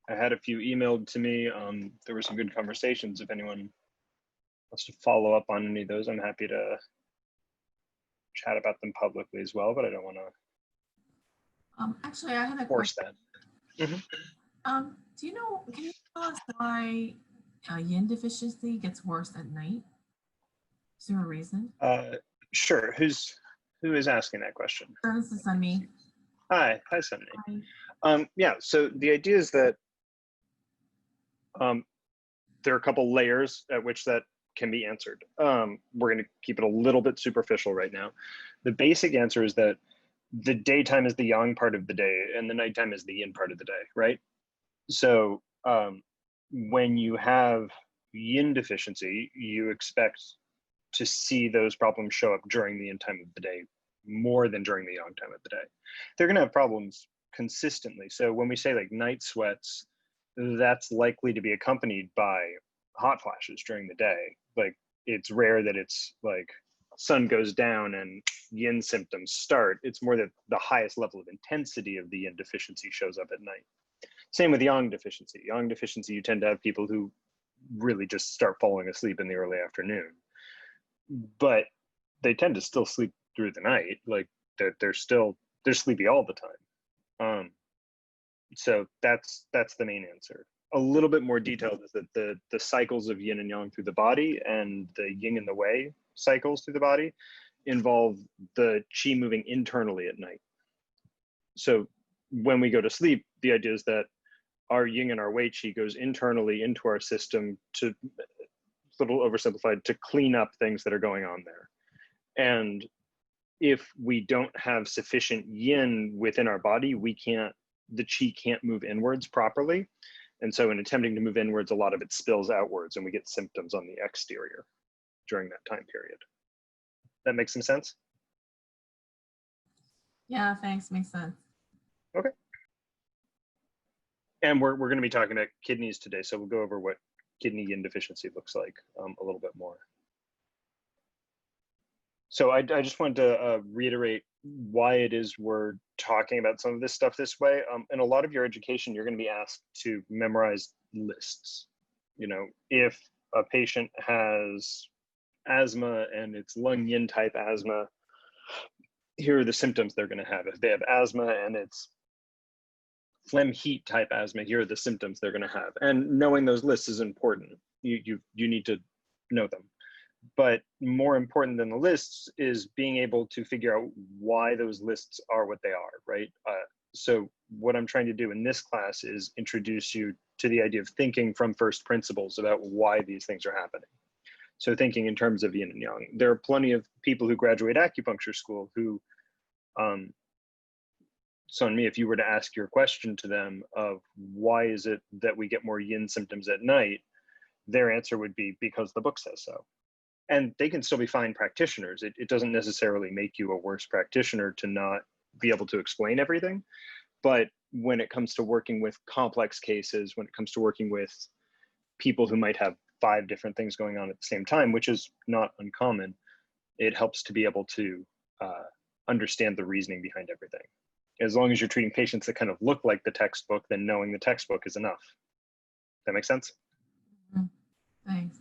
I had a few emailed to me. There were some good conversations. If anyone wants to follow up on any of those, I'm happy to chat about them publicly as well, but I don't want to actually, I had a force question. that. Mm-hmm. Do you know, can you tell us why yin deficiency gets worse at night? Is there a reason? Sure. Who is asking that question? This is Sunny. Hi, Sunny. Yeah, so the idea is that there are a couple layers at which that can be answered. We're going to keep it a little bit superficial right now. The basic answer is that the daytime is the yang part of the day and the nighttime is the yin part of the day, right? So when you have yin deficiency, you expect to see those problems show up during the yin time of the day more than during the yang time of the day. They're going to have problems consistently. So when we say like night sweats, that's likely to be accompanied by hot flashes during the day. Like it's rare that it's like sun goes down and yin symptoms start. It's more that the highest level of intensity of the yin deficiency shows up at night. Same with yang deficiency. Yang deficiency, you tend to have people who really just start falling asleep in the early afternoon, but they tend to still sleep through the night. Like they're sleepy all the time. So that's the main answer. A little bit more detailed is that the cycles of yin and yang through the body and the yin and the wei cycles through the body involve the qi moving internally at night. So when we go to sleep, the idea is that our yin and our wei qi goes internally into our system to, a little oversimplified, to clean up things that are going on there. And if we don't have sufficient yin within our body, the qi can't move inwards properly. And so in attempting to move inwards, a lot of it spills outwards and we get symptoms on the exterior during that time period. That makes some sense? Yeah, thanks, makes sense. Okay. And we're going to be talking about kidneys today, so we'll go over what kidney yin deficiency looks like a little bit more. So I just wanted to reiterate why it is we're talking about some of this stuff this way. In a lot of your education, you're going to be asked to memorize lists. You know, if a patient has asthma and it's lung yin type asthma, here are the symptoms they're going to have. If they have asthma and it's phlegm heat type asthma, here are the symptoms they're going to have. And knowing those lists is important. You need to know them. But more important than the lists is being able to figure out why those lists are what they are, right? So what I'm trying to do in this class is introduce you to the idea of thinking from first principles about why these things are happening. So thinking in terms of yin and yang. There are plenty of people who graduate acupuncture school who, so on me, if you were to ask your question to them of why is it that we get more yin symptoms at night, their answer would be because the book says so. And they can still be fine practitioners. It doesn't necessarily make you a worse practitioner to not be able to explain everything. But when it comes to working with complex cases, when it comes to working with people who might have 5 different things going on at the same time, which is not uncommon, it helps to be able to understand the reasoning behind everything. As long as you're treating patients that kind of look like the textbook, then knowing the textbook is enough. That make sense? Thanks.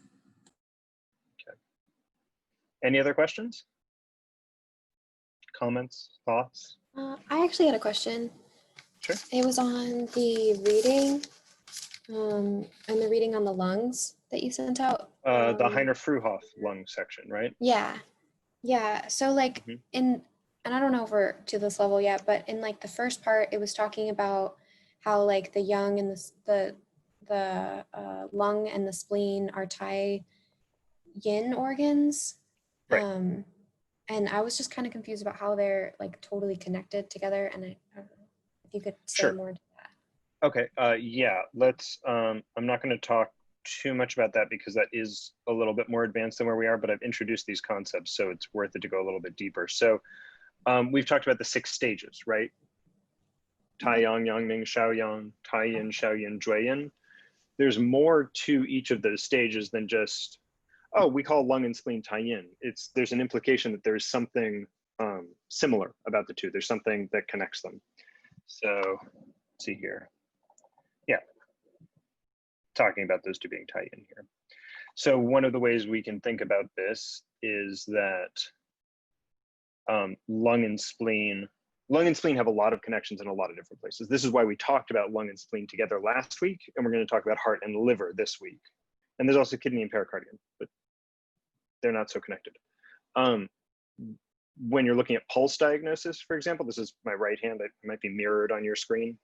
Any other questions? Comments, thoughts? I actually had a question. Sure. It was on the reading, and the reading on the lungs that you sent out. The Heiner-Fruehoff lung section, right? Yeah. Yeah. So like and I don't know if we're to this level yet, but in like the first part, it was talking about how like the yang and the lung and the spleen are yin organs. Right. And I was just kind of confused about how they're like totally connected together. And I don't know if you could say more to that. Okay. Yeah. Let's. I'm not going to talk too much about that because that is a little bit more advanced than where we are. But I've introduced these concepts, so it's worth it to go a little bit deeper. So we've talked about the 6 stages, right? Tai Yang, Yang Ming, Shao Yang, Tai Yin, Shao Yin, Jui Yin. There's more to each of those stages than just, oh, we call lung and spleen Tai Yin. There's an implication that there's something similar about the two. There's something that connects them. So let's see here. Yeah. talking about those two being tie-in here. So one of the ways we can think about this is that lung and spleen have a lot of connections in a lot of different places. This is why we talked about lung and spleen together last week, and we're going to talk about heart and liver this week. And there's also kidney and pericardium, but they're not so connected. When you're looking at pulse diagnosis, for example, this is my right hand, it might be mirrored on your screen.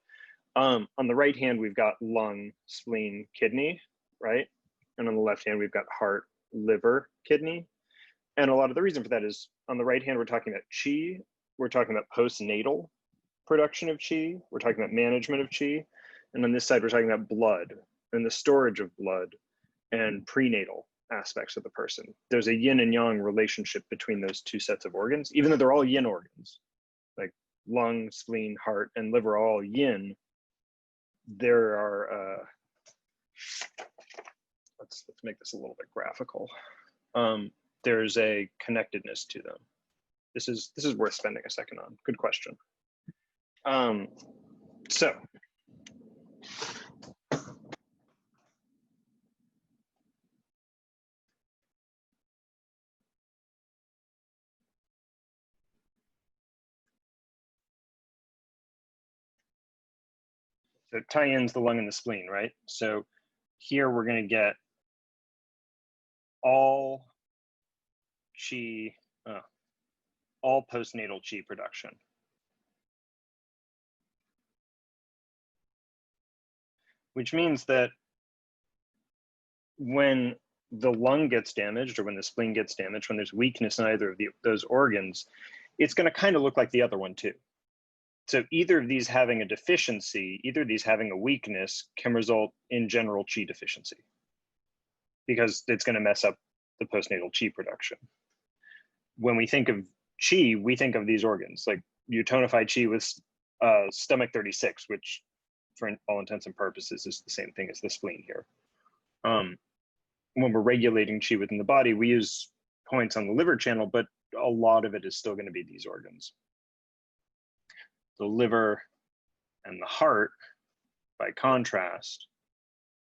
On the right hand, we've got lung, spleen, kidney, right? And on the left hand, we've got heart, liver, kidney. And a lot of the reason for that is on the right hand, we're talking about chi, we're talking about postnatal production of chi, we're talking about management of chi. And on this side, we're talking about blood and the storage of blood and prenatal aspects of the person. There's a yin and yang relationship between those two sets of organs, even though they're all yin organs, like lung, spleen, heart, and liver are all yin. There are, let's make this a little bit graphical. There's a connectedness to them. This is worth spending a second on. Good question. So tie-ins the lung and the spleen, right? So here we're going to get all chi, all postnatal chi production. Which means that when the lung gets damaged or when the spleen gets damaged, when there's weakness in either of those organs, it's going to kind of look like the other one too. So either of these having a deficiency, either of these having a weakness can result in general chi deficiency because it's going to mess up the postnatal chi production. When we think of chi, we think of these organs. Like you tonify chi with stomach 36, which for all intents and purposes is the same thing as the spleen here. When we're regulating chi within the body, we use points on the liver channel, but a lot of it is still going to be these organs. The liver and the heart, by contrast,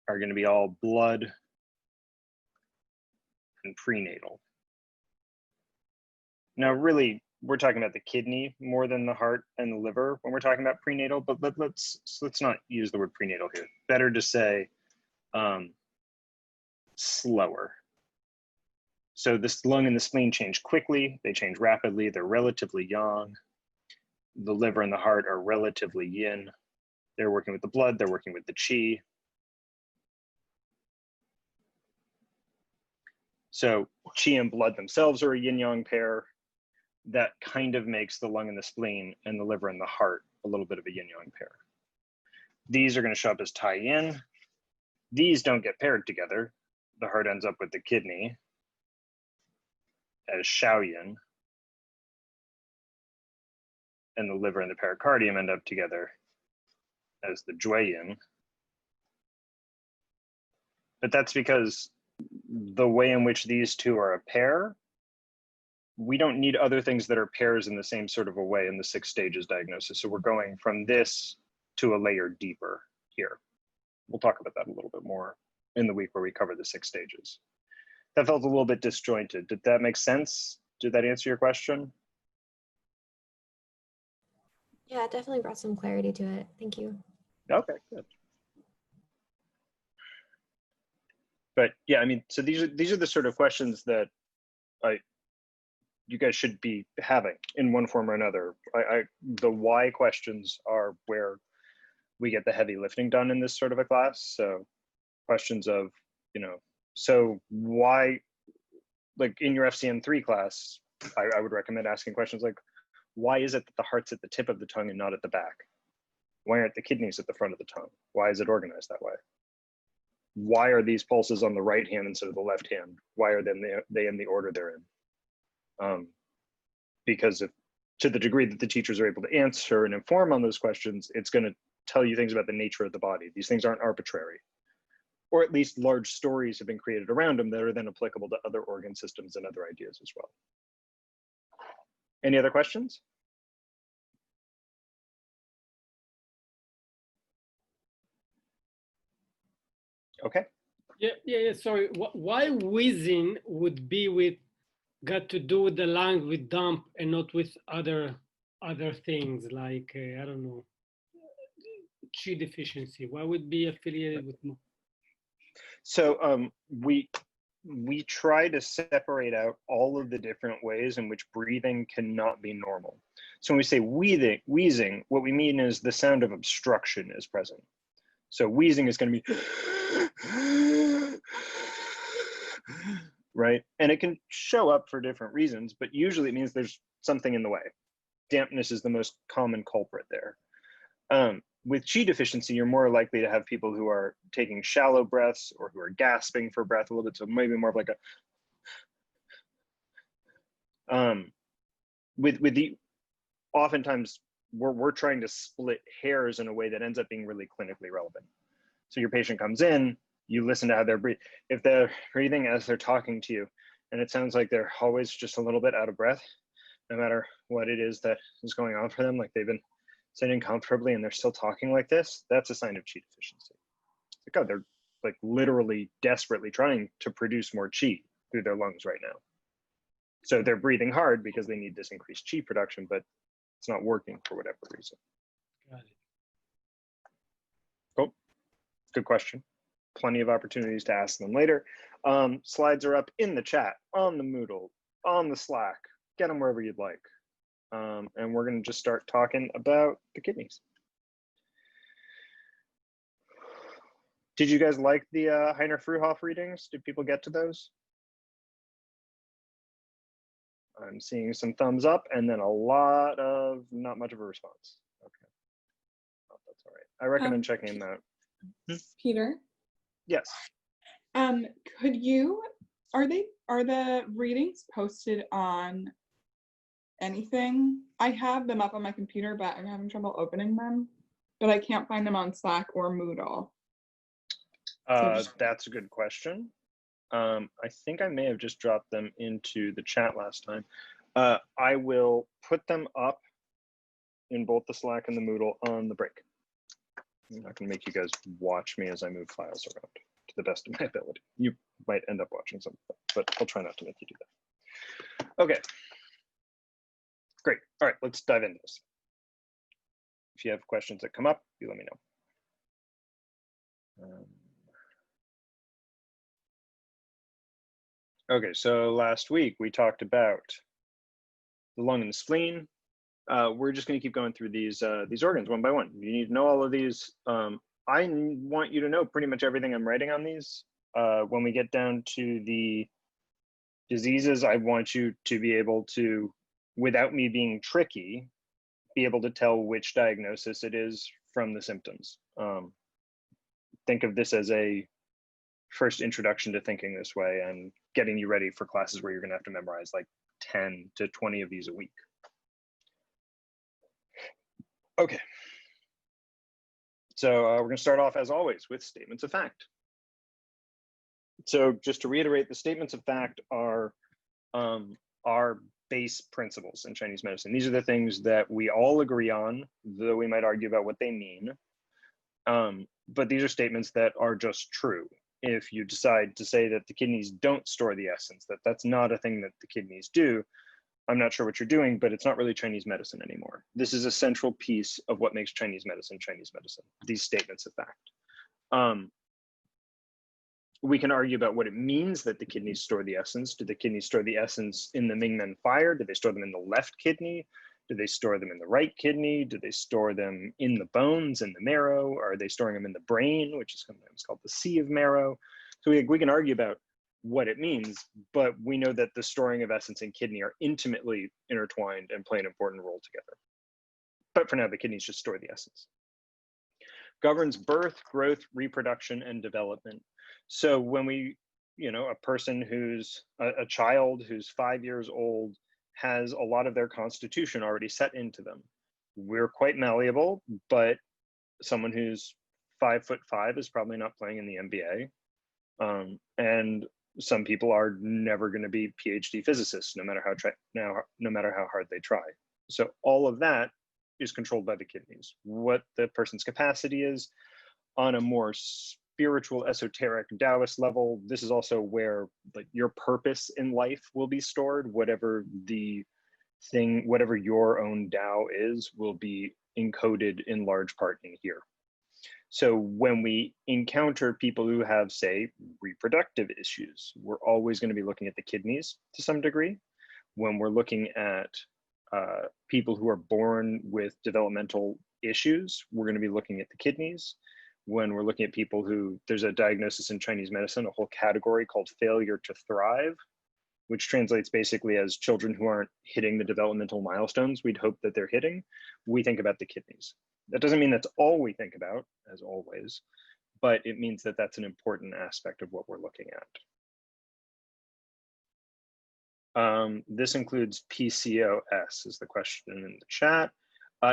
are going to be all blood and prenatal. Now, really, we're talking about the kidney more than the heart and the liver when we're talking about prenatal, but let's not use the word prenatal here. Better to say slower. So this lung and the spleen change quickly, they change rapidly, they're relatively young. The liver and the heart are relatively yin. They're working with the blood, they're working with the chi. So chi and blood themselves are a yin-yang pair. That kind of makes the lung and the spleen and the liver and the heart a little bit of a yin-yang pair. These are going to show up as tie-in. These don't get paired together. The heart ends up with the kidney as Shaoyin, and the liver and the pericardium end up together as the Jueyin. But that's because the way in which these two are a pair, we don't need other things that are pairs in the same sort of a way in the 6 stages diagnosis. So we're going from this to a layer deeper here. We'll talk about that a little bit more in the week where we cover the 6 stages. That felt a little bit disjointed. Did that make sense? Did that answer your question? Yeah, it definitely brought some clarity to it. Thank you. Okay, good. But yeah, I mean, so these are the sort of questions that you guys should be having in one form or another. The why questions are where we get the heavy lifting done in this sort of a class. So questions of, so why, like in your FCM2 class, I would recommend asking questions like, why is it that the heart's at the tip of the tongue and not at the back? Why aren't the kidneys at the front of the tongue? Why is it organized that way? Why are these pulses on the right hand instead of the left hand? Why are they in the order they're in? Because to the degree that the teachers are able to answer and inform on those questions, it's going to tell you things about the nature of the body. These things aren't arbitrary, or at least large stories have been created around them that are then applicable to other organ systems and other ideas as well. Any other questions? Okay. Yeah. Sorry. Why wheezing would be got to do with the lung with dump and not with other things like I don't know, Qi deficiency? Why would be affiliated with? So we try to separate out all of the different ways in which breathing cannot be normal. So when we say wheezing, what we mean is the sound of obstruction is present. So wheezing is going to be right, and it can show up for different reasons, but usually it means there's something in the way. Dampness is the most common culprit there. With Qi deficiency, you're more likely to have people who are taking shallow breaths or who are gasping for breath a little bit. So maybe more of like a, with the, oftentimes we're trying to split hairs in a way that ends up being really clinically relevant. So your patient comes in, you listen to how they're breathing. If they're breathing as they're talking to you, and it sounds like they're always just a little bit out of breath, no matter what it is that is going on for them, like they've been sitting comfortably and they're still talking like this, that's a sign of Qi deficiency. It's like, oh, they're like literally desperately trying to produce more Qi through their lungs right now. So they're breathing hard because they need this increased Qi production, but it's not working for whatever reason. Got it. Cool. Good question. Plenty of opportunities to ask them later. Slides are up in the chat, on the Moodle, on the Slack. Get them wherever you'd like. And we're going to just start talking about the kidneys. Did you guys like the Heiner-Fruehoff readings? Did people get to those? I'm seeing some thumbs up and then a lot of not much of a response. Okay. Oh, that's all right. I recommend checking them out. Peter? Yes. Could you, are the readings posted on anything? I have them up on my computer, but I'm having trouble opening them, but I can't find them on Slack or Moodle. That's a good question. I think I may have just dropped them into the chat last time. I will put them up in both the Slack and the Moodle on the break. I'm not going to make you guys watch me as I move files around to the best of my ability. You might end up watching some of them, but I'll try not to make you do that. Okay. Great. All right, let's dive into this. If you have questions that come up, you let me know. Okay, so last week we talked about the lung and the spleen. We're just going to keep going through these organs one by one. You need to know all of these. I want you to know pretty much everything I'm writing on these. When we get down to the diseases, I want you to be able to, without me being tricky, be able to tell which diagnosis it is from the symptoms. Think of this as a first introduction to thinking this way and getting you ready for classes where you're going to have to memorize like 10 to 20 of these a week. Okay. So we're going to start off, as always, with statements of fact. So just to reiterate, the statements of fact are base principles in Chinese medicine. These are the things that we all agree on, though we might argue about what they mean. But these are statements that are just true. If you decide to say that the kidneys don't store the essence, that's not a thing that the kidneys do, I'm not sure what you're doing, but it's not really Chinese medicine anymore. This is a central piece of what makes Chinese medicine, these statements of fact. We can argue about what it means that the kidneys store the essence. Do the kidneys store the essence in the Mingmen fire? Do they store them in the left kidney? Do they store them in the right kidney? Do they store them in the bones, in the marrow? Are they storing them in the brain, which is sometimes called the sea of marrow? So we can argue about what it means, but we know that the storing of essence and kidney are intimately intertwined and play an important role together. But for now, the kidneys just store the essence. Governs birth, growth, reproduction, and development. So when we, a person who's a child who's 5 years old has a lot of their constitution already set into them. We're quite malleable, but someone who's 5'5" is probably not playing in the NBA. And some people are never going to be PhD physicists, no matter how hard they try. So all of that is controlled by the kidneys. What the person's capacity is on a more spiritual, esoteric, Taoist level, this is also where like your purpose in life will be stored. Whatever the thing, whatever your own Tao is, will be encoded in large part in here. So when we encounter people who have, say, reproductive issues, we're always going to be looking at the kidneys to some degree. When we're looking at people who are born with developmental issues, we're going to be looking at the kidneys. When we're looking at people who, there's a diagnosis in Chinese medicine, a whole category called failure to thrive, which translates basically as children who aren't hitting the developmental milestones we'd hope that they're hitting. We think about the kidneys. That doesn't mean that's all we think about, as always, but it means that that's an important aspect of what we're looking at. This includes PCOS, is the question in the chat.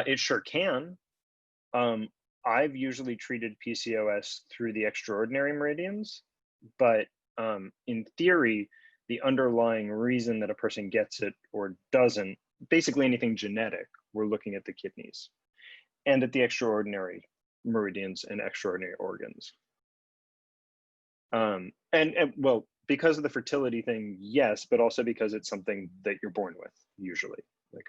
It sure can. I've usually treated PCOS through the extraordinary meridians, but in theory, the underlying reason that a person gets it or doesn't, basically anything genetic, we're looking at the kidneys and at the extraordinary meridians and extraordinary organs. And well, because of the fertility thing, yes, but also because it's something that you're born with, usually. Like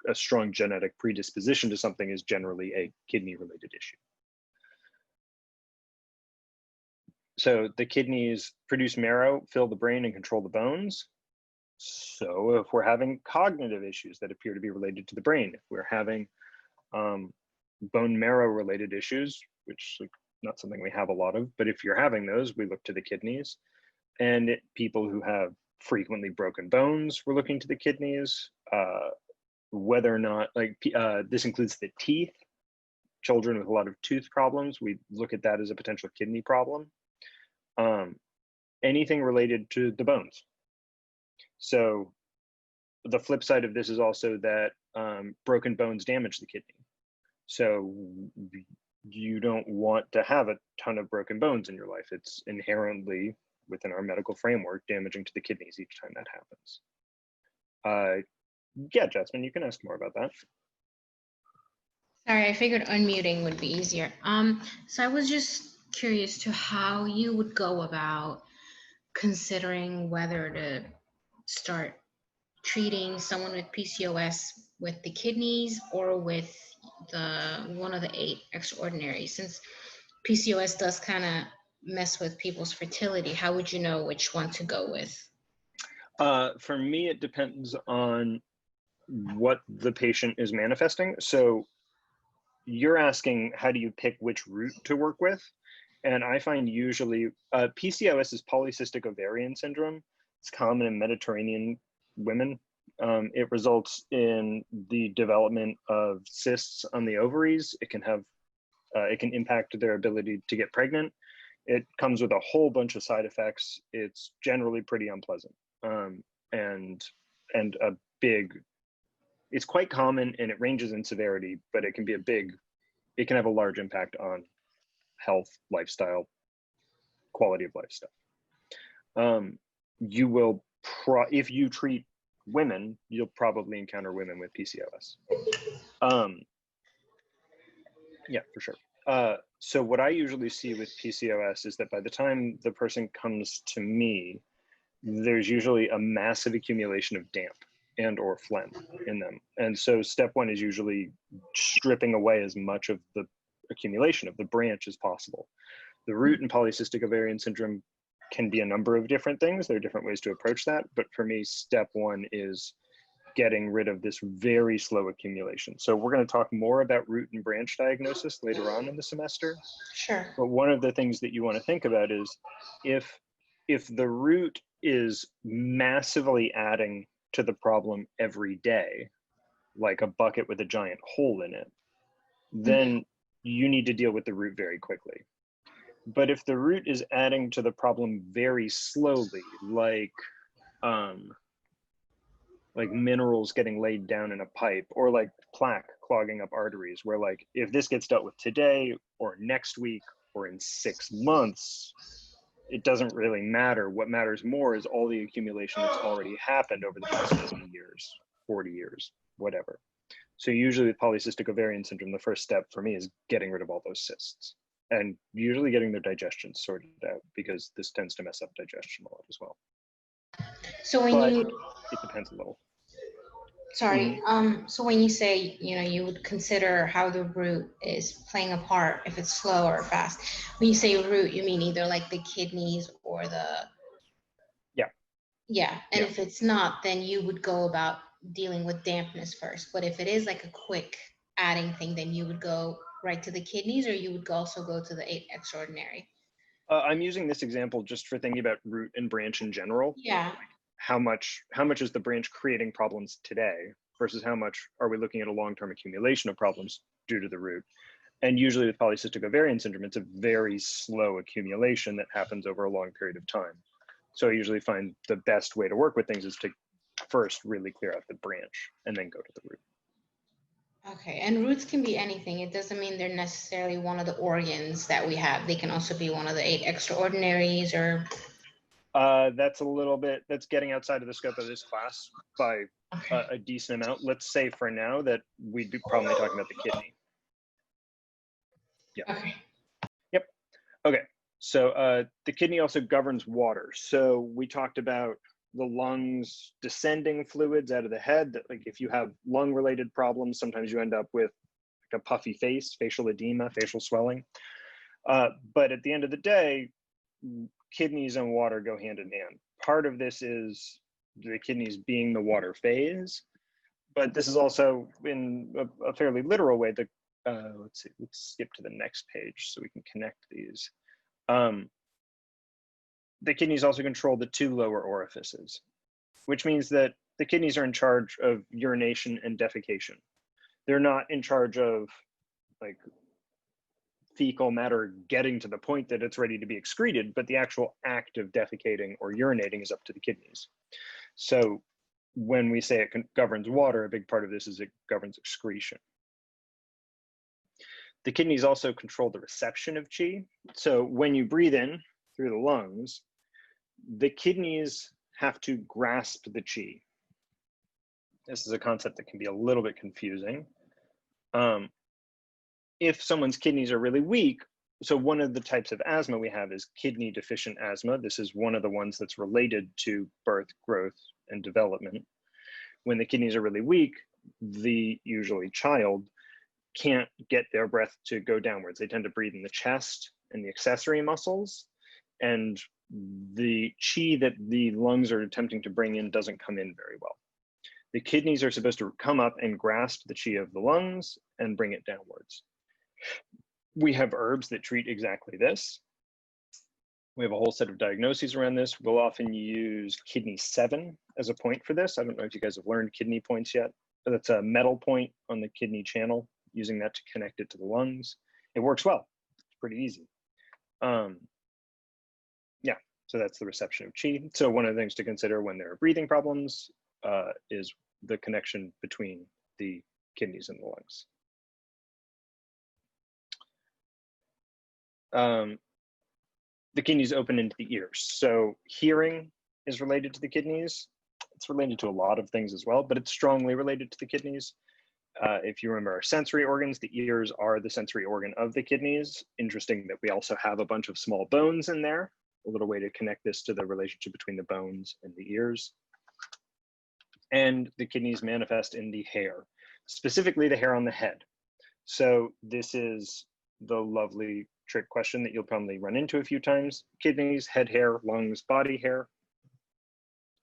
a strong genetic predisposition to something is generally a kidney-related issue. So the kidneys produce marrow, fill the brain, and control the bones. So if we're having cognitive issues that appear to be related to the brain, if we're having bone marrow related issues, which is not something we have a lot of, but if you're having those, we look to the kidneys. And people who have frequently broken bones, we're looking to the kidneys. Whether or not, this includes the teeth, children with a lot of tooth problems, we look at that as a potential kidney problem. Anything related to the bones. So the flip side of this is also that broken bones damage the kidney. So you don't want to have a ton of broken bones in your life. It's inherently, within our medical framework, damaging to the kidneys each time that happens. Yeah, Jasmine, you can ask more about that. Sorry, I figured unmuting would be easier. So I was just curious to how you would go about considering whether to start treating someone with PCOS with the kidneys or with one of the 8 extraordinary. Since PCOS does kind of mess with people's fertility, how would you know which one to go with? For me, it depends on what the patient is manifesting. So you're asking, how do you pick which route to work with? And I find usually PCOS is polycystic ovarian syndrome. It's common in Mediterranean women. It results in the development of cysts on the ovaries. It can have, it can impact their ability to get pregnant. It comes with a whole bunch of side effects. It's generally pretty unpleasant, and a big. It's quite common and it ranges in severity, but it can be it can have a large impact on health, lifestyle, quality of life stuff. You will, if you treat women, you'll probably encounter women with PCOS. Yeah, for sure. So what I usually see with PCOS is that by the time the person comes to me, there's usually a massive accumulation of damp and or phlegm in them. And so step 1 is usually stripping away as much of the accumulation of the branch as possible. The root in polycystic ovarian syndrome can be a number of different things. There are different ways to approach that. But for me, step 1 is getting rid of this very slow accumulation. So we're going to talk more about root and branch diagnosis later on in the semester. Sure. But one of the things that you want to think about is if the root is massively adding to the problem every day, like a bucket with a giant hole in it, then you need to deal with the root very quickly. But if the root is adding to the problem very slowly, like minerals getting laid down in a pipe, or like plaque clogging up arteries, where like if this gets dealt with today or next week or in 6 months, it doesn't really matter. What matters more is all the accumulation that's already happened over the past 50 years, 40 years, whatever. So usually with polycystic ovarian syndrome, the first step for me is getting rid of all those cysts. and usually getting their digestion sorted out, because this tends to mess up digestion a lot as well. So when But you, it depends a little. sorry, so when you say, you know, you would consider how the root is playing a part, if it's slow or fast. When you say root, you mean either like the kidneys or the, yeah. And Yeah. if it's not, then you would go about dealing with dampness first. But if it is like a quick adding thing, then you would go right to the kidneys, or you would also go to the 8 extraordinary. I'm using this example just for thinking about root and branch in general. Yeah. How much is the branch creating problems today versus how much are we looking at a long-term accumulation of problems due to the root? And usually with polycystic ovarian syndrome, it's a very slow accumulation that happens over a long period of time. So I usually find the best way to work with things is to first really clear out the branch and then go to the root. Okay, and roots can be anything. It doesn't mean they're necessarily one of the organs that we have. They can also be one of the 8 extraordinaries, or That's a little bit, that's getting outside of the scope of this class by okay. a decent amount. Let's say for now that we'd be probably talking about the kidney. Yeah. Okay. Yep. Okay. So the kidney also governs water. So we talked about the lungs descending fluids out of the head. That, like, if you have lung-related problems, sometimes you end up with like a puffy face, facial edema, facial swelling. But at the end of the day, kidneys and water go hand in hand. Part of this is the kidneys being the water phase, but this is also, in a fairly literal way, the let's see, let's skip to the next page so we can connect these. The kidneys also control the 2 lower orifices, which means that the kidneys are in charge of urination and defecation. They're not in charge of like fecal matter getting to the point that it's ready to be excreted, but the actual act of defecating or urinating is up to the kidneys. So when we say it governs water, a big part of this is it governs excretion. The kidneys also control the reception of qi. So when you breathe in through the lungs, the kidneys have to grasp the qi. This is a concept that can be a little bit confusing. If someone's kidneys are really weak, so one of the types of asthma we have is kidney deficient asthma. This is one of the ones that's related to birth, growth, and development. When the kidneys are really weak, the usually child can't get their breath to go downwards. They tend to breathe in the chest and the accessory muscles, and the qi that the lungs are attempting to bring in doesn't come in very well. The kidneys are supposed to come up and grasp the qi of the lungs and bring it downwards. We have herbs that treat exactly this. We have a whole set of diagnoses around this. We'll often use kidney 7 as a point for this. I don't know if you guys have learned kidney points yet, but that's a metal point on the kidney channel, using that to connect it to the lungs. It works well. It's pretty easy. Yeah, so that's the reception of qi. So one of the things to consider when there are breathing problems is the connection between the kidneys and the lungs. The kidneys open into the ears. So hearing is related to the kidneys. It's related to a lot of things as well, but it's strongly related to the kidneys. If you remember our sensory organs, the ears are the sensory organ of the kidneys. Interesting that we also have a bunch of small bones in there, a little way to connect this to the relationship between the bones and the ears. And the kidneys manifest in the hair, specifically the hair on the head. So this is the lovely trick question that you'll probably run into a few times: kidneys, head hair, lungs, body hair.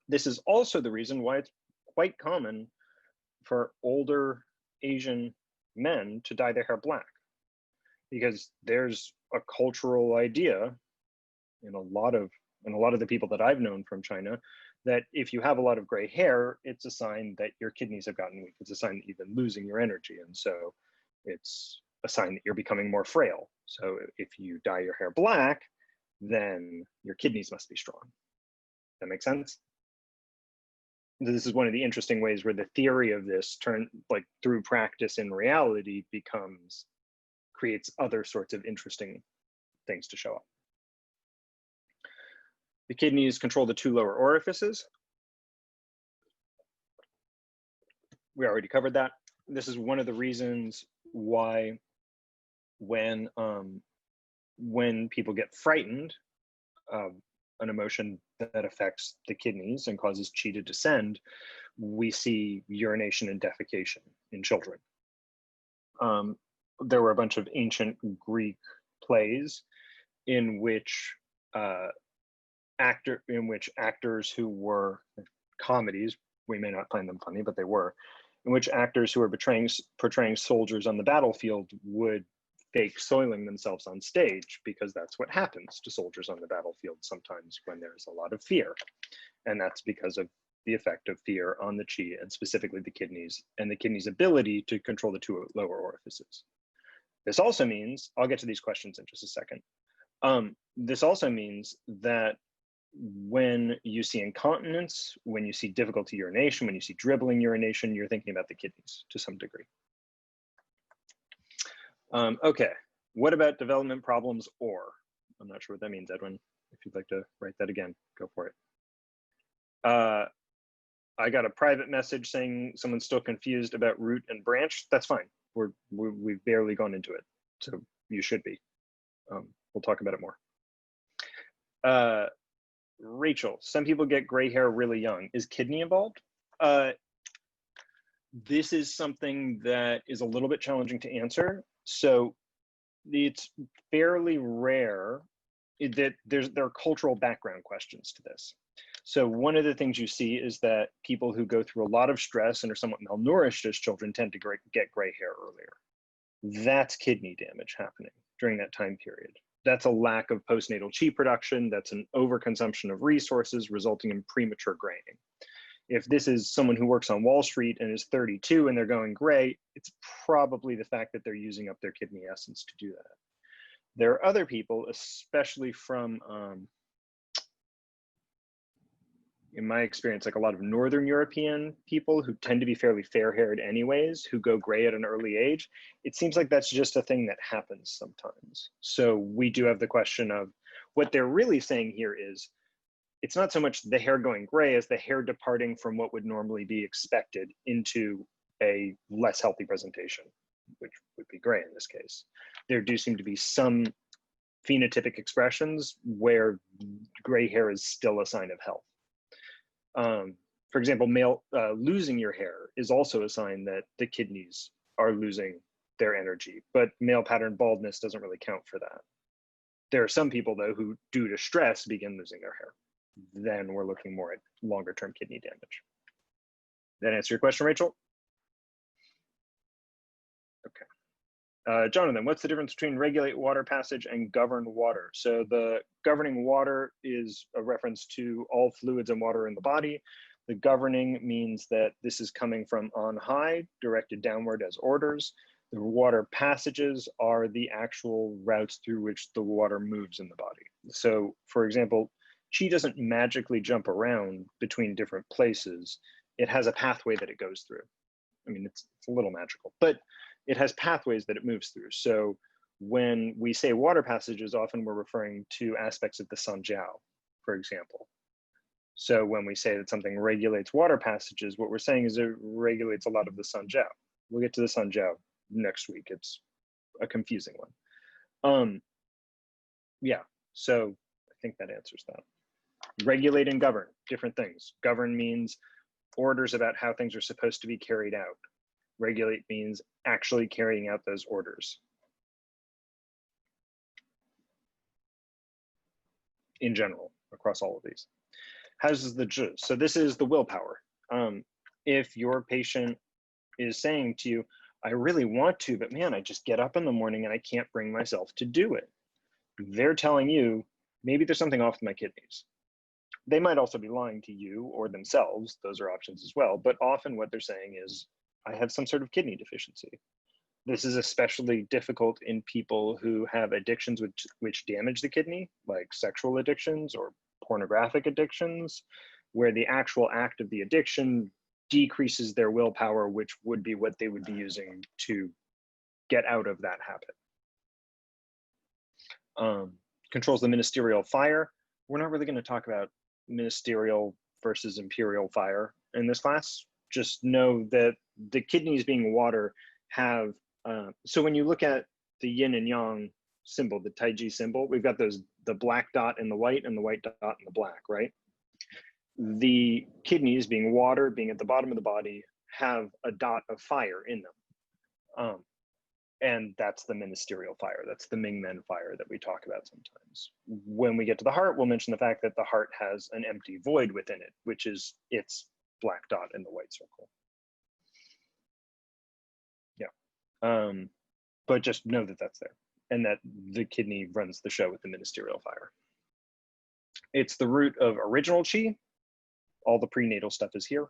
This is also the reason why it's quite common for older Asian men to dye their hair black, because there's a cultural idea in a lot of the people that I've known from China that if you have a lot of gray hair, it's a sign that your kidneys have gotten weak. It's a sign that you've been losing your energy, and so it's a sign that you're becoming more frail. So if you dye your hair black, then your kidneys must be strong. That makes sense? This is one of the interesting ways where the theory of this through practice in reality creates other sorts of interesting things to show up. The kidneys control the 2 lower orifices. We already covered that. This is one of the reasons why when when people get frightened, an emotion that affects the kidneys and causes qi to descend, we see urination and defecation in children. There were a bunch of ancient Greek plays in which actors who were comedies, we may not find them funny, but they were, in which actors who were portraying soldiers on the battlefield would fake soiling themselves on stage, because that's what happens to soldiers on the battlefield sometimes when there's a lot of fear. And that's because of the effect of fear on the qi, and specifically the kidneys, and the kidneys' ability to control the two lower orifices. This also means, I'll get to these questions in just a second. This also means that when you see incontinence, when you see difficulty urination, when you see dribbling urination, you're thinking about the kidneys to some degree. Okay, what about development problems or? I'm not sure what that means, Edwin. If you'd like to write that again, go for it. I got a private message saying someone's still confused about root and branch. That's fine. We've barely gone into it, so you should be. We'll talk about it more. Rachel, some people get gray hair really young. Is kidney involved? This is something that is a little bit challenging to answer. So it's fairly rare that there are cultural background questions to this. So one of the things you see is that people who go through a lot of stress and are somewhat malnourished as children tend to get gray hair earlier. That's kidney damage happening during that time period. That's a lack of postnatal qi production. That's an overconsumption of resources resulting in premature graying. If this is someone who works on Wall Street and is 32 and they're going gray, it's probably the fact that they're using up their kidney essence to do that. There are other people, especially from, in my experience, like a lot of Northern European people who tend to be fairly fair-haired anyways, who go gray at an early age. It seems like that's just a thing that happens sometimes. So we do have the question of what they're really saying here is, it's not so much the hair going gray as the hair departing from what would normally be expected into a less healthy presentation, which would be gray in this case. There do seem to be some phenotypic expressions where gray hair is still a sign of health. For example, losing your hair is also a sign that the kidneys are losing their energy, but male pattern baldness doesn't really count for that. There are some people, though, who, due to stress, begin losing their hair. Then we're looking more at longer-term kidney damage. That answer your question, Rachel? Okay. Jonathan, what's the difference between regulate water passage and govern water? So the governing water is a reference to all fluids and water in the body. The governing means that this is coming from on high, directed downward as orders. The water passages are the actual routes through which the water moves in the body. So, for example, qi doesn't magically jump around between different places. It has a pathway that it goes through. I mean, it's a little magical, but it has pathways that it moves through. So when we say water passages, often we're referring to aspects of the sanjiao, for example. So when we say that something regulates water passages, what we're saying is it regulates a lot of the sanjiao. We'll get to the sanjiao next week. It's a confusing one. Yeah, so I think that answers that. Regulate and govern, different things. Govern means orders about how things are supposed to be carried out. Regulate means actually carrying out those orders. In general, across all of these. How's the zhi? So this is the willpower. If your patient is saying to you, I really want to, but man, I just get up in the morning and I can't bring myself to do it. They're telling you, maybe there's something off with my kidneys. They might also be lying to you or themselves. Those are options as well. But often what they're saying is, I have some sort of kidney deficiency. This is especially difficult in people who have addictions which damage the kidney, like sexual addictions or pornographic addictions, where the actual act of the addiction decreases their willpower, which would be what they would be using to get out of that habit. Controls the ministerial fire. We're not really going to talk about ministerial versus imperial fire in this class. Just know that the kidneys being water have, so when you look at the yin and yang symbol, the Taiji symbol, we've got the black dot and the white dot and the black, right? The kidneys, being water, being at the bottom of the body, have a dot of fire in them. And that's the ministerial fire. That's the Mingmen fire that we talk about sometimes. When we get to the heart, we'll mention the fact that the heart has an empty void within it, which is its black dot in the white circle. Yeah. But just know that that's there, and that the kidney runs the show with the ministerial fire. It's the root of original chi. All the prenatal stuff is here.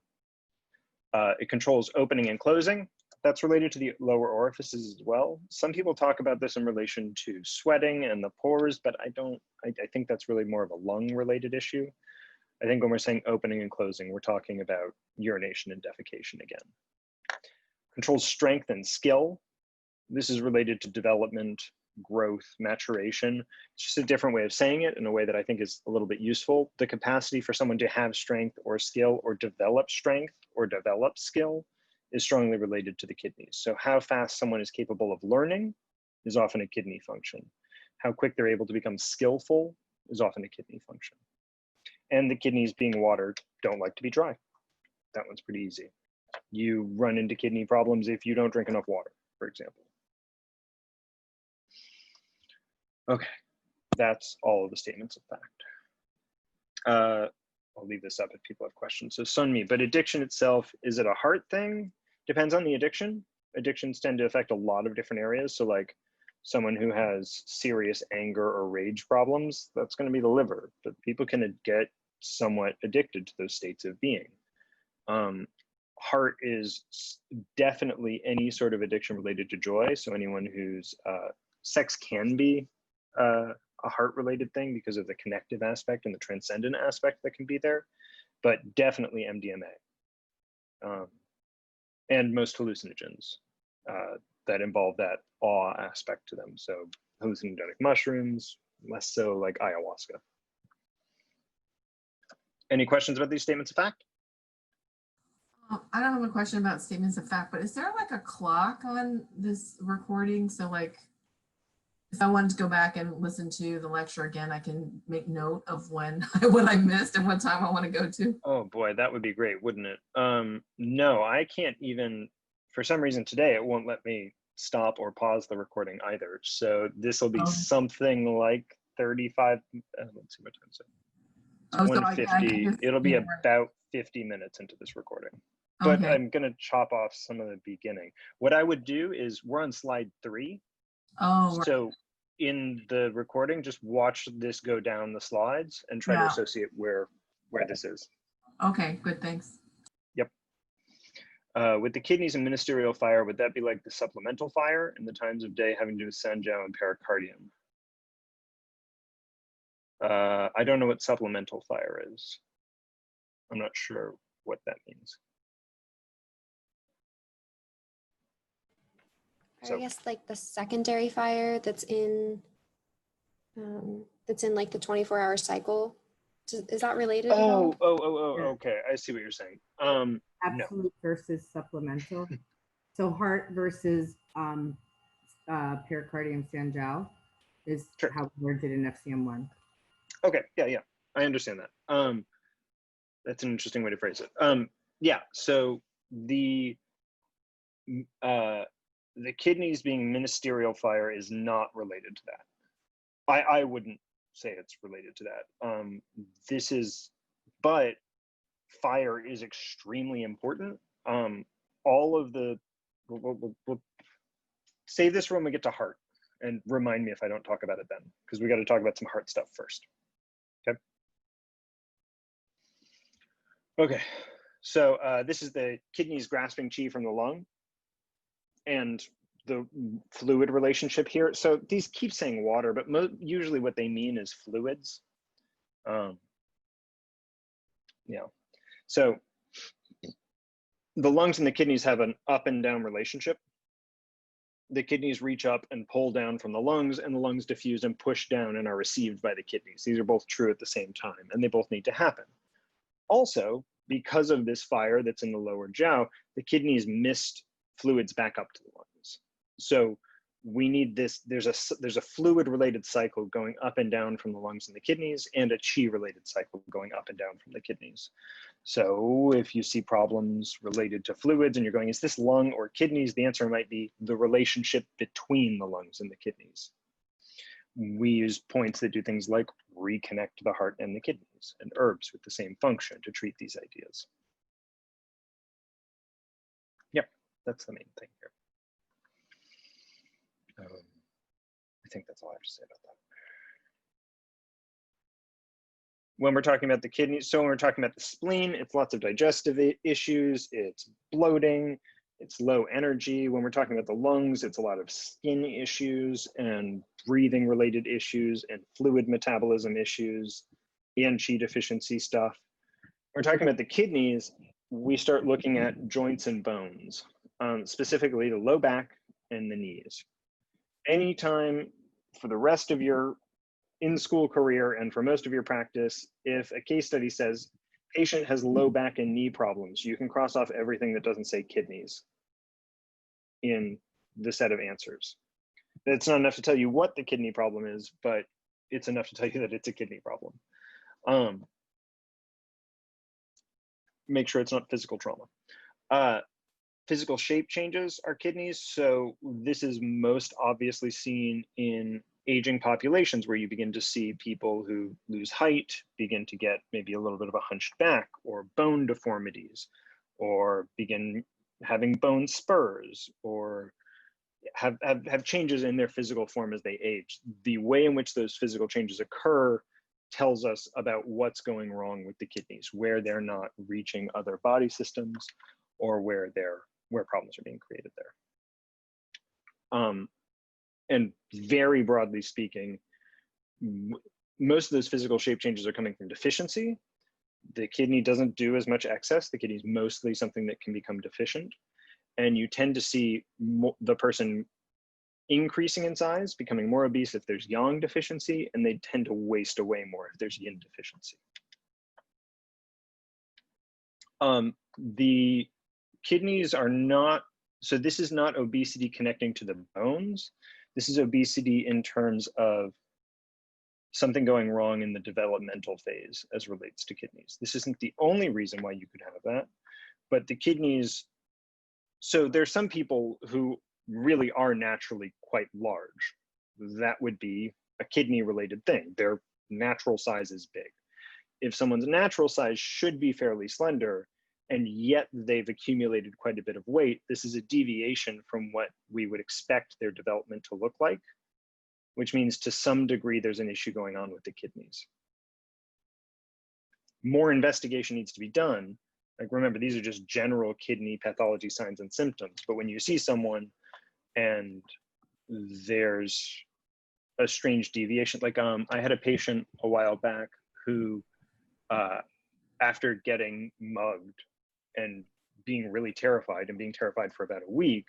It controls opening and closing. That's related to the lower orifices as well. Some people talk about this in relation to sweating and the pores, but I think that's really more of a lung related issue. I think when we're saying opening and closing, we're talking about urination and defecation again. Controls strength and skill. This is related to development, growth, maturation. It's just a different way of saying it in a way that I think is a little bit useful. The capacity for someone to have strength or skill or develop strength or develop skill is strongly related to the kidneys. So how fast someone is capable of learning is often a kidney function. How quick they're able to become skillful is often a kidney function. And the kidneys, being water, don't like to be dry. That one's pretty easy. You run into kidney problems if you don't drink enough water, for example. Okay, that's all of the statements of fact. I'll leave this up if people have questions. So Sunmi, but addiction itself, is it a heart thing? Depends on the addiction. Addictions tend to affect a lot of different areas. So like someone who has serious anger or rage problems, that's going to be the liver. But people can get somewhat addicted to those states of being. Heart is definitely any sort of addiction related to joy. So anyone who's, sex can be a heart-related thing because of the connective aspect and the transcendent aspect that can be there, but definitely MDMA. And most hallucinogens that involve that awe aspect to them. So hallucinogenic mushrooms, less so like ayahuasca. Any questions about these statements of fact? I don't have a question about statements of fact, but is there like a clock on this recording? So like, if I wanted to go back and listen to the lecture again, I can make note of when what I missed and what time I want to go to. Oh boy, that would be great, wouldn't it? No, I can't even, for some reason today, it won't let me stop or pause the recording either. So this will be something like 35, let's see what time is it. It's 150. It'll be about 50 minutes into this recording. But okay. I'm gonna chop off some of the beginning. What I would do is, we're on slide 3. Oh, so right. In the recording, just watch this go down the slides and try to associate where this is. Okay, good, thanks. Yep. With the kidneys and ministerial fire, would that be like the supplemental fire in the times of day having to do with Sanjiao and pericardium? I don't know what supplemental fire is. I'm not sure what that means. I guess like the secondary fire that's in like the 24-hour cycle. Is that related? Okay. I see what you're saying. Absolute versus supplemental. So heart versus pericardium Sanjiao is how we learned it in FCM1. Okay, yeah, I understand that. That's an interesting way to phrase it. Yeah, so the kidneys being ministerial fire is not related to that. I wouldn't say it's related to that. But fire is extremely important. All of the, we'll save this for when we get to heart, and remind me if I don't talk about it then, because we got to talk about some heart stuff first. Okay, so this is the kidneys grasping chi from the lung and the fluid relationship here. So these keep saying water, but usually what they mean is fluids. Yeah, so the lungs and the kidneys have an up and down relationship. The kidneys reach up and pull down from the lungs, and the lungs diffuse and push down and are received by the kidneys. These are both true at the same time, and they both need to happen. Also, because of this fire that's in the lower jiao, the kidneys missed fluids back up to the lungs. So we need this, there's a fluid related cycle going up and down from the lungs and the kidneys, and a chi related cycle going up and down from the kidneys. So if you see problems related to fluids and you're going, is this lung or kidneys? The answer might be the relationship between the lungs and the kidneys. We use points that do things like reconnect the heart and the kidneys, and herbs with the same function to treat these ideas. Yep, that's the main thing here. I think that's all I have to say about that. When we're talking about the kidneys, so when we're talking about the spleen, it's lots of digestive issues, it's bloating, it's low energy. When we're talking about the lungs, it's a lot of skin issues and breathing related issues and fluid metabolism issues and Yin deficiency stuff. When we're talking about the kidneys, we start looking at joints and bones, specifically the low back and the knees. Anytime for the rest of your in-school career and for most of your practice, if a case study says patient has low back and knee problems, you can cross off everything that doesn't say kidneys in the set of answers. It's not enough to tell you what the kidney problem is, but it's enough to tell you that it's a kidney problem. Make sure it's not physical trauma. Physical shape changes are kidneys. So this is most obviously seen in aging populations, where you begin to see people who lose height begin to get maybe a little bit of a hunched back, or bone deformities, or begin having bone spurs, or have changes in their physical form as they age. The way in which those physical changes occur tells us about what's going wrong with the kidneys, where they're not reaching other body systems, or where problems are being created there. And very broadly speaking, most of those physical shape changes are coming from deficiency. The kidney doesn't do as much excess. The kidney is mostly something that can become deficient. And you tend to see the person increasing in size, becoming more obese if there's Yang deficiency, and they tend to waste away more if there's Yin deficiency. The kidneys are not, so this is not obesity connecting to the bones. This is obesity in terms of something going wrong in the developmental phase as relates to kidneys. This isn't the only reason why you could have that, but the kidneys, so there's some people who really are naturally quite large. That would be a kidney related thing. Their natural size is big. If someone's natural size should be fairly slender, and yet they've accumulated quite a bit of weight, this is a deviation from what we would expect their development to look like, which means to some degree there's an issue going on with the kidneys. More investigation needs to be done. Like, remember, these are just general kidney pathology signs and symptoms, but when you see someone and there's a strange deviation, like I had a patient a while back who, after getting mugged and being really terrified and being terrified for about a week,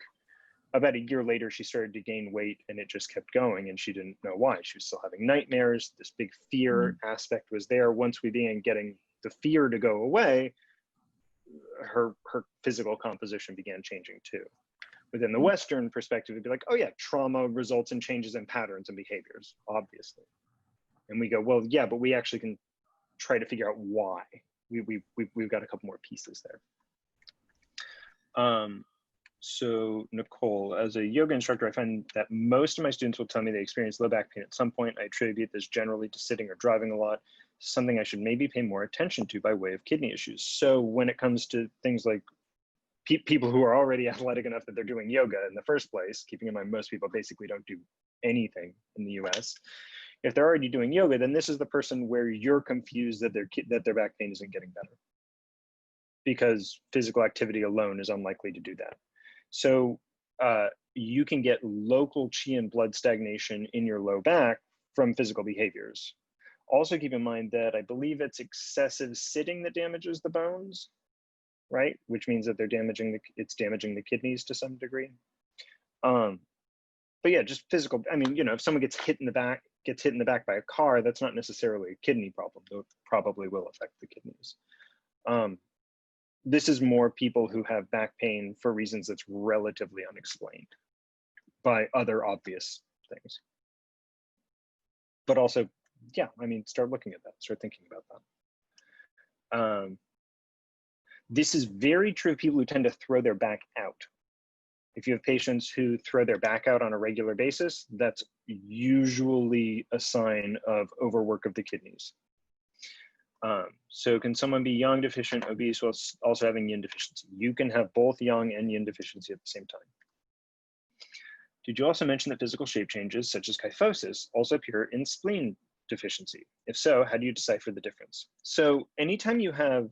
about a year later, she started to gain weight and it just kept going and she didn't know why. She was still having nightmares. This big fear aspect was there. Once we began getting the fear to go away, her physical composition began changing too. Within the Western perspective, it'd be like, oh yeah, trauma results in changes in patterns and behaviors, obviously. And we go, well, yeah, but we actually can try to figure out why. We've got a couple more pieces there. So Nicole, as a yoga instructor, I find that most of my students will tell me they experience low back pain at some point. I attribute this generally to sitting or driving a lot, something I should maybe pay more attention to by way of kidney issues. So when it comes to things like people who are already athletic enough that they're doing yoga in the first place, keeping in mind most people basically don't do anything in the US. If they're already doing yoga, then this is the person where you're confused that their back pain isn't getting better, because physical activity alone is unlikely to do that. So you can get local chi and blood stagnation in your low back from physical behaviors. Also keep in mind that I believe it's excessive sitting that damages the bones, right? Which means that it's damaging the kidneys to some degree. But yeah, just physical. I mean, you know, if someone gets hit in the back by a car, that's not necessarily a kidney problem, though it probably will affect the kidneys. This is more people who have back pain for reasons that's relatively unexplained. by other obvious things. But also, yeah, I mean, start looking at that, start thinking about that. This is very true of people who tend to throw their back out. If you have patients who throw their back out on a regular basis, that's usually a sign of overwork of the kidneys. So can someone be yang deficient, obese, while also having yin deficiency? You can have both yang and yin deficiency at the same time. Did you also mention that physical shape changes, such as kyphosis, also appear in spleen deficiency? If so, how do you decipher the difference? So anytime you have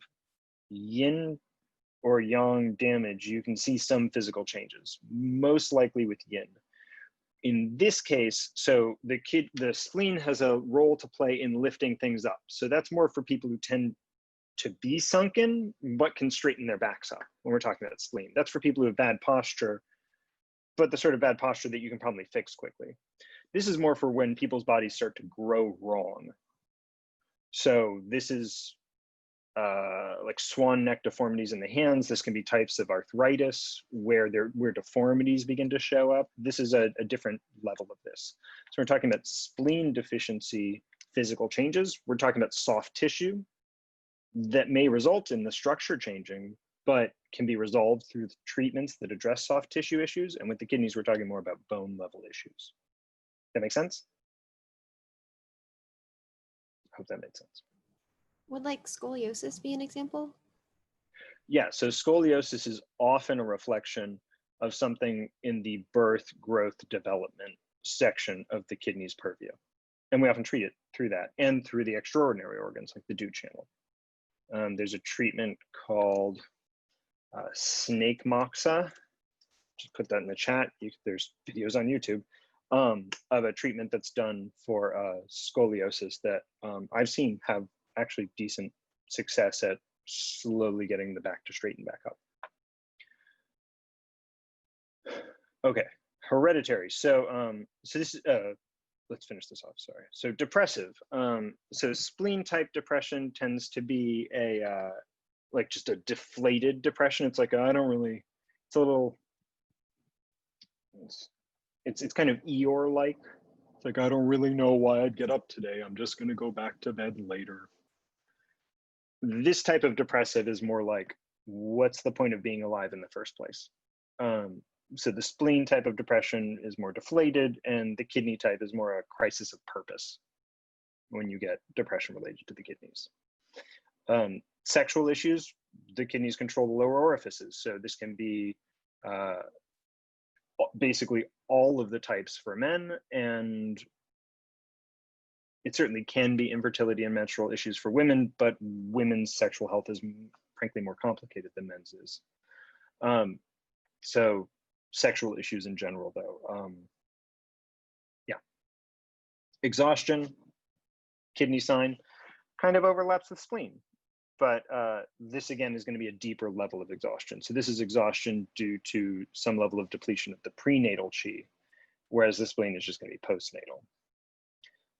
yin or yang damage, you can see some physical changes, most likely with yin. In this case, so the spleen has a role to play in lifting things up. So that's more for people who tend to be sunken, but can straighten their backs up when we're talking about spleen. That's for people who have bad posture, but the sort of bad posture that you can probably fix quickly. This is more for when people's bodies start to grow wrong. So this is like swan neck deformities in the hands. This can be types of arthritis where deformities begin to show up. This is a different level of this. So we're talking about spleen deficiency, physical changes. We're talking about soft tissue that may result in the structure changing, but can be resolved through treatments that address soft tissue issues. And with the kidneys, we're talking more about bone level issues. That make sense? Hope that made sense. Would like scoliosis be an example? Yeah, so scoliosis is often a reflection of something in the birth, growth, development section of the kidney's purview. And we often treat it through that and through the extraordinary organs like the dew channel. There's a treatment called snake moxa. Just put that in the chat. There's videos on YouTube of a treatment that's done for scoliosis that I've seen have actually decent success at slowly getting the back to straighten back up. Okay, hereditary. So this let's finish this off, sorry. So depressive. So spleen type depression tends to be a like just a deflated depression. It's like, I don't really, it's a little, it's kind of Eeyore-like. It's like, I don't really know why I'd get up today. I'm just gonna go back to bed later. This type of depressive is more like, what's the point of being alive in the first place? So the spleen type of depression is more deflated, and the kidney type is more a crisis of purpose when you get depression related to the kidneys. Sexual issues, the kidneys control the lower orifices. So this can be basically all of the types for men, and it certainly can be infertility and menstrual issues for women, but women's sexual health is frankly more complicated than men's is. So sexual issues in general, though. Yeah. Exhaustion, kidney sign, kind of overlaps with spleen, but this again is going to be a deeper level of exhaustion. So this is exhaustion due to some level of depletion of the prenatal chi, whereas the spleen is just going to be postnatal.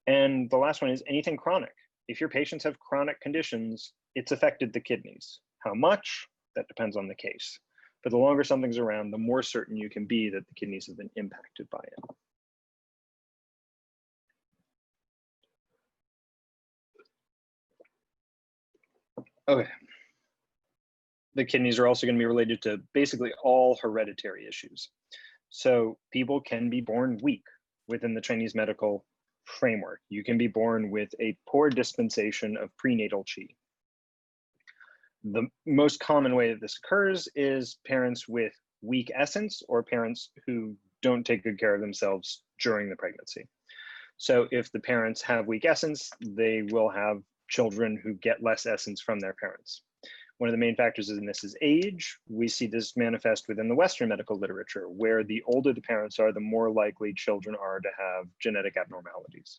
And the last one is anything chronic. If your patients have chronic conditions, it's affected the kidneys. How much? That depends on the case. But the longer something's around, the more certain you can be that the kidneys have been impacted by it. Okay. The kidneys are also going to be related to basically all hereditary issues. So people can be born weak within the Chinese medical framework. You can be born with a poor dispensation of prenatal qi. The most common way that this occurs is parents with weak essence or parents who don't take good care of themselves during the pregnancy. So if the parents have weak essence, they will have children who get less essence from their parents. One of the main factors in this is age. We see this manifest within the Western medical literature, where the older the parents are, the more likely children are to have genetic abnormalities.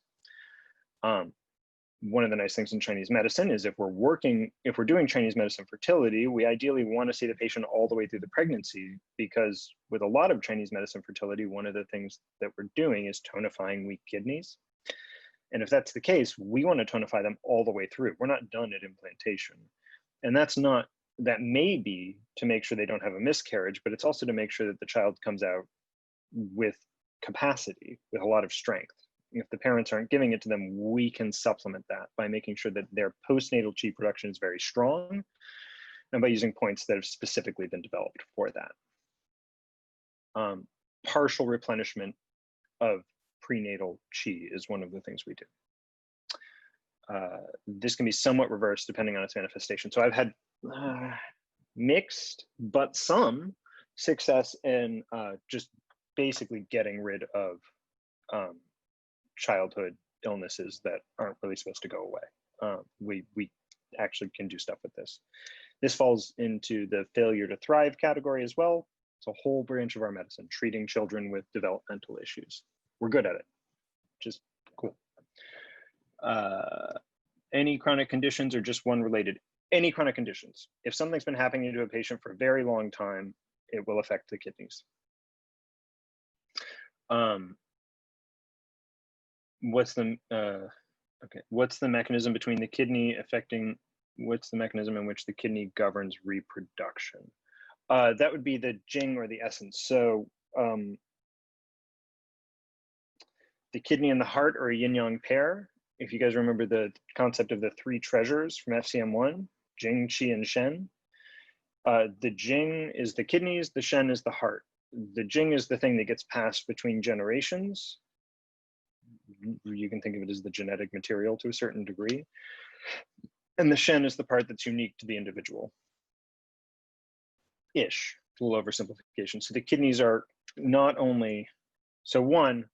One of the nice things in Chinese medicine is if we're doing Chinese medicine fertility, we ideally want to see the patient all the way through the pregnancy, because with a lot of Chinese medicine fertility, one of the things that we're doing is tonifying weak kidneys. And if that's the case, we want to tonify them all the way through. We're not done at implantation. And that may be to make sure they don't have a miscarriage, but it's also to make sure that the child comes out with capacity with a lot of strength. If the parents aren't giving it to them, we can supplement that by making sure that their postnatal chi production is very strong and by using points that have specifically been developed for that. Partial replenishment of prenatal chi is one of the things we do. This can be somewhat reversed depending on its manifestation. So I've had mixed, but some success in just basically getting rid of childhood illnesses that aren't really supposed to go away. We actually can do stuff with this. This falls into the failure to thrive category as well. It's a whole branch of our medicine, treating children with developmental issues. We're good at it, which is cool. Any chronic conditions or just one related? Any chronic conditions. If something's been happening to a patient for a very long time, it will affect the kidneys. What's the mechanism between the kidney affecting, what's the mechanism in which the kidney governs reproduction? That would be the Jing or the essence. So the kidney and the heart are a yin-yang pair. If you guys remember the concept of the three treasures from FCM1, Jing, Qi, and Shen. The Jing is the kidneys, the Shen is the heart. The Jing is the thing that gets passed between generations. You can think of it as the genetic material to a certain degree. And the Shen is the part that's unique to the individual. Ish, a little oversimplification. So the kidneys are not only, so one,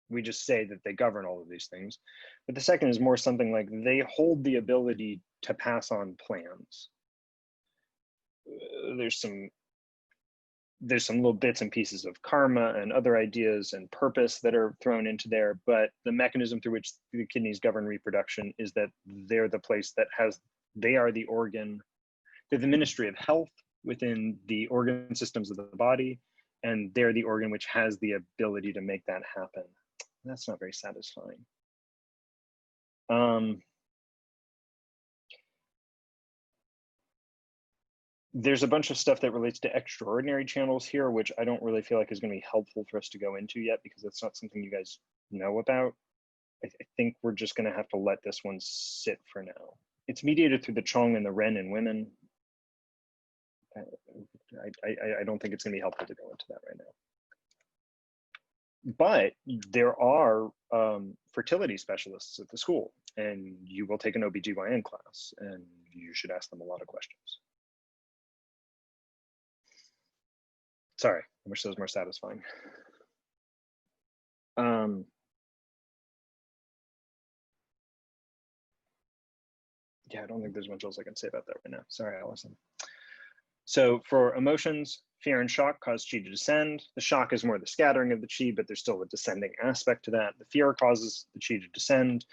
we just say that they govern all of these things, but the second is more something like they hold the ability to pass on plans. There's some little bits and pieces of karma and other ideas and purpose that are thrown into there, but the mechanism through which the kidneys govern reproduction is that they're the place that has, they are the organ, they're the Ministry of Health within the organ systems of the body, and they're the organ which has the ability to make that happen. That's not very satisfying. There's a bunch of stuff that relates to extraordinary channels here, which I don't really feel like is going to be helpful for us to go into yet, because that's not something you guys know about. I think we're just going to have to let this one sit for now. It's mediated through the Chong and the Ren in women. I don't think it's going to be helpful to go into that right now. But there are fertility specialists at the school, and you will take an OBGYN class, and you should ask them a lot of questions. Sorry, I wish that was more satisfying. Yeah, I don't think there's much else I can say about that right now. Sorry, Allison. So for emotions, fear and shock cause chi to descend. The shock is more the scattering of the chi, but there's still a descending aspect to that. The fear causes the chi to descend.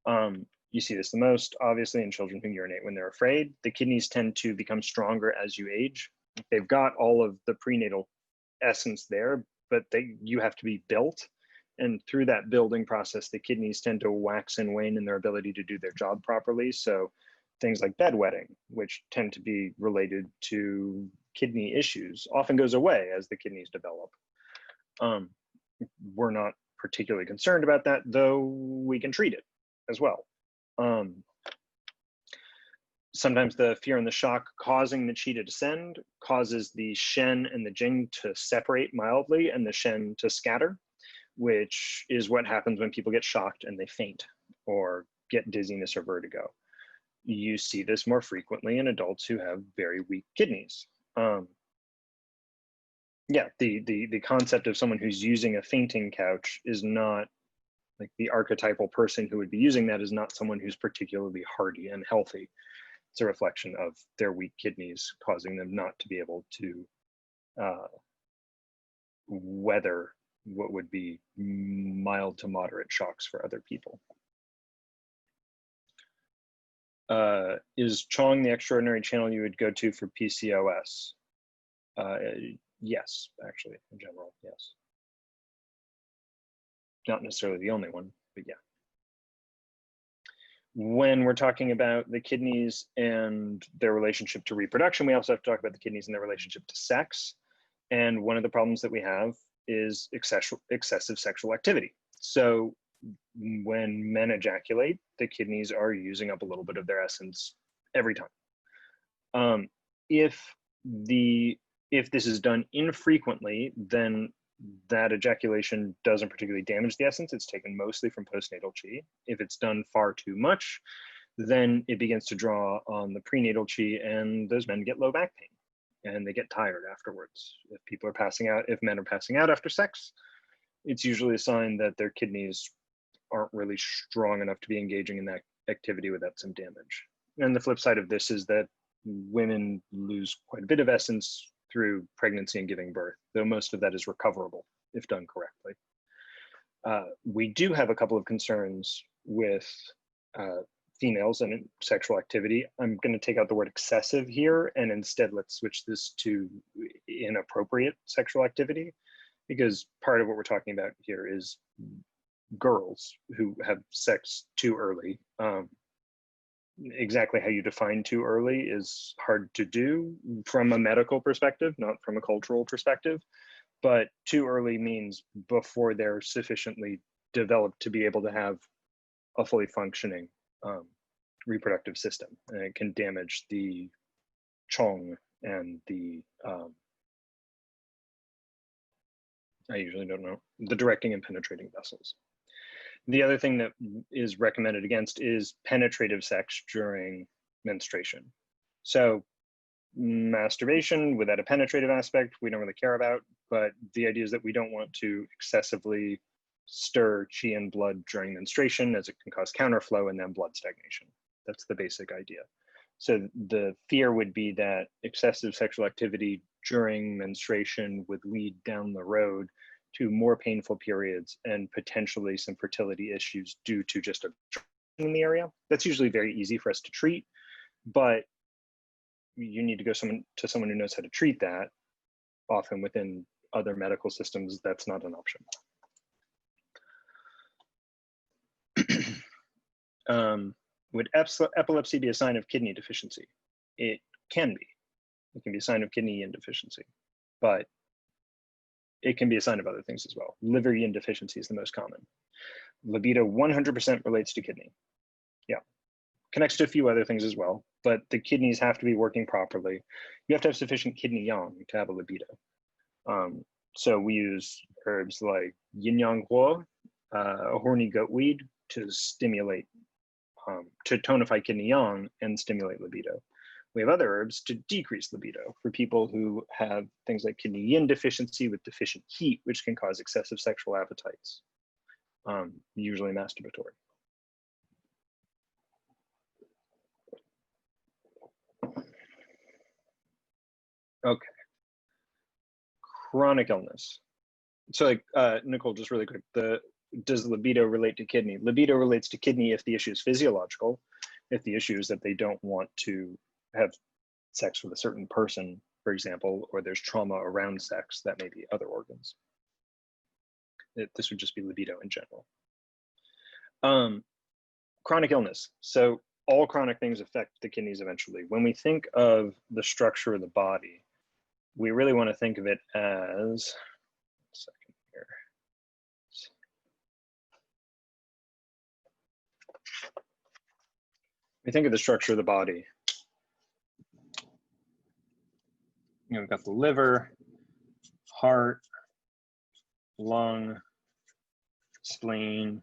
You see this the most, obviously, in children who urinate when they're afraid. The kidneys tend to become stronger as you age. They've got all of the prenatal essence there, but you have to be built. And through that building process, the kidneys tend to wax and wane in their ability to do their job properly. So things like bedwetting, which tend to be related to kidney issues, often goes away as the kidneys develop. We're not particularly concerned about that, though we can treat it as well. Sometimes the fear and the shock causing the chi to descend causes the Shen and the Jing to separate mildly and the Shen to scatter, which is what happens when people get shocked and they faint or get dizziness or vertigo. You see this more frequently in adults who have very weak kidneys. Yeah, the concept of someone who's using a fainting couch is not, like, the archetypal person who would be using that is not someone who's particularly hardy and healthy. It's a reflection of their weak kidneys causing them not to be able to weather what would be mild to moderate shocks for other people. Is Chong the extraordinary channel you would go to for PCOS? Yes, actually, in general, yes. Not necessarily the only one, but yeah. When we're talking about the kidneys and their relationship to reproduction, we also have to talk about the kidneys and their relationship to sex. And one of the problems that we have is excessive sexual activity. So when men ejaculate, the kidneys are using up a little bit of their essence every time. If this is done infrequently, then that ejaculation doesn't particularly damage the essence. It's taken mostly from postnatal chi. If it's done far too much, then it begins to draw on the prenatal chi, and those men get low back pain and they get tired afterwards. If people are passing out, if men are passing out after sex, it's usually a sign that their kidneys aren't really strong enough to be engaging in that activity without some damage. And the flip side of this is that women lose quite a bit of essence through pregnancy and giving birth, though most of that is recoverable if done correctly. We do have a couple of concerns with females and sexual activity. I'm going to take out the word excessive here, and instead let's switch this to inappropriate sexual activity, because part of what we're talking about here is girls who have sex too early. Exactly how you define too early is hard to do from a medical perspective, not from a cultural perspective, but too early means before they're sufficiently developed to be able to have a fully functioning reproductive system, and it can damage the chong and the I usually don't know, the directing and penetrating vessels. The other thing that is recommended against is penetrative sex during menstruation. So masturbation without a penetrative aspect, we don't really care about, but the idea is that we don't want to excessively stir chi and blood during menstruation, as it can cause counterflow and then blood stagnation. That's the basic idea. So the fear would be that excessive sexual activity during menstruation would lead down the road to more painful periods and potentially some fertility issues due to just obstruction in the area. That's usually very easy for us to treat, but you need to go to someone who knows how to treat that. Often within other medical systems, that's not an option. Would epilepsy be a sign of kidney deficiency? It can be. It can be a sign of kidney yin deficiency, but it can be a sign of other things as well. Liver yin deficiency is the most common. Libido 100% relates to kidney. Yeah, connects to a few other things as well, but the kidneys have to be working properly. You have to have sufficient kidney yang to have a libido. So we use herbs like yin yang huo, horny goatweed, to stimulate, to tonify kidney yang and stimulate libido. We have other herbs to decrease libido for people who have things like kidney yin deficiency with deficient heat, which can cause excessive sexual appetites, usually masturbatory. Okay. Chronic illness. So like, Nicole, just really quick, does libido relate to kidney? Libido relates to kidney if the issue is physiological, if the issue is that they don't want to have sex with a certain person, for example, or there's trauma around sex, that may be other organs. This would just be libido in general. Chronic illness. So all chronic things affect the kidneys eventually. When we think of the structure of the body, we really want to think of it as, second here. We think of the structure of the body. You know, we've got the liver, heart, lung, spleen,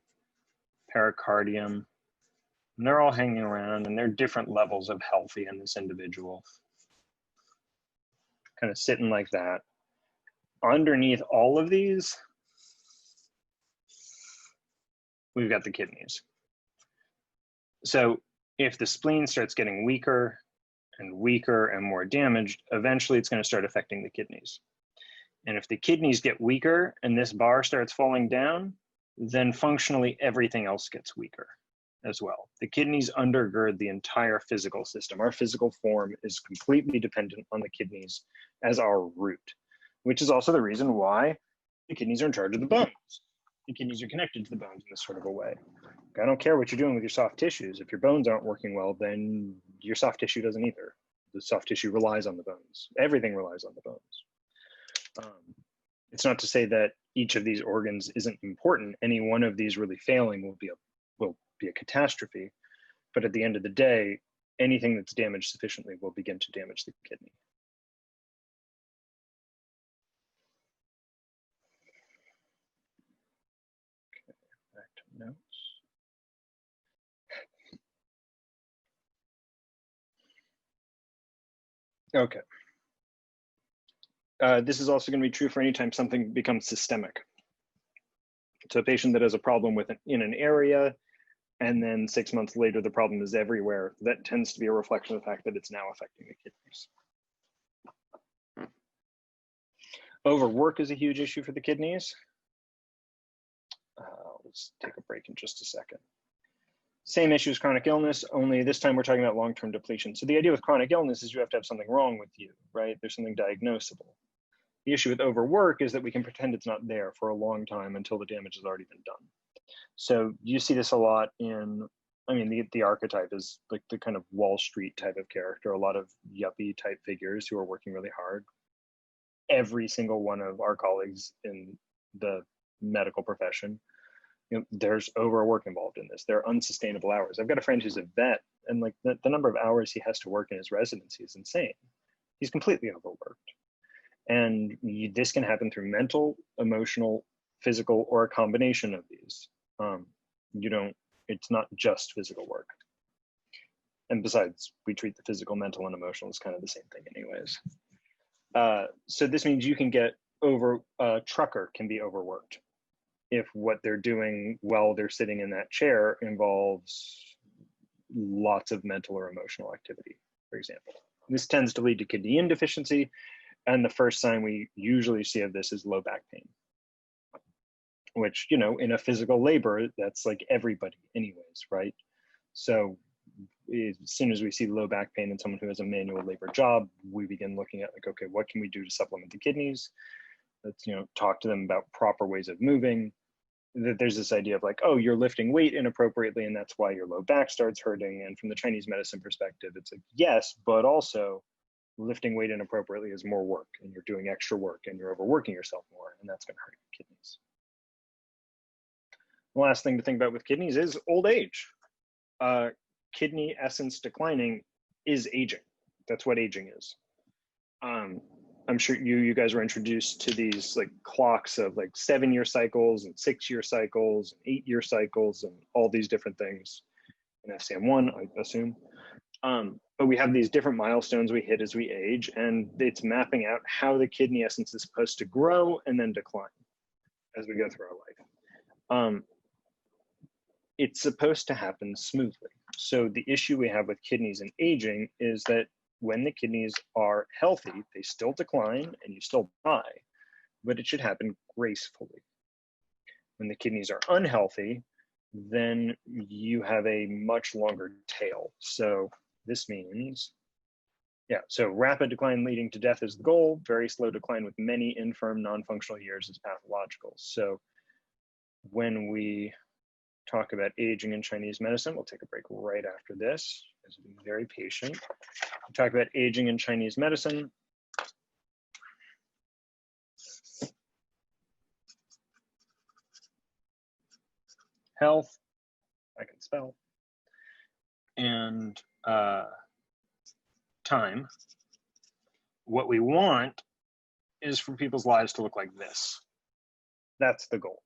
pericardium, and they're all hanging around, and they're different levels of healthy in this individual. Kind of sitting like that. Underneath all of these, we've got the kidneys. So if the spleen starts getting weaker and weaker and more damaged, eventually it's going to start affecting the kidneys. And if the kidneys get weaker and this bar starts falling down, then functionally everything else gets weaker as well. The kidneys undergird the entire physical system. Our physical form is completely dependent on the kidneys as our root, which is also the reason why the kidneys are in charge of the bones. The kidneys are connected to the bones in this sort of a way. I don't care what you're doing with your soft tissues. If your bones aren't working well, then your soft tissue doesn't either. The soft tissue relies on the bones. Everything relies on the bones. It's not to say that each of these organs isn't important. Any one of these really failing will be a catastrophe. But at the end of the day, anything that's damaged sufficiently will begin to damage the kidney. Okay, back to notes. Okay. This is also going to be true for any time something becomes systemic. So a patient that has a problem in an area, and then 6 months later the problem is everywhere, that tends to be a reflection of the fact that it's now affecting the kidneys. Overwork is a huge issue for the kidneys. Let's take a break in just a second. Same issue as chronic illness, only this time we're talking about long-term depletion. So the idea with chronic illness is you have to have something wrong with you, right? There's something diagnosable. The issue with overwork is that we can pretend it's not there for a long time until the damage has already been done. So you see this a lot in, I mean, the archetype is like the kind of Wall Street type of character, a lot of yuppie type figures who are working really hard. Every single one of our colleagues in the medical profession, you know, there's overwork involved in this. There are unsustainable hours. I've got a friend who's a vet, and like the number of hours he has to work in his residency is insane. He's completely overworked. And this can happen through mental, emotional, physical, or a combination of these. It's not just physical work. And besides, we treat the physical, mental, and emotional as kind of the same thing anyways. So this means you can get a trucker can be overworked if what they're doing while they're sitting in that chair involves lots of mental or emotional activity, for example. This tends to lead to kidney Yin deficiency, and the first sign we usually see of this is low back pain, which, you know, in a physical labor, that's like everybody anyways, right? So as soon as we see low back pain in someone who has a manual labor job, we begin looking at like, okay, what can we do to supplement the kidneys? Let's, you know, talk to them about proper ways of moving. That there's this idea of like, oh, you're lifting weight inappropriately and that's why your low back starts hurting. And from the Chinese medicine perspective, it's like, yes, but also lifting weight inappropriately is more work, and you're doing extra work and you're overworking yourself more, and that's going to hurt your kidneys. The last thing to think about with kidneys is old age. Kidney essence declining is aging. That's what aging is. I'm sure you guys were introduced to these like clocks of like 7-year cycles and 6-year cycles and 8-year cycles and all these different things in FCM1, I assume. But we have these different milestones we hit as we age, and it's mapping out how the kidney essence is supposed to grow and then decline as we go through our life. It's supposed to happen smoothly. So the issue we have with kidneys and aging is that when the kidneys are healthy, they still decline and you still die, but it should happen gracefully. When the kidneys are unhealthy, then you have a much longer tail. So this means, yeah, so rapid decline leading to death is the goal. Very slow decline with many infirm non-functional years is pathological. So when we talk about aging in Chinese medicine, we'll take a break right after this, because we'll be very patient. We'll talk about aging in Chinese medicine. Health, I can spell, and time. What we want is for people's lives to look like this. That's the goal.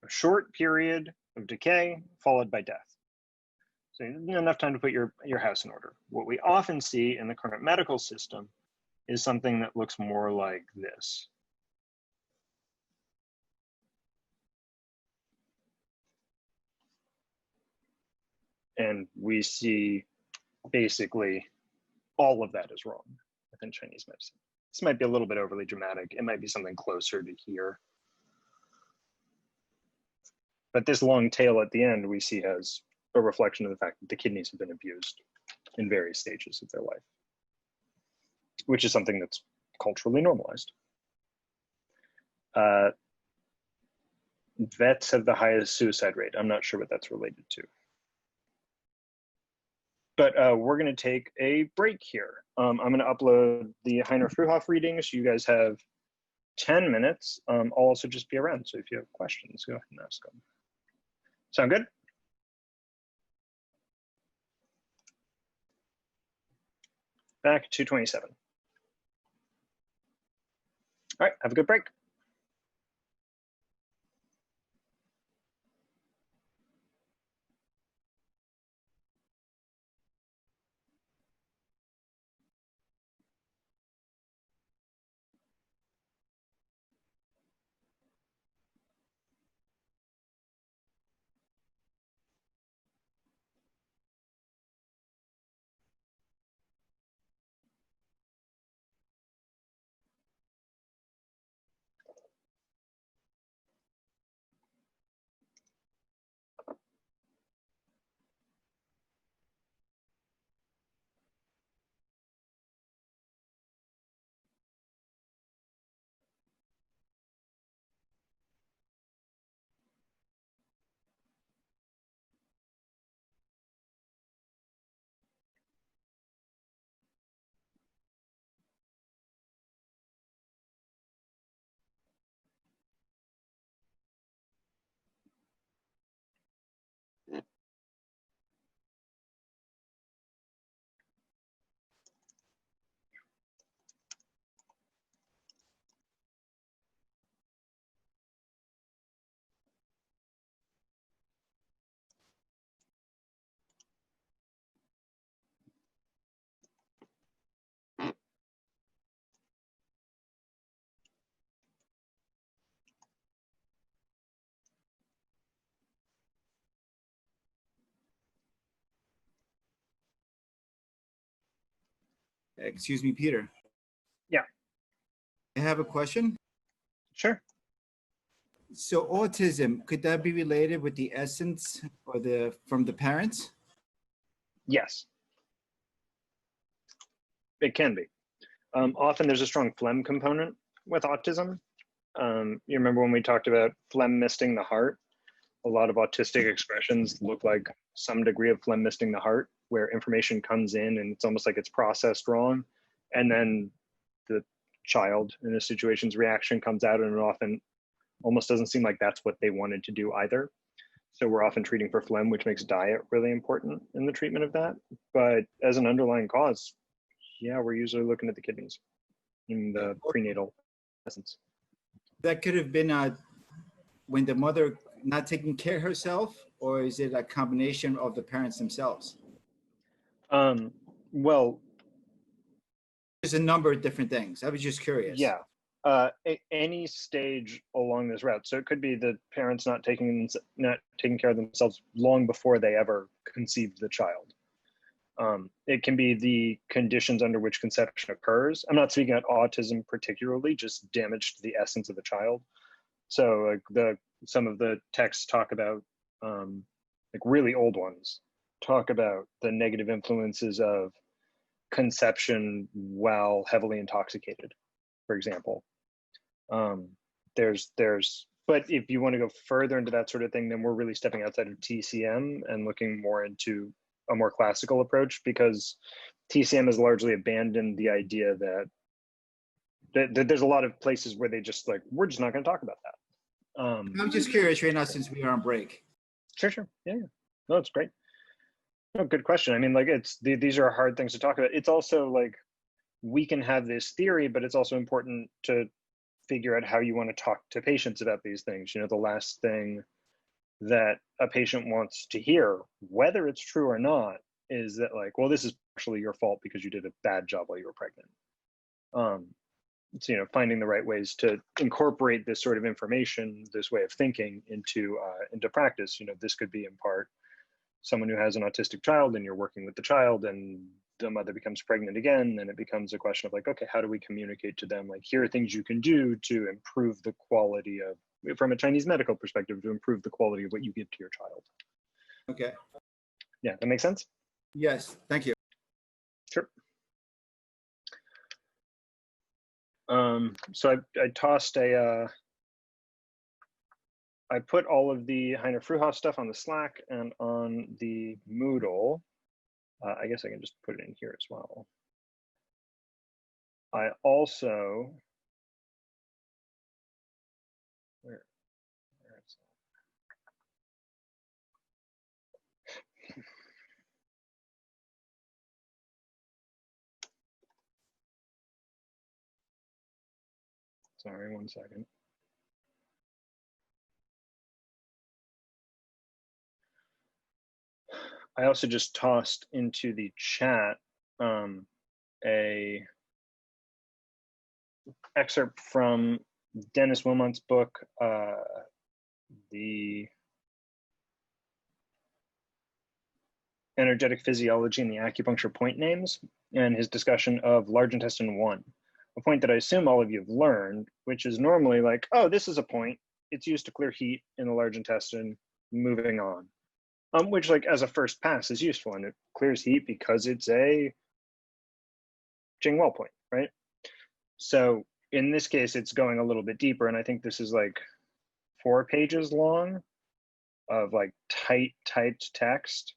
A short period of decay followed by death. So enough time to put your house in order. What we often see in the current medical system is something that looks more like this. And we see basically all of that is wrong within Chinese medicine. This might be a little bit overly dramatic. It might be something closer to here. But this long tail at the end we see has a reflection of the fact that the kidneys have been abused in various stages of their life, which is something that's culturally normalized. Vets have the highest suicide rate. I'm not sure what that's related to. But we're going to take a break here. I'm going to upload the Heiner-Fruehoff readings. You guys have 10 minutes. I'll also just be around. So if you have questions, go ahead and ask them. Sound good? Back to 27. All right, have a good break. Excuse me, Peter. Yeah. I have a question. Sure. So autism, could that be related with the essence or from the parents? Yes. It can be. Often there's a strong phlegm component with autism. You remember when we talked about phlegm misting the heart? A lot of autistic expressions look like some degree of phlegm misting the heart, where information comes in and it's almost like it's processed wrong. And then the child in a situation's reaction comes out, and it often almost doesn't seem like that's what they wanted to do either. So we're often treating for phlegm, which makes diet really important in the treatment of that. But as an underlying cause, yeah, we're usually looking at the kidneys in the prenatal essence. That could have been when the mother not taking care of herself, or is it a combination of the parents themselves? Well, there's a number of different things. I was just curious. Yeah, any stage along this route. So it could be the parents not taking care of themselves long before they ever conceived the child. It can be the conditions under which conception occurs. I'm not speaking about autism particularly, just damage to the essence of the child. So like some of the texts talk about, like really old ones, talk about the negative influences of conception while heavily intoxicated, for example. But if you want to go further into that sort of thing, then we're really stepping outside of TCM and looking more into a more classical approach, because TCM has largely abandoned the idea that there's a lot of places where they just like, we're just not going to talk about that. I'm just curious right now since we are on break. Sure. Yeah. No, it's great. No, good question. I mean, like these are hard things to talk about. It's also like, we can have this theory, but it's also important to figure out how you want to talk to patients about these things. You know, the last thing that a patient wants to hear, whether it's true or not, is that like, well, this is partially your fault because you did a bad job while you were pregnant. So, you know, finding the right ways to incorporate this sort of information, this way of thinking into practice. You know, this could be in part someone who has an autistic child and you're working with the child and the mother becomes pregnant again, and it becomes a question of like, okay, how do we communicate to them? Like, here are things you can do to improve the quality of, from a Chinese medical perspective, to improve the quality of what you give to your child. Okay. Yeah, that makes sense? Yes, thank you. Sure. So I tossed I put all of the Heiner Fruhauf stuff on the Slack and on the Moodle. I guess I can just put it in here as well. I also Sorry, one second. I also just tossed into the chat a excerpt from Dennis Wilmont's book, The Energetic Physiology and the Acupuncture Point Names, and his discussion of large intestine 1, a point that I assume all of you have learned, which is normally like, oh, this is a point. It's used to clear heat in the large intestine, moving on. Which, like, as a first pass is useful, and it clears heat because it's a Jing-Well point, right? So in this case, it's going a little bit deeper, and I think this is like 4 pages long of like typed text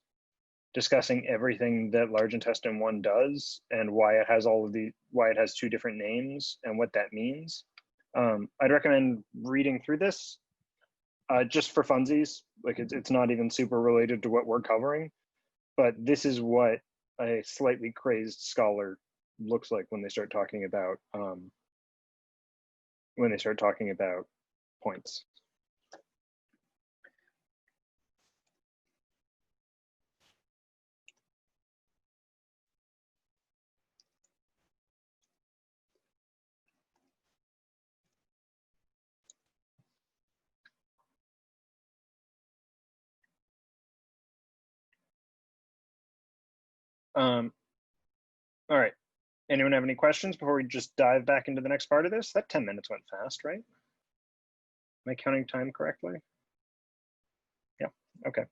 discussing everything that large intestine 1 does and why it has why it has 2 different names and what that means. I'd recommend reading through this just for funsies. Like it's not even super related to what we're covering, but this is what a slightly crazed scholar looks like when they start talking about points. All right. Anyone have any questions before we just dive back into the next part of this? That 10 minutes went fast, right? Am I counting time correctly? Yeah, okay.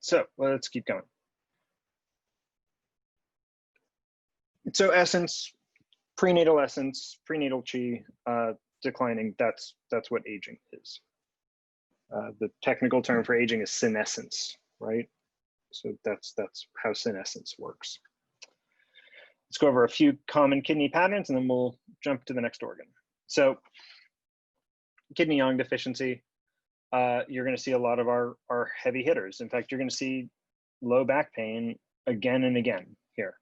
So let's keep going. So essence, prenatal chi, declining, that's what aging is. The technical term for aging is senescence, right? So that's how senescence works. Let's go over a few common kidney patterns and then we'll jump to the next organ. So kidney yang deficiency, you're gonna see a lot of our heavy hitters. In fact, you're gonna see low back pain again and again here.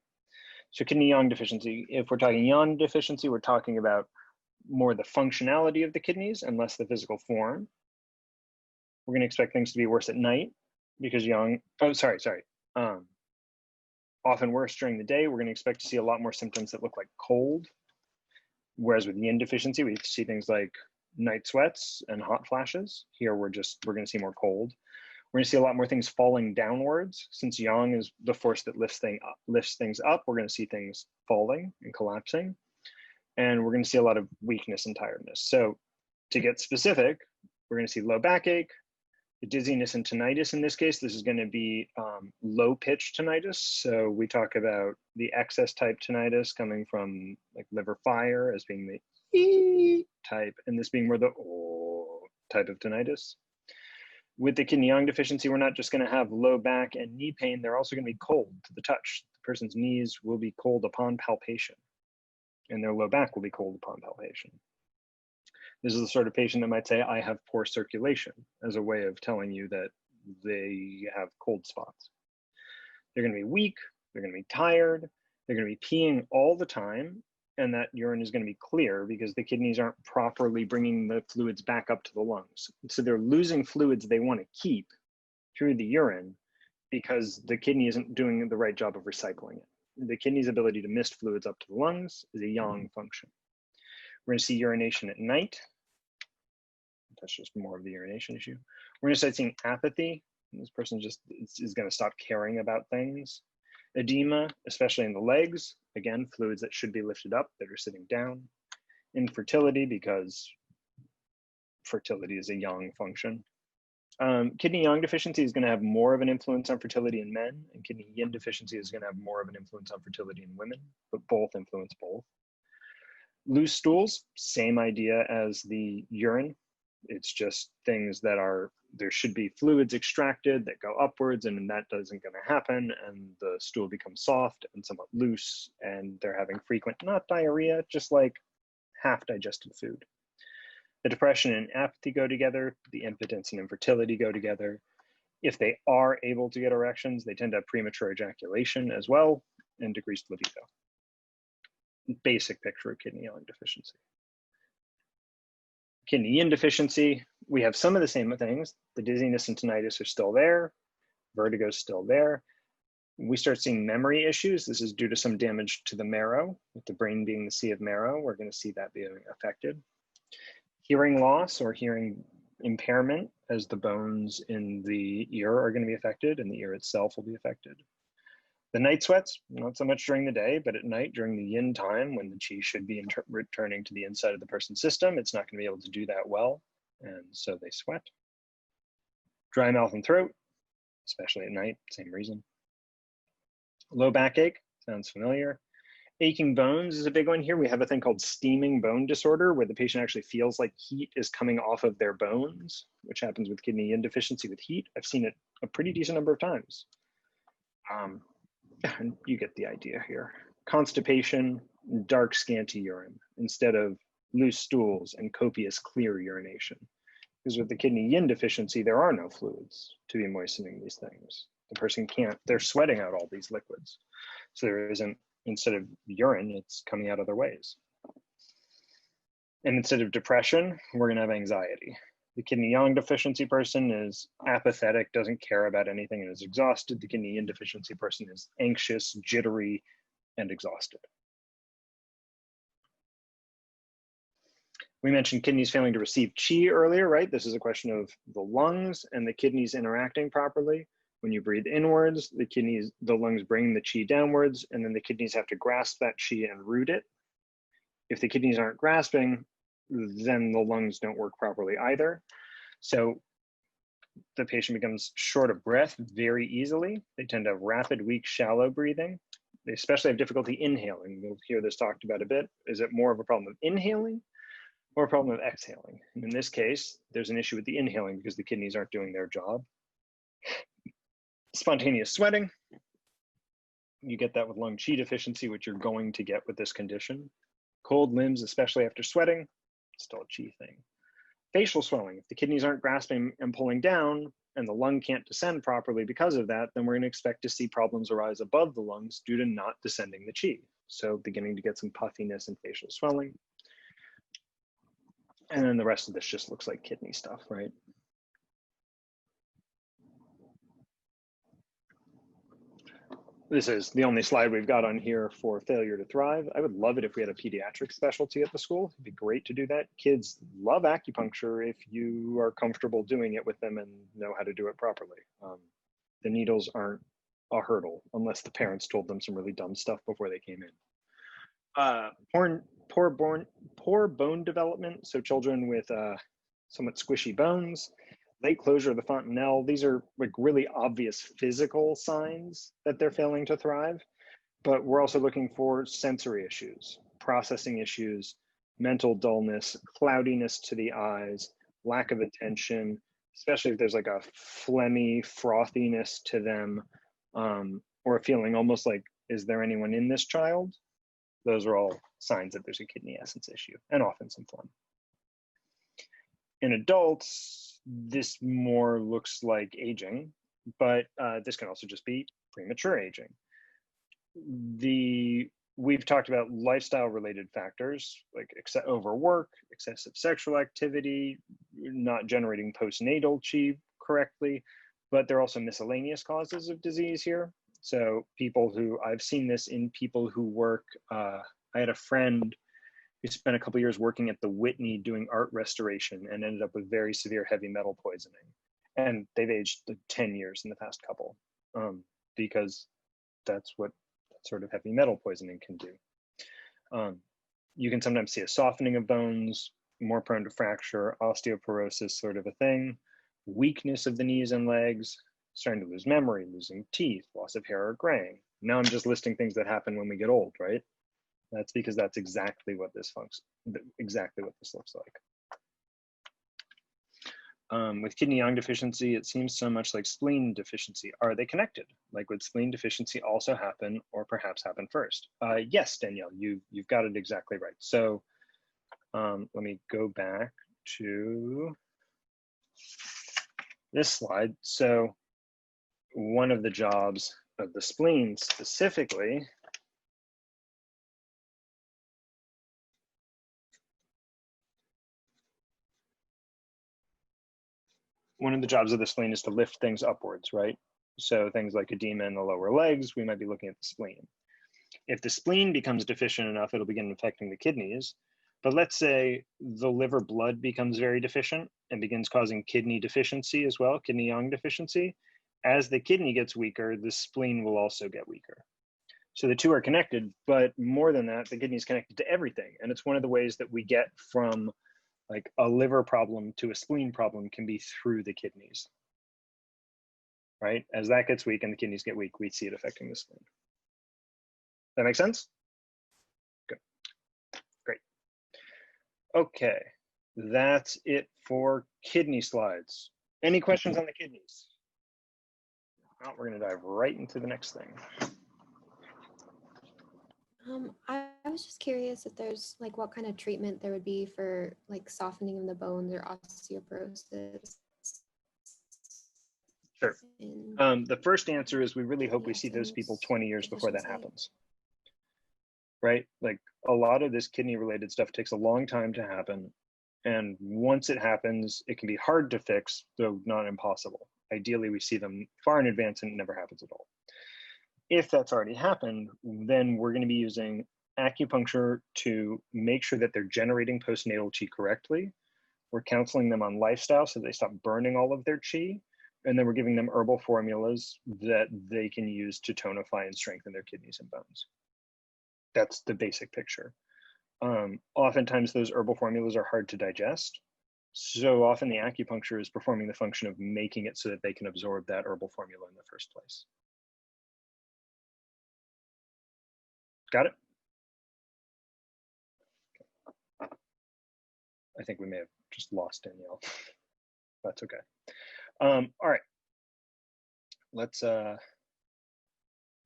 So kidney yang deficiency, if we're talking yang deficiency, we're talking about more the functionality of the kidneys and less the physical form. We're going to expect things to be worse at night because often worse during the day. We're going to expect to see a lot more symptoms that look like cold. Whereas with yin deficiency, we see things like night sweats and hot flashes. Here, we're going to see more cold. We're going to see a lot more things falling downwards. Since yang is the force that lifts things up, we're going to see things falling and collapsing. And we're going to see a lot of weakness and tiredness. So to get specific, we're going to see low backache, the dizziness and tinnitus. In this case, this is going to be low pitch tinnitus. So we talk about the excess type tinnitus coming from like liver fire as being the E type, and this being more the O type of tinnitus. With the kidney yang deficiency, we're not just going to have low back and knee pain, they're also going to be cold to the touch. The person's knees will be cold upon palpation, and their low back will be cold upon palpation. This is the sort of patient that might say, I have poor circulation, as a way of telling you that they have cold spots. They're going to be weak, they're going to be tired, they're going to be peeing all the time, and that urine is going to be clear because the kidneys aren't properly bringing the fluids back up to the lungs. So they're losing fluids they want to keep through the urine because the kidney isn't doing the right job of recycling it. The kidney's ability to mist fluids up to the lungs is a yang function. We're going to see urination at night. That's just more of the urination issue. We're going to start seeing apathy. This person just is going to stop caring about things. Edema, especially in the legs. Again, fluids that should be lifted up that are sitting down. Infertility, because fertility is a yang function. Kidney yang deficiency is going to have more of an influence on fertility in men, and kidney yin deficiency is going to have more of an influence on fertility in women, but both influence both. Loose stools, same idea as the urine. It's just things that there should be fluids extracted that go upwards, and that isn't going to happen, and the stool becomes soft and somewhat loose, and they're having frequent, not diarrhea, just like half digested food. The depression and apathy go together, the impotence and infertility go together, If they are able to get erections, they tend to have premature ejaculation as well and decreased libido. Basic picture of kidney Yang deficiency. Kidney Yin deficiency, we have some of the same things. The dizziness and tinnitus are still there. Vertigo is still there. We start seeing memory issues. This is due to some damage to the marrow, with the brain being the sea of marrow. We're going to see that being affected. Hearing loss or hearing impairment, as the bones in the ear are going to be affected and the ear itself will be affected. The night sweats, not so much during the day, but at night during the yin time when the qi should be returning to the inside of the person's system, it's not going to be able to do that well, and so they sweat. Dry mouth and throat, especially at night, same reason. Low backache, sounds familiar. Aching bones is a big one here. We have a thing called steaming bone disorder, where the patient actually feels like heat is coming off of their bones, which happens with kidney Yin deficiency with heat. I've seen it a pretty decent number of times. And you get the idea here. Constipation, dark, scanty urine, instead of loose stools and copious, clear urination. Because with the kidney Yin deficiency, there are no fluids to be moistening these things. The person can't, they're sweating out all these liquids. So there isn't, instead of urine, it's coming out other ways. And instead of depression, we're gonna have anxiety. The kidney Yang deficiency person is apathetic, doesn't care about anything, and is exhausted. The kidney Yin deficiency person is anxious, jittery, and exhausted. We mentioned kidneys failing to receive qi earlier, right? This is a question of the lungs and the kidneys interacting properly. When you breathe inwards, the lungs bring the qi downwards, and then the kidneys have to grasp that qi and root it. If the kidneys aren't grasping, then the lungs don't work properly either. So the patient becomes short of breath very easily. They tend to have rapid, weak, shallow breathing. They especially have difficulty inhaling. You'll hear this talked about a bit. Is it more of a problem of inhaling or a problem of exhaling? And in this case, there's an issue with the inhaling because the kidneys aren't doing their job. Spontaneous sweating. You get that with lung qi deficiency, which you're going to get with this condition. Cold limbs, especially after sweating, still a qi thing. Facial swelling. If the kidneys aren't grasping and pulling down and the lung can't descend properly because of that, then we're going to expect to see problems arise above the lungs due to not descending the qi. So beginning to get some puffiness and facial swelling. And then the rest of this just looks like kidney stuff, right? This is the only slide we've got on here for failure to thrive. I would love it if we had a pediatric specialty at the school. It'd be great to do that. Kids love acupuncture if you are comfortable doing it with them and know how to do it properly. The needles aren't a hurdle unless the parents told them some really dumb stuff before they came in. Poor bone development. So children with somewhat squishy bones. Late closure of the fontanelle. These are like really obvious physical signs that they're failing to thrive, but we're also looking for sensory issues, processing issues, mental dullness, cloudiness to the eyes, lack of attention, especially if there's like a phlegmy frothiness to them, or a feeling almost like, is there anyone in this child? Those are all signs that there's a kidney essence issue, and often some phlegm. In adults, this more looks like aging, but this can also just be premature aging. We've talked about lifestyle related factors like overwork, excessive sexual activity, not generating postnatal qi correctly, but there are also miscellaneous causes of disease here. So people who, I've seen this in people who work, I had a friend who spent a couple years working at the Whitney doing art restoration and ended up with very severe heavy metal poisoning. And they've aged like 10 years in the past couple, because that's what sort of heavy metal poisoning can do. You can sometimes see a softening of bones, more prone to fracture, osteoporosis sort of a thing, weakness of the knees and legs, starting to lose memory, losing teeth, loss of hair or graying. Now I'm just listing things that happen when we get old, right? That's because that's exactly what this looks like. With kidney Yang deficiency, it seems so much like spleen deficiency. Are they connected? Like, would spleen deficiency also happen or perhaps happen first? Yes, Danielle, you've got it exactly right. So let me go back to this slide. So one of the jobs of the spleen specifically is to lift things upwards, right? So things like edema in the lower legs, we might be looking at the spleen. If the spleen becomes deficient enough, it'll begin affecting the kidneys. But let's say the liver blood becomes very deficient and begins causing kidney deficiency as well, kidney yang deficiency. As the kidney gets weaker, the spleen will also get weaker. So the two are connected, but more than that, the kidney is connected to everything. And it's one of the ways that we get from like a liver problem to a spleen problem can be through the kidneys, right? As that gets weak and the kidneys get weak, we see it affecting the spleen. That make sense? Good, great. Okay, that's it for kidney slides. Any questions on the kidneys? Well, we're gonna dive right into the next thing. I was just curious if there's like what kind of treatment there would be for like softening of the bones or osteoporosis. Sure. The first answer is we really hope we see those people 20 years before that happens. Right? Like a lot of this kidney related stuff takes a long time to happen. And once it happens, it can be hard to fix, though not impossible. Ideally, we see them far in advance and it never happens at all. If that's already happened, then we're going to be using acupuncture to make sure that they're generating postnatal qi correctly. We're counseling them on lifestyle so they stop burning all of their qi. And then we're giving them herbal formulas that they can use to tonify and strengthen their kidneys and bones. That's the basic picture. Oftentimes those herbal formulas are hard to digest. So often the acupuncture is performing the function of making it so that they can absorb that herbal formula in the first place. Got it? I think we may have just lost Danielle. That's okay. All right. Let's,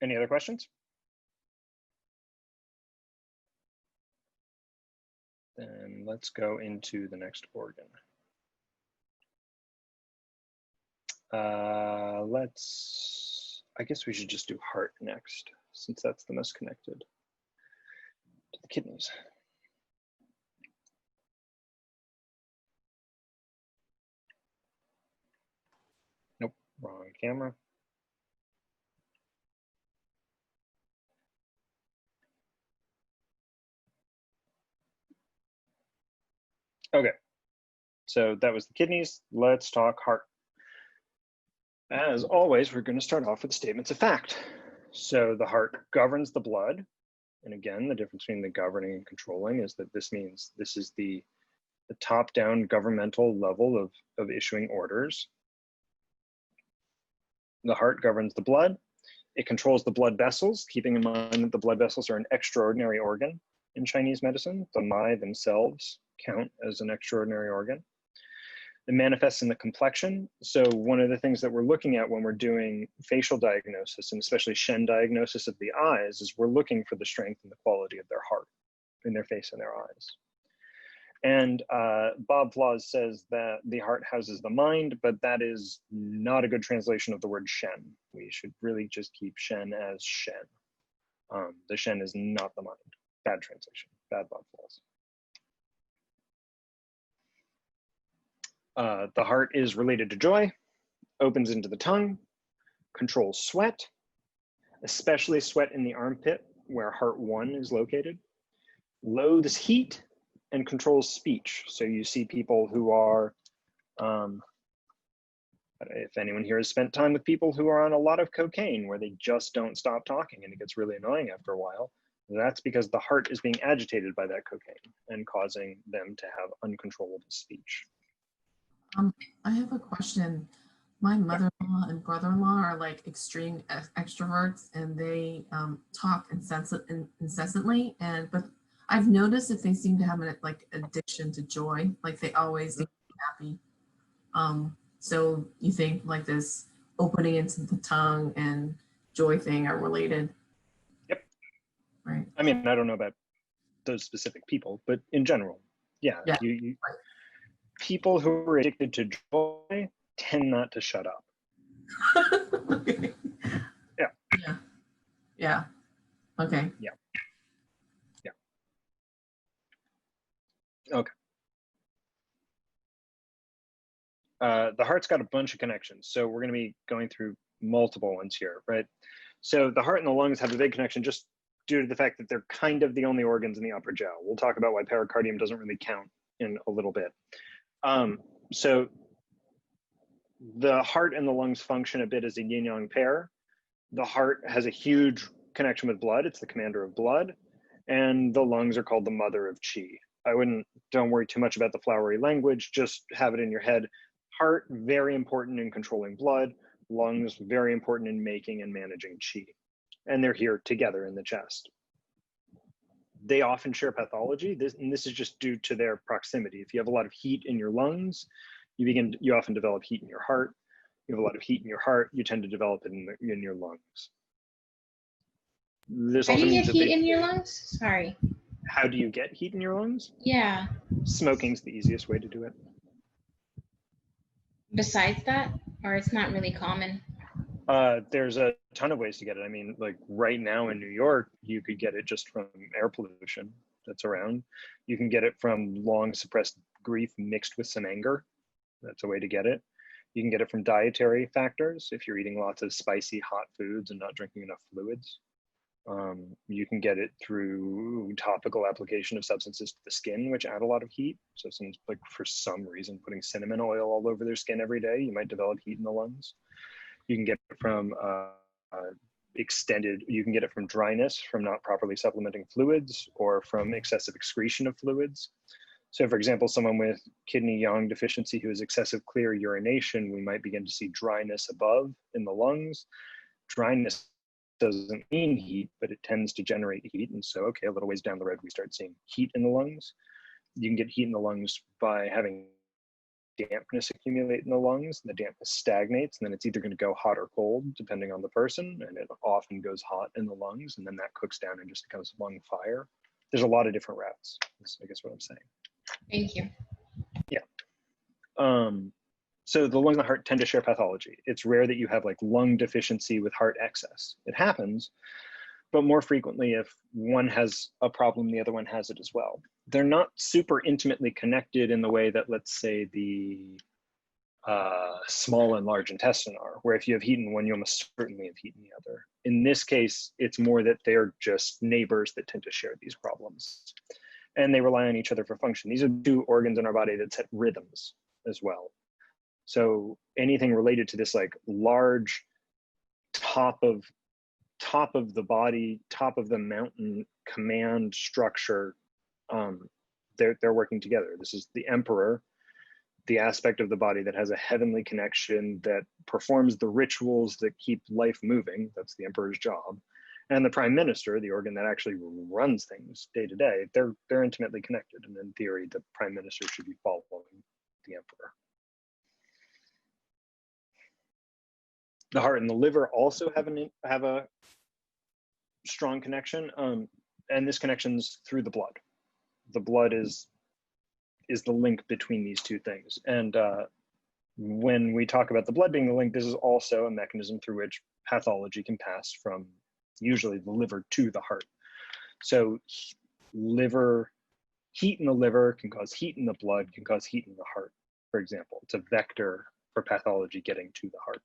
any other questions? Then let's go into the next organ. I guess we should just do heart next, since that's the most connected to the kidneys. Nope, wrong camera. Okay, so that was the kidneys. Let's talk heart. As always, we're going to start off with statements of fact. So the heart governs the blood. And again, the difference between the governing and controlling is that this means this is the top-down governmental level of issuing orders. The heart governs the blood. It controls the blood vessels, keeping in mind that the blood vessels are an extraordinary organ in Chinese medicine. The Mai themselves count as an extraordinary organ. It manifests in the complexion. So one of the things that we're looking at when we're doing facial diagnosis, and especially Shen diagnosis of the eyes, is we're looking for the strength and the quality of their heart in their face and their eyes. And Bob Flaws says that the heart houses the mind, but that is not a good translation of the word Shen. We should really just keep Shen as Shen. The Shen is not the mind. Bad translation, bad Bob Flaws. The heart is related to joy, opens into the tongue, controls sweat, especially sweat in the armpit where heart 1 is located, loathes heat, and controls speech. So you see people who are, if anyone here has spent time with people who are on a lot of cocaine where they just don't stop talking and it gets really annoying after a while, that's because the heart is being agitated by that cocaine and causing them to have uncontrollable speech. I have a question. My mother-in-law and brother-in-law are like extreme extroverts, and they talk incessantly. But I've noticed that they seem to have an like addiction to joy. Like they always seem happy. So you think like this opening into the tongue and joy thing are related? Yep. Right. I mean, I don't know about those specific people, but in general, yeah. Right. People who are addicted to joy tend not to shut up. Okay. Yeah. Yeah. Yeah. Okay. Yeah. Yeah. Okay. The heart's got a bunch of connections, so we're going to be going through multiple ones here, right? So the heart and the lungs have a big connection just due to the fact that they're kind of the only organs in the upper jaw. We'll talk about why pericardium doesn't really count in a little bit. So the heart and the lungs function a bit as a yin-yang pair. The heart has a huge connection with blood. It's the commander of blood. And the lungs are called the mother of qi. Don't worry too much about the flowery language, just have it in your head. Heart, very important in controlling blood. Lungs, very important in making and managing qi. And they're here together in the chest. They often share pathology, and this is just due to their proximity. If you have a lot of heat in your lungs, you often develop heat in your heart. You have a lot of heat in your heart, you tend to develop it in your lungs. This How do also you means get that heat in your lungs? Sorry. How do you get heat in your lungs? Yeah. Smoking's the easiest way to do it. Besides that, or it's not really common? There's a ton of ways to get it. I mean, like right now in New York, you could get it just from air pollution that's around. You can get it from long suppressed grief mixed with some anger. That's a way to get it. You can get it from dietary factors if you're eating lots of spicy, hot foods and not drinking enough fluids. You can get it through topical application of substances to the skin, which add a lot of heat. So someone's like, for some reason, putting cinnamon oil all over their skin every day, you might develop heat in the lungs. You can get it from you can get it from dryness, from not properly supplementing fluids, or from excessive excretion of fluids. So for example, someone with kidney yang deficiency who has excessive clear urination, we might begin to see dryness above in the lungs. Dryness doesn't mean heat, but it tends to generate heat. And so, okay, a little ways down the road, we start seeing heat in the lungs. You can get heat in the lungs by having dampness accumulate in the lungs, and the dampness stagnates, and then it's either going to go hot or cold, depending on the person, and it often goes hot in the lungs, and then that cooks down and just becomes lung fire. There's a lot of different routes. That's, I guess, what I'm saying. Thank you. Yeah. So the lung and the heart tend to share pathology. It's rare that you have like lung deficiency with heart excess. It happens, but more frequently if one has a problem, the other one has it as well. They're not super intimately connected in the way that, let's say, the small and large intestine are, where if you have heat in one, you almost certainly have heat in the other. In this case, it's more that they're just neighbors that tend to share these problems. And they rely on each other for function. These are two organs in our body that set rhythms as well. So anything related to this like large top of the body, top of the mountain command structure, they're working together. This is the emperor, the aspect of the body that has a heavenly connection, that performs the rituals that keep life moving. That's the emperor's job. And the prime minister, the organ that actually runs things day to day, they're intimately connected. And in theory, the prime minister should be following the emperor. The heart and the liver also have a strong connection, and this connection's through the blood. The blood is the link between these two things. And when we talk about the blood being the link, this is also a mechanism through which pathology can pass from usually the liver to the heart. So heat in the liver can cause heat in the blood, can cause heat in the heart, for example. It's a vector for pathology getting to the heart.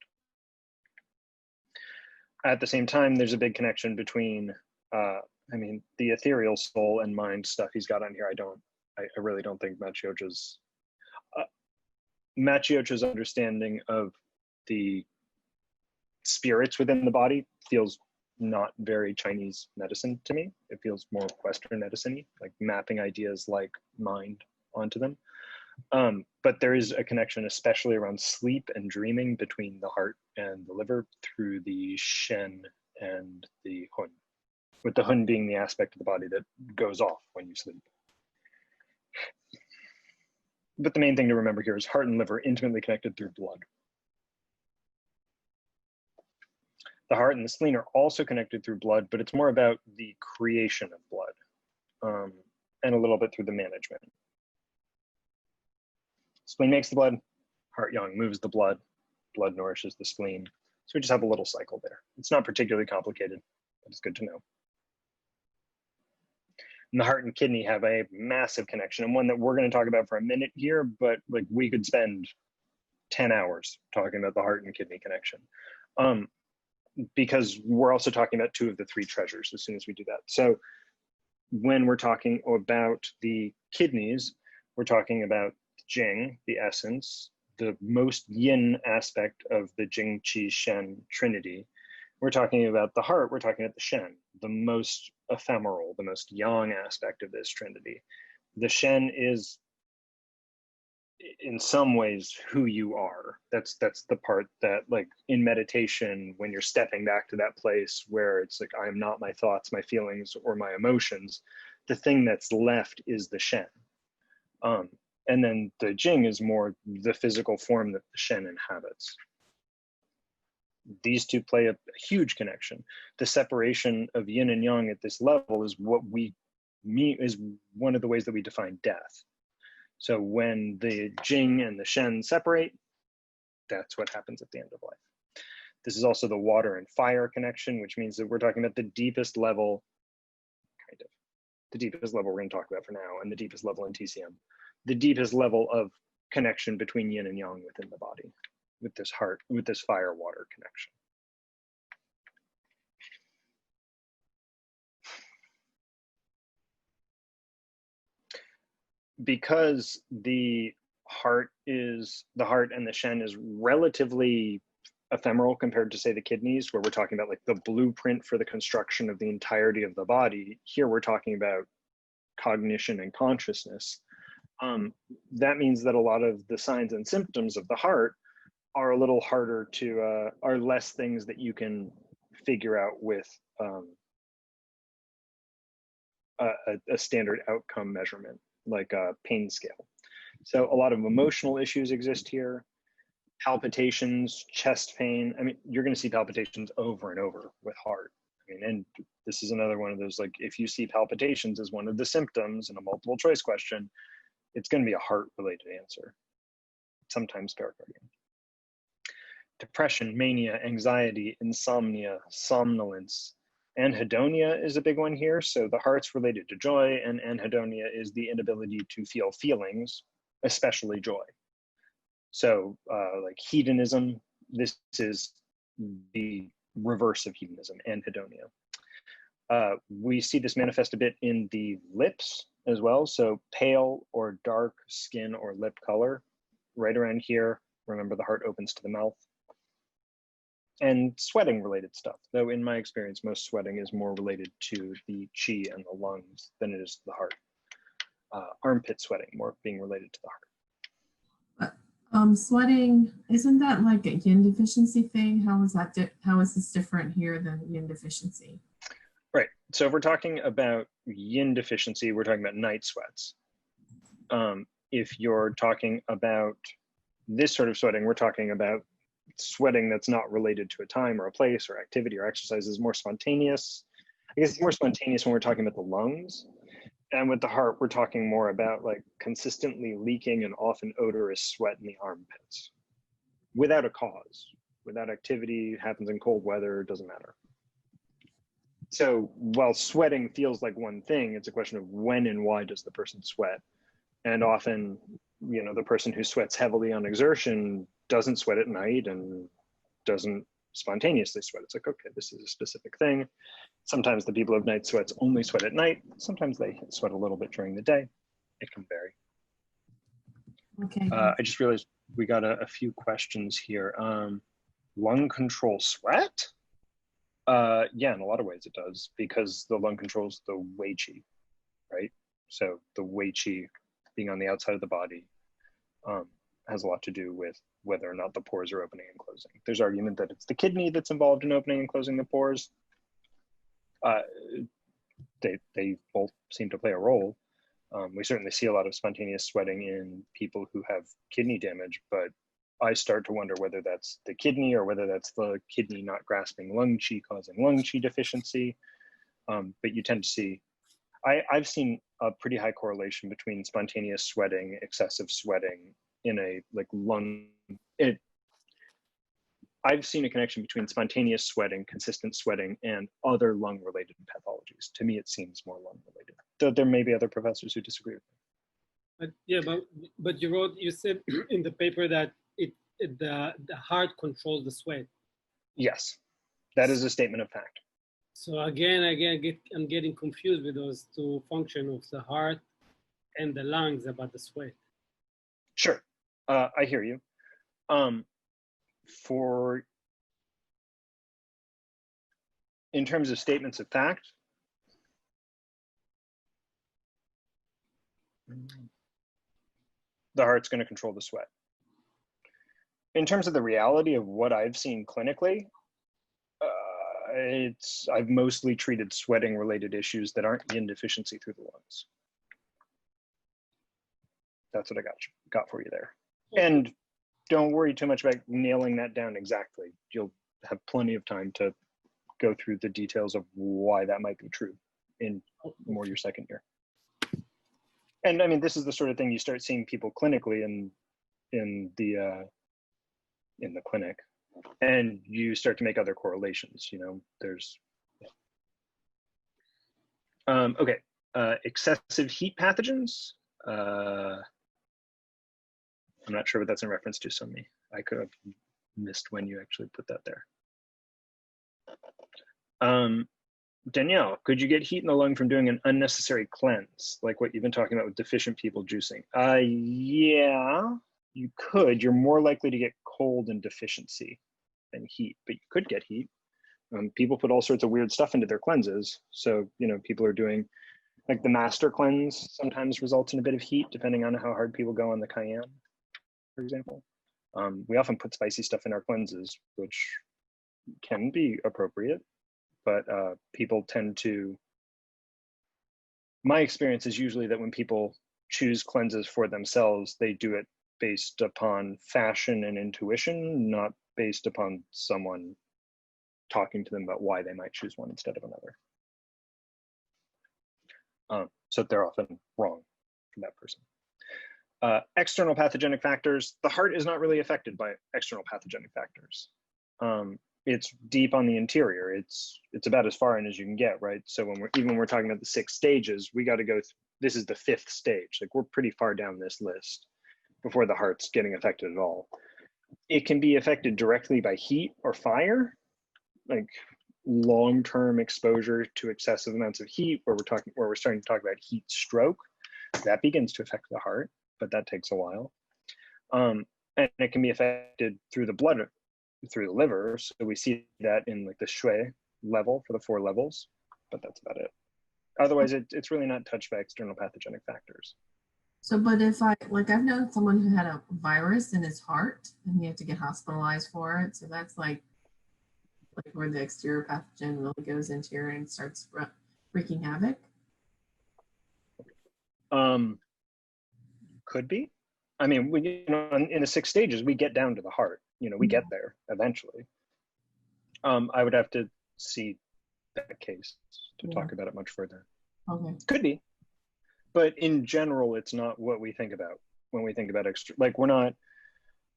At the same time, there's a big connection between, I mean, the ethereal soul and mind stuff he's got on here. I really don't think Maciocha's understanding of the spirits within the body feels not very Chinese medicine to me. It feels more Western medicine-y, like mapping ideas like mind onto them. But there is a connection, especially around sleep and dreaming, between the heart and the liver through the Shen and the Hun, with the Hun being the aspect of the body that goes off when you sleep. But the main thing to remember here is heart and liver intimately connected through blood. The heart and the spleen are also connected through blood, but it's more about the creation of blood, and a little bit through the management. Spleen makes the blood, heart yang moves the blood, blood nourishes the spleen. So we just have a little cycle there. It's not particularly complicated, but it's good to know. And the heart and kidney have a massive connection, and one that we're going to talk about for a minute here, but like we could spend 10 hours talking about the heart and kidney connection. Because we're also talking about two of the three treasures as soon as we do that. So when we're talking about the kidneys, we're talking about Jing, the essence, the most yin aspect of the Jing, Qi, Shen trinity. We're talking about the heart, we're talking about the Shen, the most ephemeral, the most yang aspect of this trinity. The Shen is in some ways who you are. That's the part that, like, in meditation, when you're stepping back to that place where it's like, I am not my thoughts, my feelings, or my emotions, the thing that's left is the Shen. And then the Jing is more the physical form that the Shen inhabits. These two play a huge connection. The separation of yin and yang at this level is what we mean, is one of the ways that we define death. So when the Jing and the Shen separate, that's what happens at the end of life. This is also the water and fire connection, which means that we're talking about the deepest level, kind of, the deepest level we're going to talk about for now, and the deepest level in TCM, the deepest level of connection between yin and yang within the body, with this heart, with this fire-water connection. Because the heart and the Shen is relatively ephemeral compared to, say, the kidneys, where we're talking about like the blueprint for the construction of the entirety of the body. Here we're talking about cognition and consciousness. That means that a lot of the signs and symptoms of the heart are a little harder to, are less things that you can figure out with a standard outcome measurement, like a pain scale. So a lot of emotional issues exist here. Palpitations, chest pain. I mean, you're going to see palpitations over and over with heart. I mean, and this is another one of those, like, if you see palpitations as one of the symptoms in a multiple choice question, it's going to be a heart-related answer, sometimes pericardium. Depression, mania, anxiety, insomnia, somnolence. Anhedonia is a big one here. So the heart's related to joy, and anhedonia is the inability to feel feelings, especially joy. So like hedonism, this is the reverse of hedonism, anhedonia. We see this manifest a bit in the lips as well. So pale or dark skin or lip color, right around here. Remember, the heart opens to the mouth. And sweating related stuff, though in my experience, most sweating is more related to the qi and the lungs than it is to the heart. Armpit sweating more being related to the heart. Sweating, isn't that like a yin deficiency thing? How is that? How is this different here than yin deficiency? Right. So if we're talking about yin deficiency, we're talking about night sweats. If you're talking about this sort of sweating, we're talking about sweating that's not related to a time or a place or activity or exercise, is more spontaneous. I guess it's more spontaneous when we're talking about the lungs. And with the heart, we're talking more about like consistently leaking and often odorous sweat in the armpits without a cause, without activity, happens in cold weather, doesn't matter. So while sweating feels like one thing, it's a question of when and why does the person sweat. And often, you know, the person who sweats heavily on exertion doesn't sweat at night and doesn't spontaneously sweat. It's like, okay, this is a specific thing. Sometimes the people who have night sweats only sweat at night. Sometimes they sweat a little bit during the day. It can vary. Okay. I just realized we got a few questions here. Lung control sweat? Yeah, in a lot of ways it does, because the lung controls the wei qi, right? So the wei qi being on the outside of the body has a lot to do with whether or not the pores are opening and closing. There's argument that it's the kidney that's involved in opening and closing the pores. They both seem to play a role. We certainly see a lot of spontaneous sweating in people who have kidney damage, but I start to wonder whether that's the kidney or whether that's the kidney not grasping lung qi causing lung qi deficiency. But you tend to see, I've seen a pretty high correlation between spontaneous sweating, excessive sweating in a like lung, I've seen a connection between spontaneous sweating, consistent sweating, and other lung-related pathologies. To me, it seems more lung-related. Though there may be other professors who disagree with me. But yeah, but you said in the paper that the heart controls the sweat. Yes, that is a statement of fact. So again, I'm getting confused with those two functions of the heart and the lungs about the sweat. Sure, I hear you. In terms of statements of fact, the heart's going to control the sweat. In terms of the reality of what I've seen clinically, I've mostly treated sweating related issues that aren't yin deficiency through the lungs. That's what I got for you there. And don't worry too much about nailing that down exactly. You'll have plenty of time to go through the details of why that might be true in more your second year. And I mean, this is the sort of thing you start seeing people clinically in the clinic, and you start to make other correlations. You know, there's okay, excessive heat pathogens. I'm not sure what that's in reference to, Sumi. I could have missed when you actually put that there. Danielle, could you get heat in the lung from doing an unnecessary cleanse, like what you've been talking about with deficient people juicing? Yeah, you could. You're more likely to get cold and deficiency than heat, but you could get heat. People put all sorts of weird stuff into their cleanses. So, you know, people are doing, like the master cleanse sometimes results in a bit of heat, depending on how hard people go on the cayenne, for example. We often put spicy stuff in our cleanses, which can be appropriate, but people tend to, my experience is usually that when people choose cleanses for themselves, they do it based upon fashion and intuition, not based upon someone talking to them about why they might choose one instead of another. So they're often wrong from that person. External pathogenic factors, the heart is not really affected by external pathogenic factors. It's deep on the interior. It's about as far in as you can get, right? So when we're talking about the 6 stages, we got to go, this is the 5th stage. Like we're pretty far down this list before the heart's getting affected at all. It can be affected directly by heat or fire, like long-term exposure to excessive amounts of heat, where we're starting to talk about heat stroke. That begins to affect the heart, but that takes a while. And it can be affected through the blood, through the liver. So we see that in like the shui level for the 4 levels, but that's about it. Otherwise, it's really not touched by external pathogenic factors. So, but if I've known someone who had a virus in his heart and he had to get hospitalized for it. So that's like where the exterior pathogen really goes into here and starts wreaking havoc. Could be. I mean, you know, in the 6 stages, we get down to the heart. You know, we get there eventually. I would have to see that case to talk about it much further. Okay. Could be. But in general, it's not what we think about when we think about extra. Like we're not,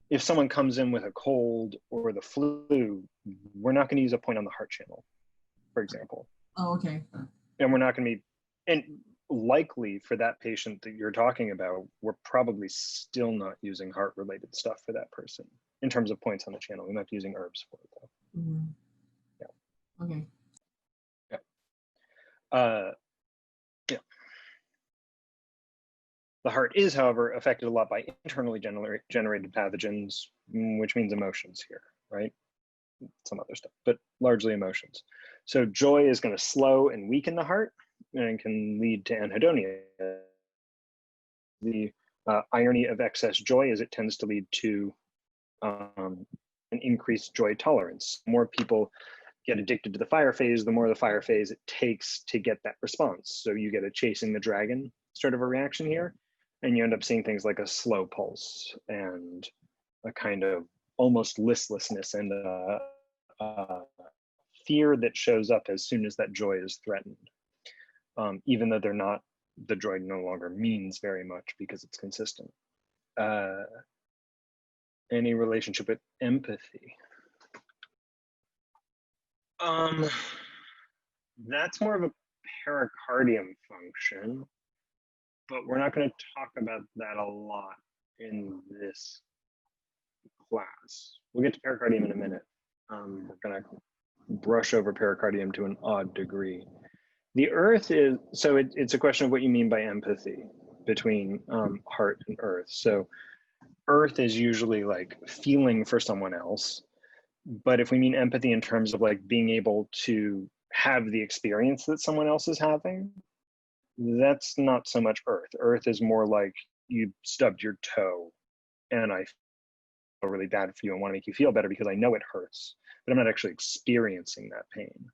if someone comes in with a cold or the flu, we're not going to use a point on the heart channel, for example. Oh, okay. And we're not going to be, and likely for that patient that you're talking about, we're probably still not using heart related stuff for that person in terms of points on the channel. We might be using herbs for it though. Mm-hmm. Yeah. Okay. Yeah. Yeah. The heart is, however, affected a lot by internally generated pathogens, which means emotions here, right? Some other stuff, but largely emotions. So joy is going to slow and weaken the heart and can lead to anhedonia. The irony of excess joy is it tends to lead to an increased joy tolerance. More people get addicted to the fire phase, the more the fire phase it takes to get that response. So you get a chasing the dragon sort of a reaction here, and you end up seeing things like a slow pulse and a kind of almost listlessness and fear that shows up as soon as that joy is threatened. Even though they're not, the joy no longer means very much because it's consistent. Any relationship with empathy? That's more of a pericardium function, but we're not going to talk about that a lot in this class. We'll get to pericardium in a minute. We're going to brush over pericardium to an odd degree. The earth is, so it's a question of what you mean by empathy between heart and earth. So earth is usually like feeling for someone else. But if we mean empathy in terms of like being able to have the experience that someone else is having, that's not so much earth. Earth is more like you stubbed your toe and I feel really bad for you and want to make you feel better because I know it hurts, but I'm not actually experiencing that pain.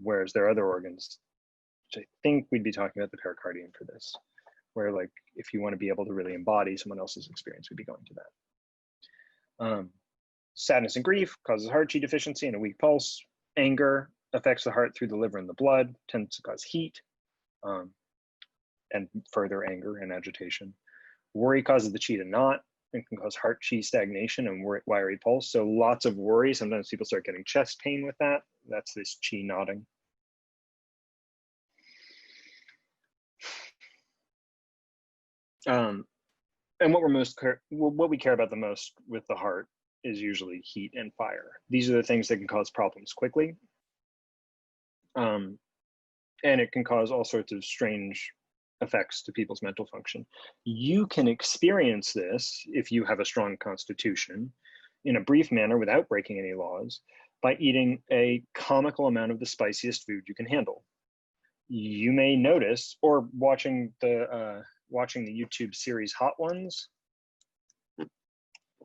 Whereas there are other organs, which I think we'd be talking about the pericardium for this, where like if you want to be able to really embody someone else's experience, we'd be going to that. Sadness and grief causes heart Qi deficiency and a weak pulse. Anger affects the heart through the liver and the blood, tends to cause heat and further anger and agitation. Worry causes the Qi to knot and can cause heart Qi stagnation and wiry pulse. So lots of worry. Sometimes people start getting chest pain with that. That's this Qi knotting. And what we care about the most with the heart is usually heat and fire. These are the things that can cause problems quickly. And it can cause all sorts of strange effects to people's mental function. You can experience this if you have a strong constitution in a brief manner without breaking any laws by eating a comical amount of the spiciest food you can handle. You may notice, or watching the YouTube series Hot Ones,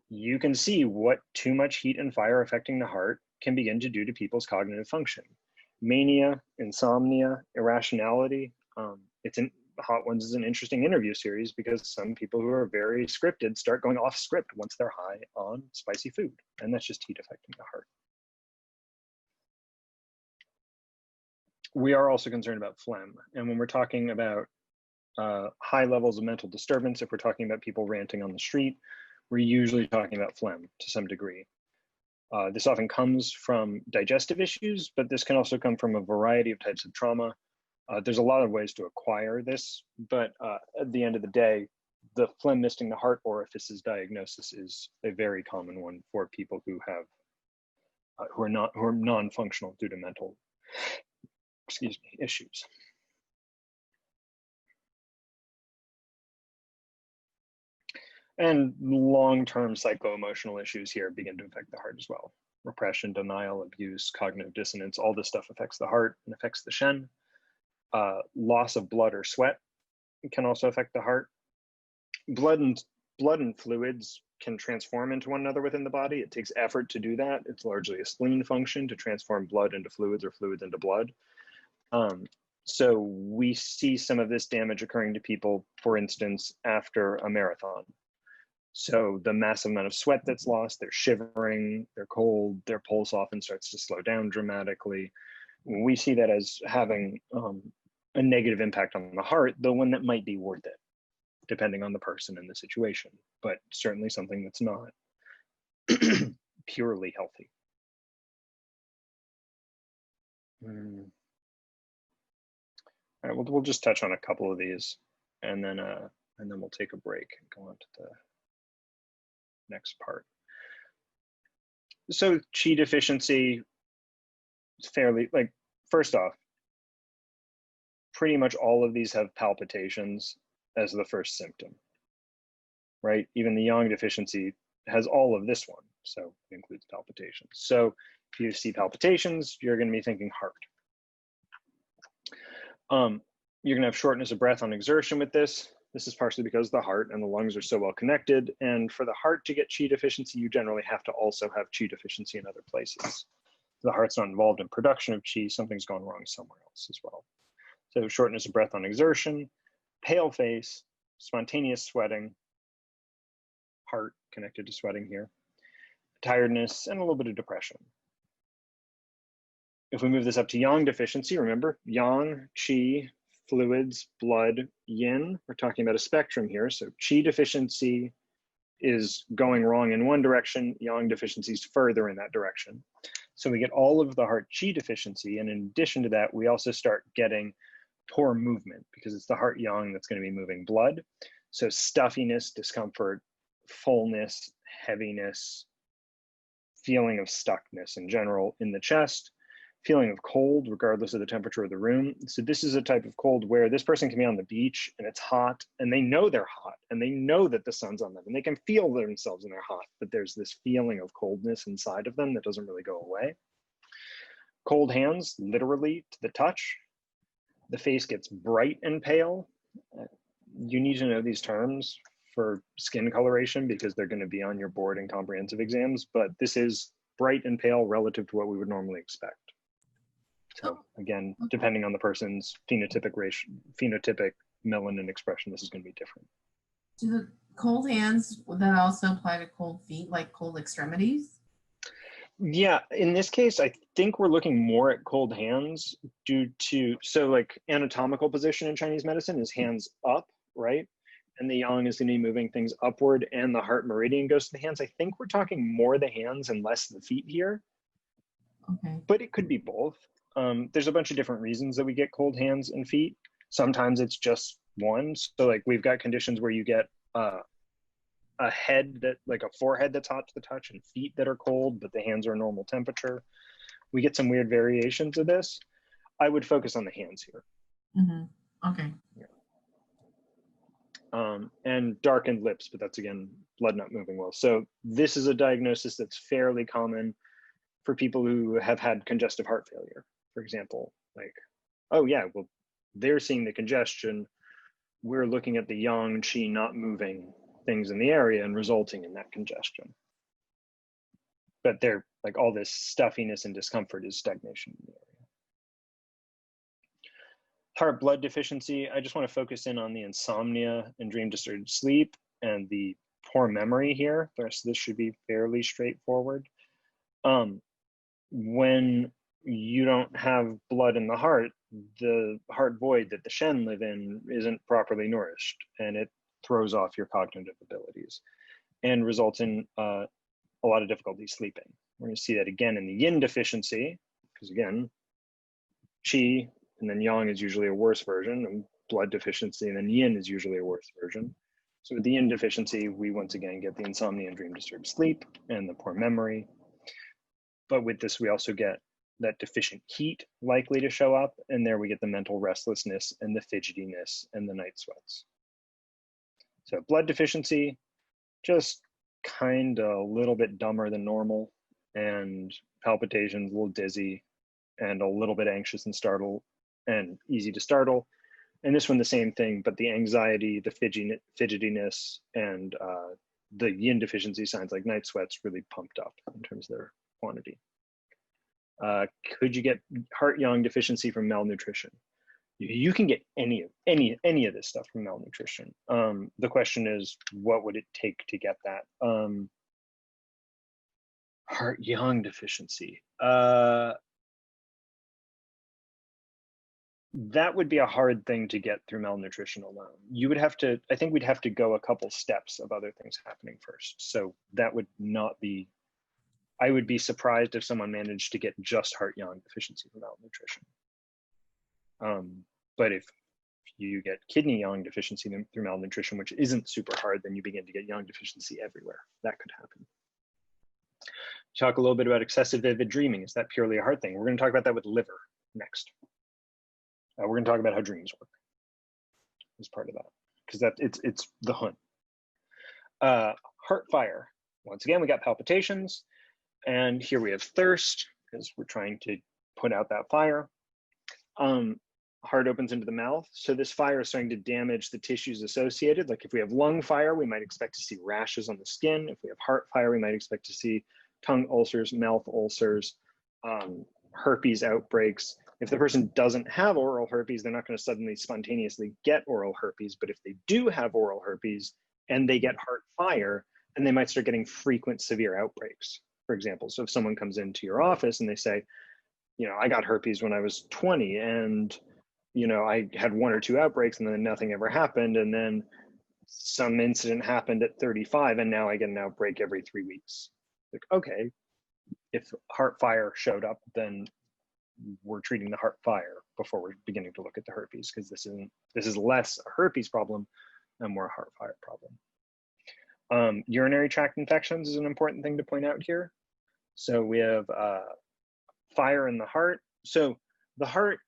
you can see what too much heat and fire affecting the heart can begin to do to people's cognitive function. Mania, insomnia, irrationality. Hot Ones is an interesting interview series because some people who are very scripted start going off script once they're high on spicy food, and that's just heat affecting the heart. We are also concerned about phlegm, and when we're talking about high levels of mental disturbance, if we're talking about people ranting on the street, we're usually talking about phlegm to some degree. This often comes from digestive issues, but this can also come from a variety of types of trauma. There's a lot of ways to acquire this, but at the end of the day, the phlegm misting the heart orifices diagnosis is a very common one for people who have who are non-functional due to mental, issues. And long-term psycho-emotional issues here begin to affect the heart as well. Repression, denial, abuse, cognitive dissonance, all this stuff affects the heart and affects the Shen. Loss of blood or sweat can also affect the heart. Blood and fluids can transform into one another within the body. It takes effort to do that. It's largely a spleen function to transform blood into fluids or fluids into blood. So we see some of this damage occurring to people, for instance, after a marathon. So the massive amount of sweat that's lost, they're shivering, they're cold, their pulse often starts to slow down dramatically. We see that as having a negative impact on the heart, though one that might be worth it, depending on the person and the situation, but certainly something that's not purely healthy. All right, we'll just touch on a couple of these, and then we'll take a break and go on to the next part. So Qi deficiency is fairly, like, first off, pretty much all of these have palpitations as the first symptom, right? Even the Yang deficiency has all of this one, so it includes palpitations. So if you see palpitations, you're going to be thinking heart. You're going to have shortness of breath on exertion with this. This is partially because the heart and the lungs are so well connected. And for the heart to get Qi deficiency, you generally have to also have Qi deficiency in other places. The heart's not involved in production of Qi, something's gone wrong somewhere else as well. So shortness of breath on exertion, pale face, spontaneous sweating, heart connected to sweating here, tiredness, and a little bit of depression. If we move this up to Yang deficiency, remember, Yang, Qi, fluids, blood, Yin, we're talking about a spectrum here. So Qi deficiency is going wrong in one direction, Yang deficiency is further in that direction. So we get all of the heart qi deficiency. And in addition to that, we also start getting poor movement because it's the heart yang that's going to be moving blood. So stuffiness, discomfort, fullness, heaviness, feeling of stuckness in general in the chest, feeling of cold regardless of the temperature of the room. So this is a type of cold where this person can be on the beach and it's hot and they know they're hot and they know that the sun's on them and they can feel themselves and they're hot, but there's this feeling of coldness inside of them that doesn't really go away. Cold hands, literally to the touch. The face gets bright and pale. You need to know these terms for skin coloration because they're going to be on your board and comprehensive exams, but this is bright and pale relative to what we would normally expect. So again, depending on the person's phenotypic melanin expression, this is going to be different. Do the cold hands, would that also apply to cold feet, like cold extremities? Yeah, in this case, I think we're looking more at cold hands due to, so like anatomical position in Chinese medicine is hands up, right? And the yang is going to be moving things upward and the heart meridian goes to the hands. I think we're talking more the hands and less the feet here. Okay. But it could be both. There's a bunch of different reasons that we get cold hands and feet. Sometimes it's just one. So like we've got conditions where you get a head that, like a forehead that's hot to the touch and feet that are cold, but the hands are normal temperature. We get some weird variations of this. I would focus on the hands here. Mm-hmm. Okay. Yeah. And darkened lips, but that's again, blood not moving well. So this is a diagnosis that's fairly common for people who have had congestive heart failure, for example. Like, oh yeah, well, they're seeing the congestion. We're looking at the yang qi not moving things in the area and resulting in that congestion. But they're like all this stuffiness and discomfort is stagnation in the area. Heart blood deficiency, I just want to focus in on the insomnia and dream disturbed sleep and the poor memory here. The rest of this should be fairly straightforward. When you don't have blood in the heart void that the Shen live in isn't properly nourished, and it throws off your cognitive abilities and results in a lot of difficulty sleeping. We're going to see that again in the yin deficiency, because again, qi and then yang is usually a worse version, and blood deficiency, and then yin is usually a worse version. So with the yin deficiency, we once again get the insomnia and dream disturbed sleep and the poor memory. But with this, we also get that deficient heat likely to show up, and there we get the mental restlessness and the fidgetiness and the night sweats. So blood deficiency, just kind of a little bit dumber than normal, and palpitations, a little dizzy, and a little bit anxious and startled, and easy to startle. And this one, the same thing, but the anxiety, the fidgetiness, and the yin deficiency signs like night sweats really pumped up in terms of their quantity. Could you get heart yang deficiency from malnutrition? You can get any of this stuff from malnutrition. The question is, what would it take to get that? Heart yang deficiency. That would be a hard thing to get through malnutrition alone. You would have to, I think we'd have to go a couple steps of other things happening first. So that would not be, I would be surprised if someone managed to get just heart yang deficiency from malnutrition. But if you get kidney yang deficiency through malnutrition, which isn't super hard, then you begin to get yang deficiency everywhere. That could happen. Talk a little bit about excessive vivid dreaming. Is that purely a heart thing? We're going to talk about that with liver next. We're going to talk about how dreams work as part of that, because it's the hunt. Heart fire. Once again, we got palpitations, and here we have thirst because we're trying to put out that fire. Heart opens into the mouth, so this fire is starting to damage the tissues associated. Like if we have lung fire, we might expect to see rashes on the skin. If we have heart fire, we might expect to see tongue ulcers, mouth ulcers, herpes outbreaks. If the person doesn't have oral herpes, they're not going to suddenly spontaneously get oral herpes. But if they do have oral herpes and they get heart fire, then they might start getting frequent severe outbreaks, for example. So if someone comes into your office and they say, you know, I got herpes when I was 20 and, you know, I had 1 or 2 outbreaks and then nothing ever happened. And then some incident happened at 35 and now I get an outbreak every 3 weeks. Like, okay, if heart fire showed up, then we're treating the heart fire before we're beginning to look at the herpes, because this is less a herpes problem and more a heart fire problem. Urinary tract infections is an important thing to point out here. So we have fire in the heart. So the heart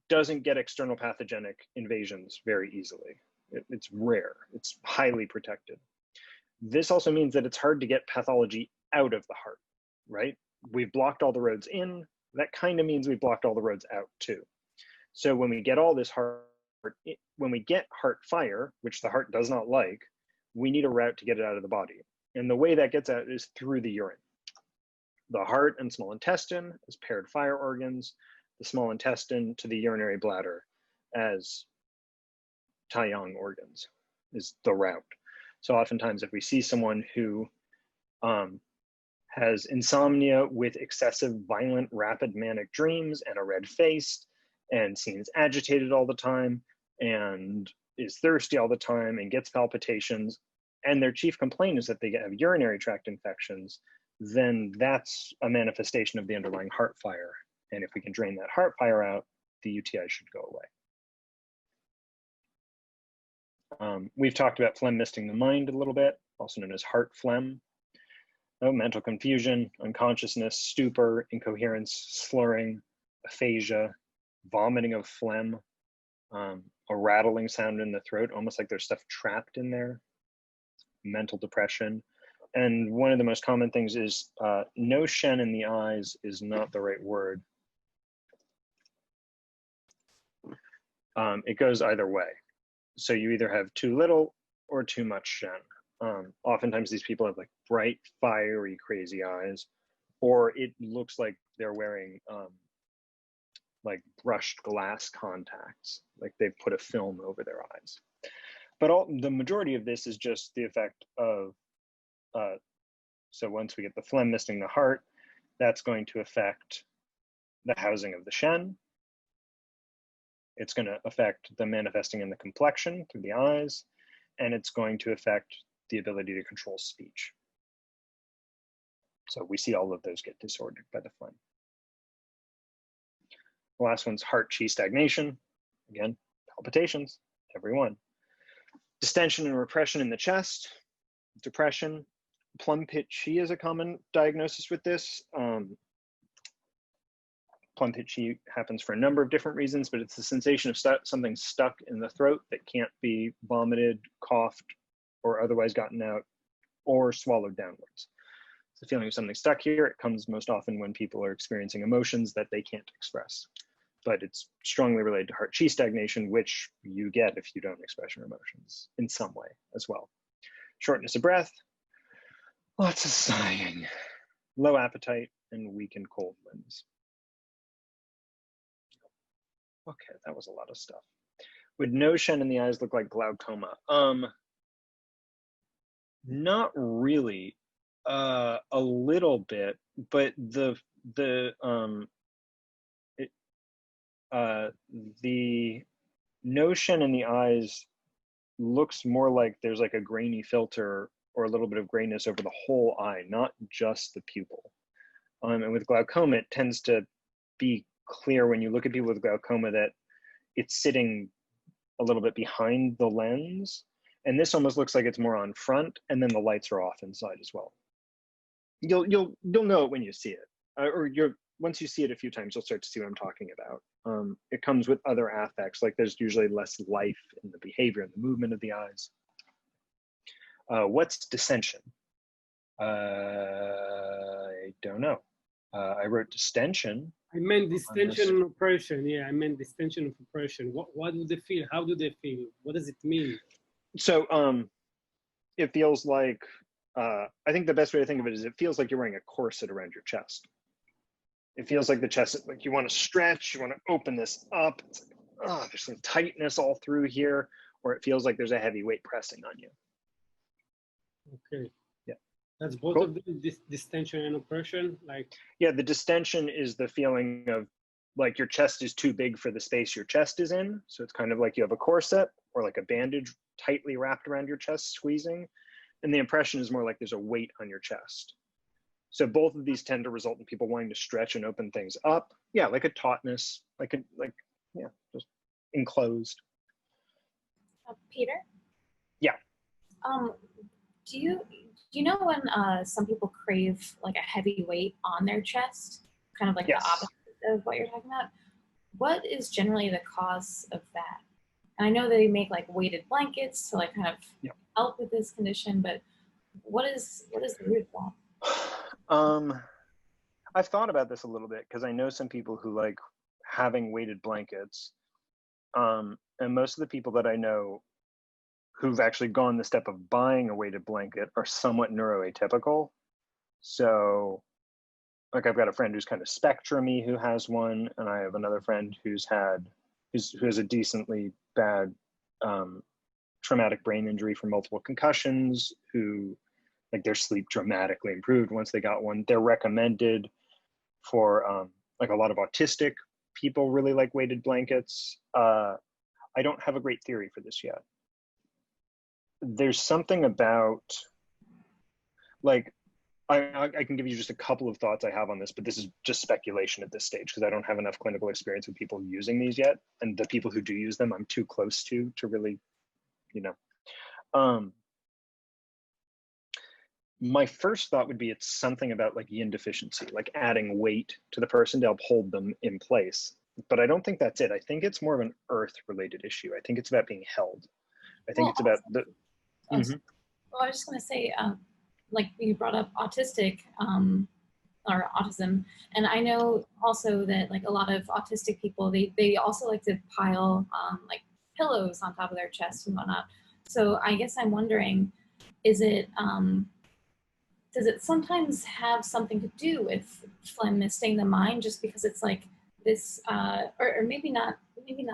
doesn't get external pathogenic invasions very easily. It's rare. It's highly protected. This also means that it's hard to get pathology out of the heart, right? We've blocked all the roads in. That kind of means we blocked all the roads out too. So when we get all this when we get heart fire, which the heart does not like, we need a route to get it out of the body. And the way that gets out is through the urine. The heart and small intestine as paired fire organs, the small intestine to the urinary bladder as Taiyang organs is the route. So oftentimes if we see someone who has insomnia with excessive, violent, rapid manic dreams and a red face and seems agitated all the time and is thirsty all the time and gets palpitations, and their chief complaint is that they have urinary tract infections, then that's a manifestation of the underlying heart fire. And if we can drain that heart fire out, the UTI should go away. We've talked about phlegm misting the mind a little bit, also known as heart phlegm. Mental confusion, unconsciousness, stupor, incoherence, slurring, aphasia, vomiting of phlegm, a rattling sound in the throat, almost like there's stuff trapped in there, mental depression. And one of the most common things is no shen in the eyes is not the right word. It goes either way. So you either have too little or too much shen. Oftentimes these people have like bright, fiery, crazy eyes, or it looks like they're wearing like brushed glass contacts, like they've put a film over their eyes. But the majority of this is just the effect of, so once we get the phlegm misting the heart, that's going to affect the housing of the shen. It's going to affect the manifesting in the complexion through the eyes, and it's going to affect the ability to control speech. So we see all of those get disordered by the phlegm. The last one's heart-chi stagnation. Again, palpitations, every one. Distension and repression in the chest, depression. Plum pit chi is a common diagnosis with this. Plum pit chi happens for a number of different reasons, but it's the sensation of something stuck in the throat that can't be vomited, coughed, or otherwise gotten out, or swallowed downwards. It's the feeling of something stuck here. It comes most often when people are experiencing emotions that they can't express. But it's strongly related to heart chi stagnation, which you get if you don't express your emotions in some way as well. Shortness of breath, lots of sighing, low appetite, and weak and cold limbs. Okay, that was a lot of stuff. Would no shen in the eyes look like glaucoma? Not really, a little bit, but the no shen in the eyes looks more like there's like a grainy filter or a little bit of grayness over the whole eye, not just the pupil. And with glaucoma, it tends to be clear when you look at people with glaucoma that it's sitting a little bit behind the lens. And this almost looks like it's more on front, and then the lights are off inside as well. You'll know it when you see it, or once you see it a few times, you'll start to see what I'm talking about. It comes with other affects, like there's usually less life in the behavior and the movement of the eyes. What's dissension? I don't know. I wrote distension. I meant distension and oppression. Yeah, I meant distension and oppression. What do they feel? How do they feel? What does it mean? So it feels like, I think the best way to think of it is it feels like you're wearing a corset around your chest. It feels like the chest, like you want to stretch, you want to open this up. It's like, oh, there's some tightness all through here, or it feels like there's a heavy weight pressing on you. Okay. Yeah. That's both Cool. of the distension and oppression, like. Yeah, the distension is the feeling of like your chest is too big for the space your chest is in. So it's kind of like you have a corset or like a bandage tightly wrapped around your chest, squeezing. And the impression is more like there's a weight on your chest. So both of these tend to result in people wanting to stretch and open things up. Yeah, like a tautness, yeah, just enclosed. Peter? Yeah. Do you know when some people crave like a heavy weight on their chest, kind of like Yes. the opposite of what you're talking about? What is generally the cause of that? And I know they make like weighted blankets to like kind of help with this condition, but what is the root of that? I've thought about this a little bit because I know some people who like having weighted blankets. And most of the people that I know who've actually gone the step of buying a weighted blanket are somewhat neuroatypical. So like I've got a friend who's kind of spectrum-y who has one, and I have another friend who has a decently bad traumatic brain injury from multiple concussions, who like their sleep dramatically improved once they got one. They're recommended for like a lot of autistic people really like weighted blankets. I don't have a great theory for this yet. There's something about like, I can give you just a couple of thoughts I have on this, but this is just speculation at this stage because I don't have enough clinical experience with people using these yet. And the people who do use them, I'm too close to really, my first thought would be it's something about like yin deficiency, like adding weight to the person to help hold them in place. But I don't think that's it. I think it's more of an earth related issue. I think it's about being held. I think it's about the. Well, I was just going to say, like you brought up autistic or autism, and I know also that like a lot of autistic people, they also like to pile like pillows on top of their chest and whatnot. So I guess I'm wondering, is it does it sometimes have something to do with phlegm misting the mind, just because it's like this, or maybe not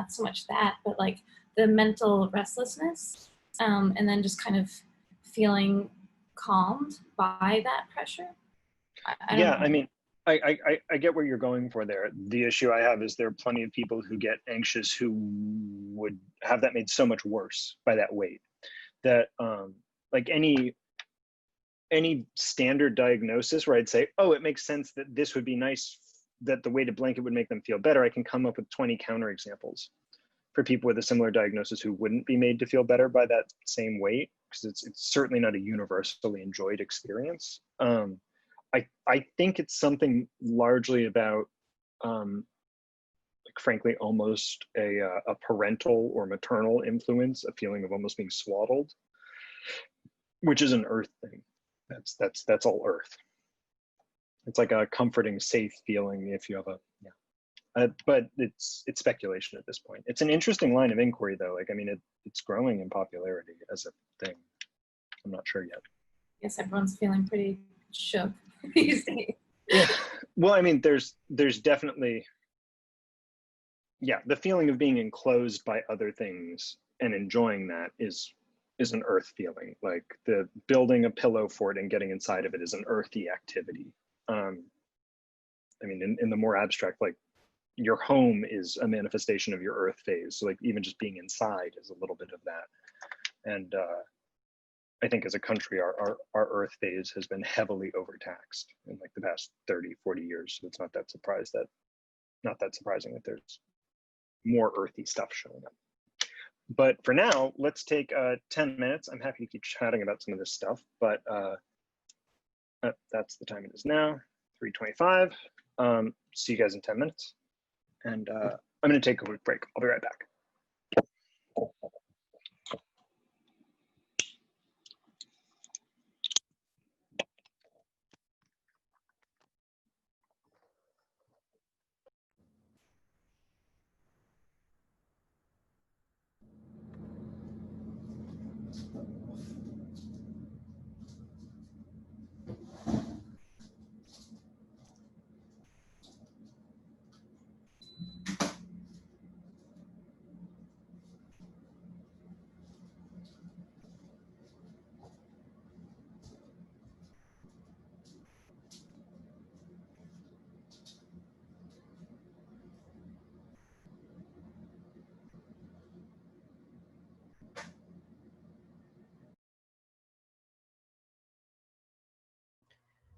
so much that, but like the mental restlessness, and then just kind of feeling calmed by that pressure? I don't know. I mean, I get where you're going for there. The issue I have is there are plenty of people who get anxious who would have that made so much worse by that weight that like any standard diagnosis where I'd say, oh, it makes sense that this would be nice, that the weighted blanket would make them feel better, I can come up with 20 counterexamples for people with a similar diagnosis who wouldn't be made to feel better by that same weight, because it's certainly not a universally enjoyed experience. I think it's something largely about, like, frankly, almost a parental or maternal influence, a feeling of almost being swaddled, which is an earth thing. That's all earth. It's like a comforting, safe feeling if you have but it's speculation at this point. It's an interesting line of inquiry, though. Like, I mean, it's growing in popularity as a thing. I'm not sure yet. Yes, everyone's feeling pretty shook these days. Yeah. Well, I mean, there's definitely, the feeling of being enclosed by other things and enjoying that is an earth feeling. Like the building a pillow fort and getting inside of it is an earthy activity. I mean, in the more abstract, like your home is a manifestation of your earth phase. So like even just being inside is a little bit of that. And I think as a country, our earth phase has been heavily overtaxed in like the past 30, 40 years. So it's not that surprising that there's more earthy stuff showing up. But for now, let's take 10 minutes. I'm happy to keep chatting about some of this stuff, but that's the time it is now, 3:25. See you guys in 10 minutes. And I'm gonna take a quick break. I'll be right back.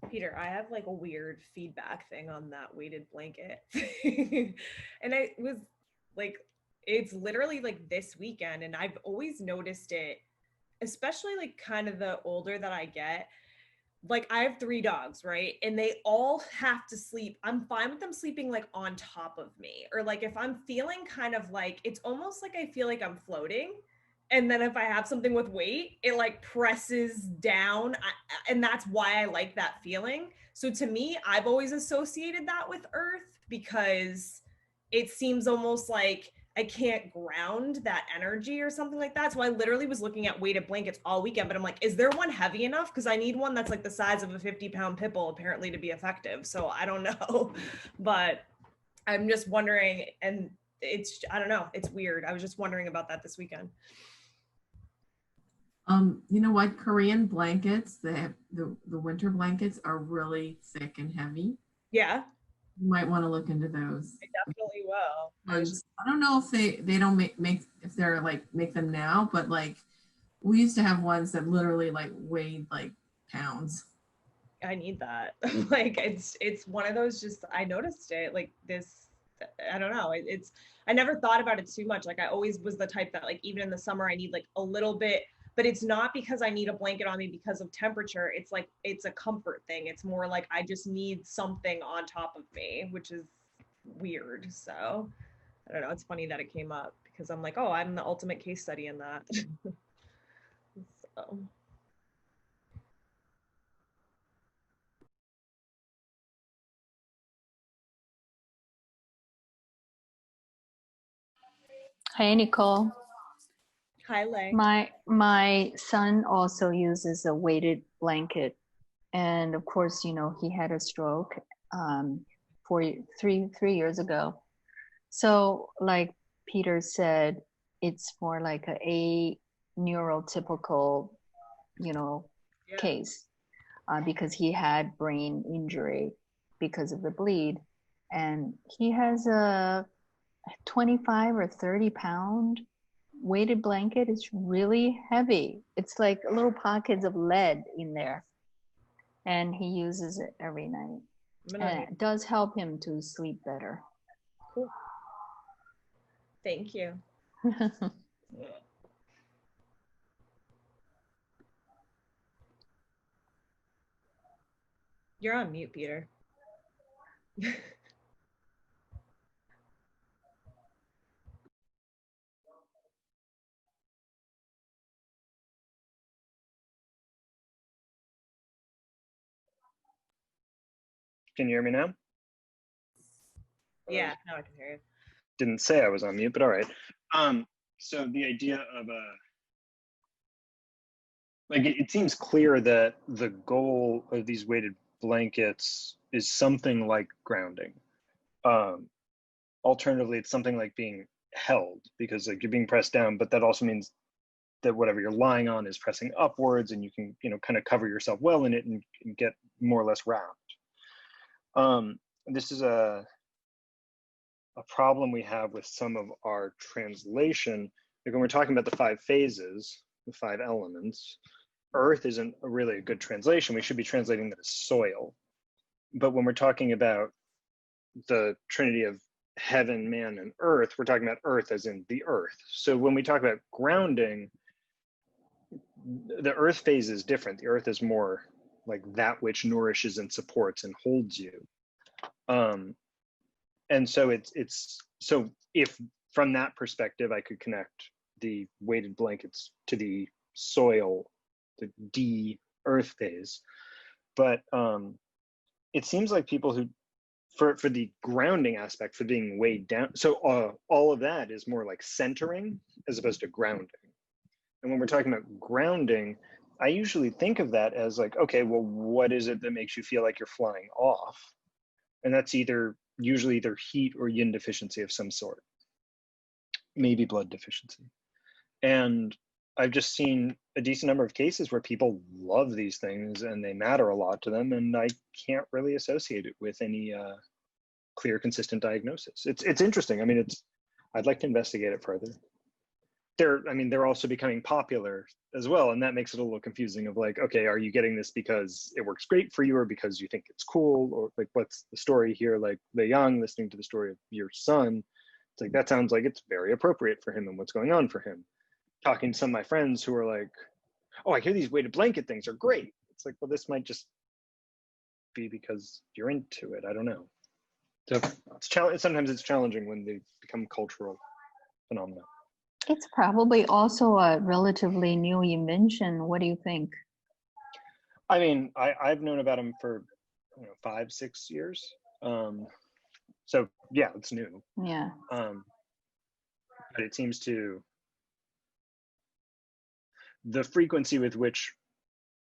Peter, I have like a weird feedback thing on that weighted blanket. And I was like, it's literally like this weekend, and I've always noticed it, especially like kind of the older that I get. Like I have 3 dogs, right? And they all have to sleep. I'm fine with them sleeping like on top of me. Or like if I'm feeling kind of like, it's almost like I feel like I'm floating. And then if I have something with weight, it like presses down. And that's why I like that feeling. So to me, I've always associated that with earth because it seems almost like I can't ground that energy or something like that. So I literally was looking at weighted blankets all weekend, but I'm like, is there one heavy enough? Because I need one that's like the size of a 50-pound pit bull apparently to be effective. So I don't know, but I'm just wondering, and I don't know, it's weird. I was just wondering about that this weekend. You know what? Korean blankets, the winter blankets are really thick and heavy. Yeah. You might want to look into those. I definitely will. I don't know if they don't make if they're like make them now, but like we used to have ones that literally like weighed like pounds. I need that. Like it's one of those, just I noticed it like this, I don't know. I never thought about it too much. Like I always was the type that like even in the summer I need like a little bit, but it's not because I need a blanket on me because of temperature. It's like it's a comfort thing. It's more like I just need something on top of me, which is weird. So I don't know. It's funny that it came up because I'm like, oh, I'm the ultimate case study in that. So. Hey, Nicole. Hi, Lay. My son also uses a weighted blanket. And of course, you know, he had a stroke 3 years ago. So like Peter said, it's more like a neurotypical, you know, case because he had brain injury because of the bleed. And he has a 25 or 30 pound weighted blanket. It's really heavy. It's like little pockets of lead in there. And he uses it every night. And it does help him to sleep better. Cool. Thank you. You're on mute, Peter. Can you hear me now? Yeah, now I can hear you. Didn't say I was on mute, but all right. So the idea of like it seems clear that the goal of these weighted blankets is something like grounding. Alternatively, it's something like being held because like you're being pressed down, but that also means that whatever you're lying on is pressing upwards, and you can, you know, kind of cover yourself well in it and get more or less wrapped. This is a problem we have with some of our translation. Like when we're talking about the 5 phases, the 5 elements, earth isn't really a good translation. We should be translating that as soil. But when we're talking about the trinity of heaven, man, and earth, we're talking about earth as in the earth. So when we talk about grounding, the earth phase is different. The earth is more like that which nourishes and supports and holds you. And so it's so if from that perspective I could connect the weighted blankets to the soil, the D earth phase, but it seems like people who for the grounding aspect, for being weighed down, so all of that is more like centering as opposed to grounding. And when we're talking about grounding, I usually think of that as like, okay, well, what is it that makes you feel like you're flying off? And that's usually either heat or yin deficiency of some sort, maybe blood deficiency. And I've just seen a decent number of cases where people love these things and they matter a lot to them, and I can't really associate it with any clear, consistent diagnosis. It's interesting. I mean, I'd like to investigate it further. they're also becoming popular as well, and that makes it a little confusing of like, okay, are you getting this because it works great for you or because you think it's cool, or like what's the story here? Like the young listening to the story of your son, it's like that sounds like it's very appropriate for him and what's going on for him. Talking to some of my friends who are like, oh, I hear these weighted blanket things are great. It's like, well, this might just be because you're into it. I don't know. So sometimes it's challenging when they become cultural phenomena. It's probably also a relatively new invention. What do you think? I mean, I've known about them for 5-6 years. So yeah, it's new. Yeah. But it seems to, the frequency with which,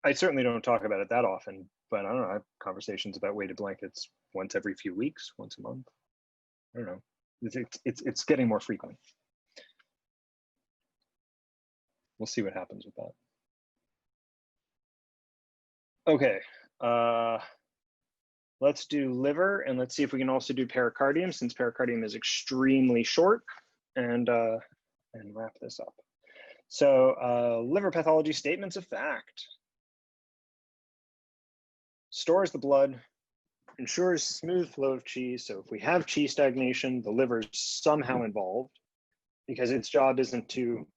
I certainly don't talk about it that often, but I don't know, I have conversations about weighted blankets once every few weeks, once a month. I don't know. It's getting more frequent. We'll see what happens with that. Okay, let's do liver, and let's see if we can also do pericardium, since pericardium is extremely short, and wrap this up. So liver pathology statements of fact. Stores the blood, ensures smooth flow of qi. So if we have qi stagnation, the liver is somehow involved, because its job isn't to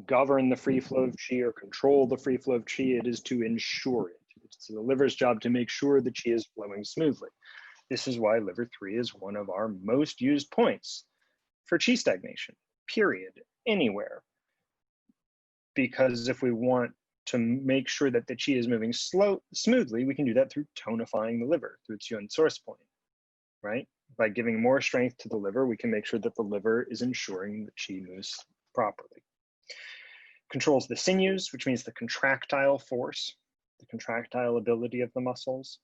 govern the free flow of qi or control the free flow of qi, it is to ensure it. It's the liver's job to make sure the qi is flowing smoothly. This is why liver 3 is one of our most used points for qi stagnation, period, anywhere. Because if we want to make sure that the qi is moving smoothly, we can do that through tonifying the liver, through its yuan source point, right? By giving more strength to the liver, we can make sure that the liver is ensuring the qi moves properly. Controls the sinews, which means the contractile force, the contractile ability of the muscles.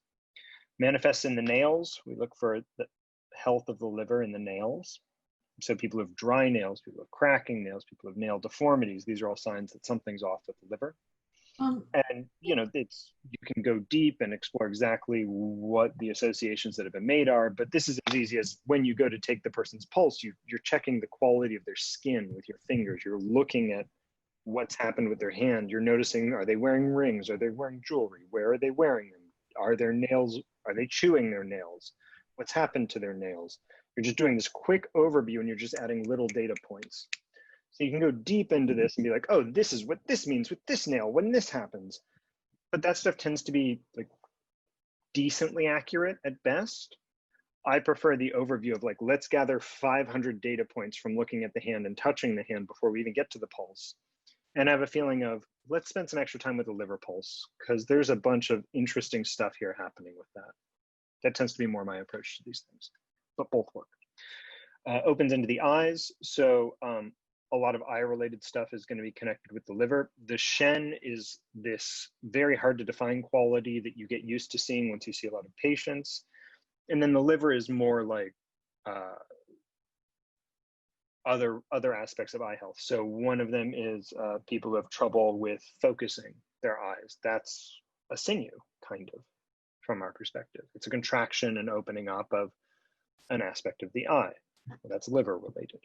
Manifests in the nails. We look for the health of the liver in the nails. So people who have dry nails, people who have cracking nails, people who have nail deformities, these are all signs that something's off with the liver. And you can go deep and explore exactly what the associations that have been made are, but this is as easy as when you go to take the person's pulse, you're checking the quality of their skin with your fingers. You're looking at what's happened with their hand. You're noticing, are they wearing rings? Are they wearing jewelry? Where are they wearing them? Are their nails, are they chewing their nails? What's happened to their nails? You're just doing this quick overview and you're just adding little data points. So you can go deep into this and be like, oh, this is what this means with this nail when this happens. But that stuff tends to be like decently accurate at best. I prefer the overview of like, let's gather 500 data points from looking at the hand and touching the hand before we even get to the pulse. And I have a feeling of, let's spend some extra time with the liver pulse, because there's a bunch of interesting stuff here happening with that. That tends to be more my approach to these things, but both work. Opens into the eyes. So a lot of eye-related stuff is going to be connected with the liver. The Shen is this very hard to define quality that you get used to seeing once you see a lot of patients. And then the liver is more like other aspects of eye health. So one of them is people who have trouble with focusing their eyes. That's a sinew, kind of, from our perspective. It's a contraction and opening up of an aspect of the eye. That's liver related.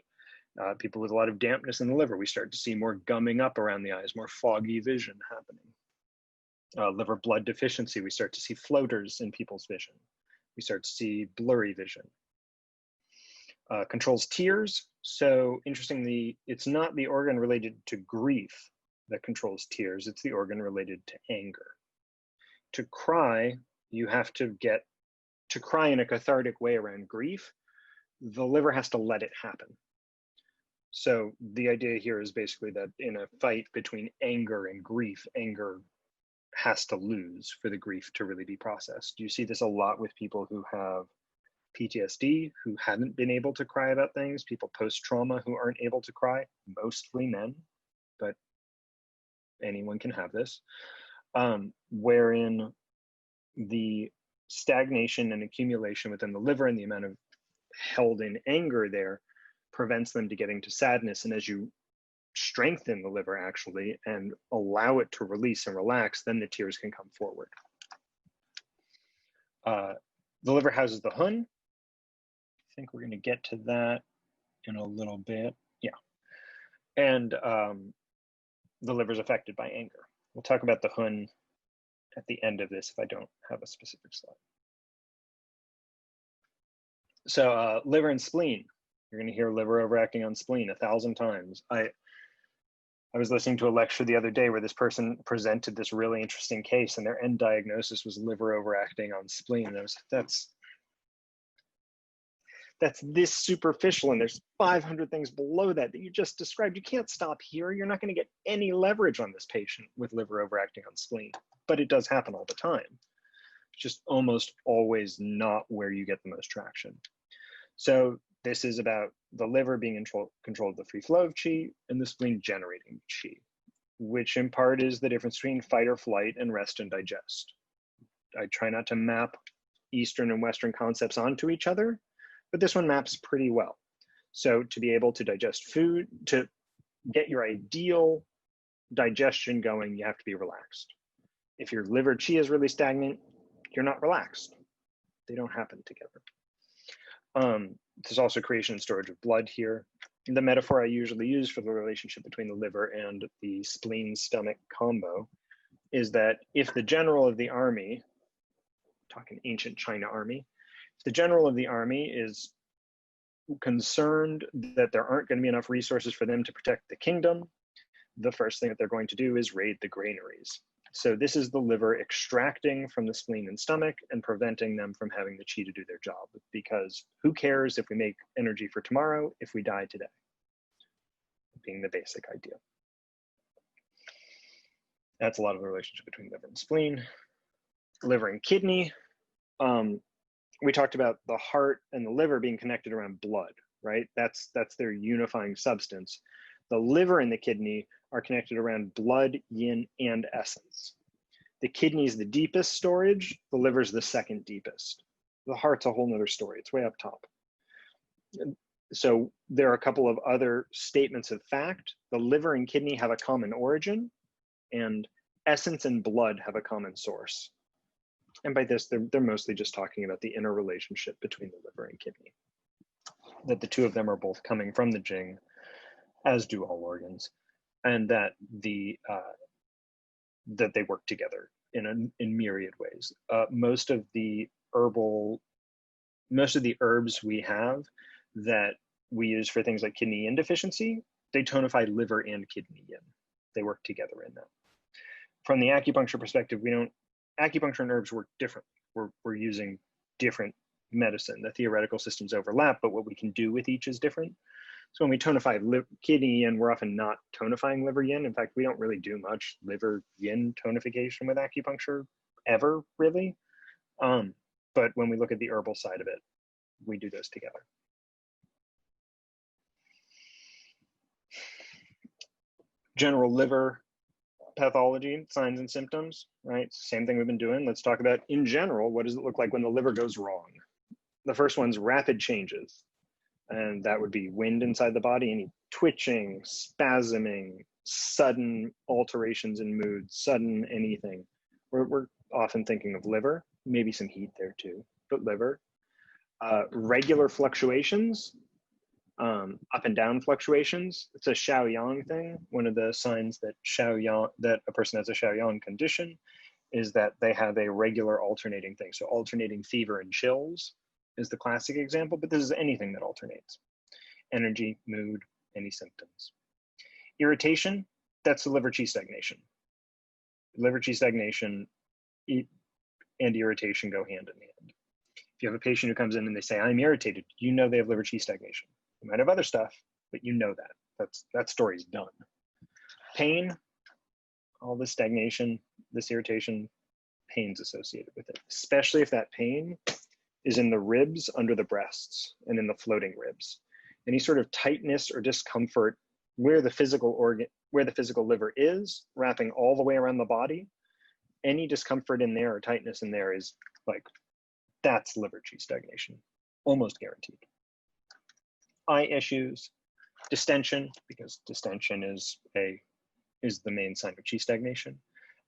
People with a lot of dampness in the liver, we start to see more gumming up around the eyes, more foggy vision happening. Liver blood deficiency, we start to see floaters in people's vision. We start to see blurry vision. Controls tears. So interestingly, it's not the organ related to grief that controls tears, it's the organ related to anger. To cry, you have to get to cry in a cathartic way around grief. The liver has to let it happen. So the idea here is basically that in a fight between anger and grief, anger has to lose for the grief to really be processed. You see this a lot with people who have PTSD, who haven't been able to cry about things, people post-trauma who aren't able to cry, mostly men, but anyone can have this, wherein the stagnation and accumulation within the liver and the amount of held in anger there prevents them to getting to sadness. And as you strengthen the liver actually and allow it to release and relax, then the tears can come forward. The liver houses the Hun. I think we're going to get to that in a little bit. Yeah. And the liver is affected by anger. We'll talk about the Hun at the end of this if I don't have a specific slide. So liver and spleen. You're going to hear liver overacting on spleen 1,000 times. I was listening to a lecture the other day where this person presented this really interesting case, and their end diagnosis was liver overacting on spleen. And I was that's this superficial, and there's 500 things below that you just described. You can't stop here. You're not going to get any leverage on this patient with liver overacting on spleen, but it does happen all the time. It's just almost always not where you get the most traction. So this is about the liver being in control of the free flow of qi and the spleen generating qi, which in part is the difference between fight or flight and rest and digest. I try not to map Eastern and Western concepts onto each other, but this one maps pretty well. So to be able to digest food, to get your ideal digestion going, you have to be relaxed. If your liver qi is really stagnant, you're not relaxed. They don't happen together. There's also creation and storage of blood here. The metaphor I usually use for the relationship between the liver and the spleen-stomach combo is that if the general of the army, talking ancient China army, if the general of the army is concerned that there aren't going to be enough resources for them to protect the kingdom, the first thing that they're going to do is raid the granaries. So this is the liver extracting from the spleen and stomach and preventing them from having the qi to do their job, because who cares if we make energy for tomorrow if we die today? Being the basic idea. That's a lot of the relationship between liver and spleen. Liver and kidney. We talked about the heart and the liver being connected around blood, right? That's their unifying substance. The liver and the kidney are connected around blood, yin, and essence. The kidney is the deepest storage, the liver is the second deepest. The heart's a whole nother story, it's way up top. So there are a couple of other statements of fact. The liver and kidney have a common origin, and essence and blood have a common source. And by this, they're mostly just talking about the interrelationship between the liver and kidney, that the two of them are both coming from the Jing, as do all organs, and that that they work together in myriad ways. Most of the herbs we have that we use for things like kidney yin deficiency, they tonify liver and kidney yin. They work together in that. From the acupuncture perspective, acupuncture and herbs work differently. We're using different medicine. The theoretical systems overlap, but what we can do with each is different. So when we tonify kidney yin, we're often not tonifying liver yin. In fact, we don't really do much liver yin tonification with acupuncture ever, really. But when we look at the herbal side of it, we do those together. General liver pathology, signs and symptoms, right? Same thing we've been doing. Let's talk about, in general, what does it look like when the liver goes wrong? The first one's rapid changes. And that would be wind inside the body, any twitching, spasming, sudden alterations in mood, sudden anything. We're often thinking of liver, maybe some heat there too, but liver. Regular fluctuations, up and down fluctuations. It's a Xiaoyang thing. One of the signs that that a person has a Xiaoyang condition is that they have a regular alternating thing. So alternating fever and chills is the classic example, but this is anything that alternates. Energy, mood, any symptoms. Irritation, that's the liver qi stagnation. Liver qi stagnation and irritation go hand in hand. If you have a patient who comes in and they say, I'm irritated, you know they have liver qi stagnation. You might have other stuff, but you know that. That story's done. Pain, all this stagnation, this irritation, pain's associated with it, especially if that pain is in the ribs under the breasts and in the floating ribs. Any sort of tightness or discomfort where the physical liver is, wrapping all the way around the body, any discomfort in there or tightness in there is like, that's liver qi stagnation, almost guaranteed. Eye issues, distension, because distension is the main sign of qi stagnation,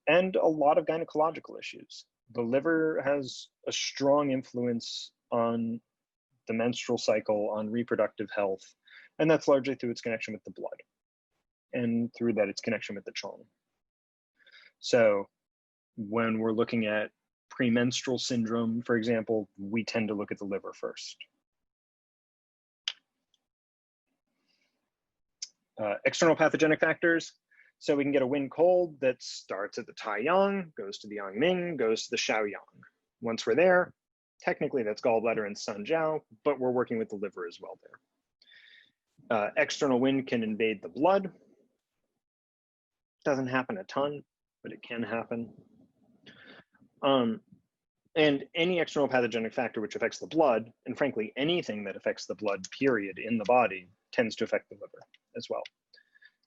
and a lot of gynecological issues. The liver has a strong influence on the menstrual cycle, on reproductive health, and that's largely through its connection with the blood. and through that, its connection with the chong. So when we're looking at premenstrual syndrome, for example, we tend to look at the liver first. External pathogenic factors. So we can get a Yin cold that starts at the Tai Yang, goes to the Yang Ming, goes to the Xiao Yang. Once we're there, technically that's gallbladder and Sun Jiao, but we're working with the liver as well there. External Yin can invade the blood. Doesn't happen a ton, but it can happen. And any external pathogenic factor which affects the blood, and frankly, anything that affects the blood, period, in the body, tends to affect the liver as well.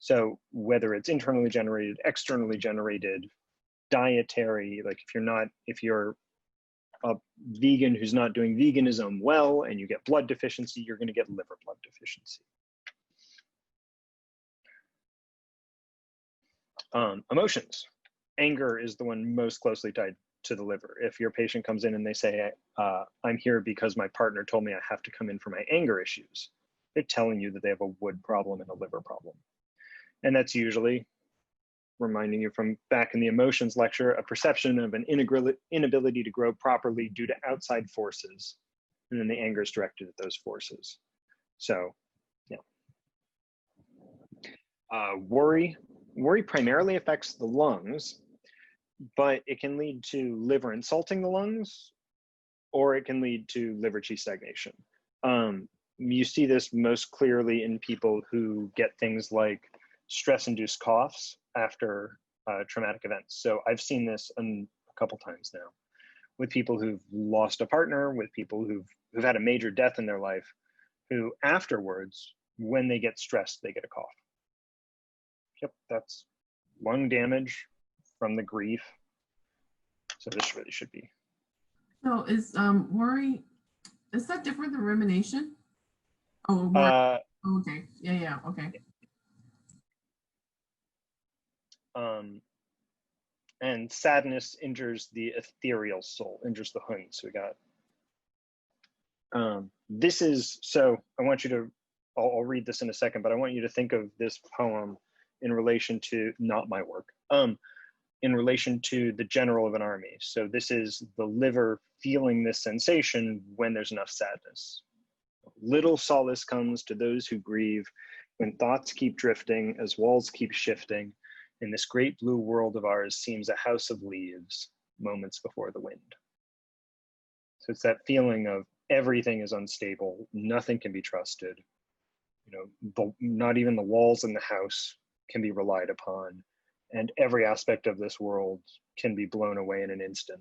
So whether it's internally generated, externally generated, dietary, like if you're a vegan who's not doing veganism well and you get blood deficiency, you're gonna get liver blood deficiency. Emotions. Anger is the one most closely tied to the liver. If your patient comes in and they say, I'm here because my partner told me I have to come in for my anger issues, they're telling you that they have a wood problem and a liver problem. And that's usually, reminding you from back in the emotions lecture, a perception of an inability to grow properly due to outside forces. And then the anger is directed at those forces. So, yeah. Worry primarily affects the lungs, but it can lead to liver insulting the lungs, or it can lead to liver qi stagnation. You see this most clearly in people who get things like stress-induced coughs after traumatic events. So I've seen this a couple times now with people who've lost a partner, with people who've had a major death in their life, who afterwards, when they get stressed, they get a cough. Yep, that's lung damage from the grief. So this really should be. So is worry, is that different than rumination? Oh, okay. Yeah, okay. And sadness injures the ethereal soul, injures the hun. So we got, this is, so I want you to, I'll read this in a second, but I want you to think of this poem in relation to, not my work, in relation to the general of an army. So this is the liver feeling this sensation when there's enough sadness. Little solace comes to those who grieve when thoughts keep drifting as walls keep shifting. In this great blue world of ours seems a house of leaves, moments before the wind. So it's that feeling of everything is unstable, nothing can be trusted. You know, not even the walls in the house can be relied upon, and every aspect of this world can be blown away in an instant.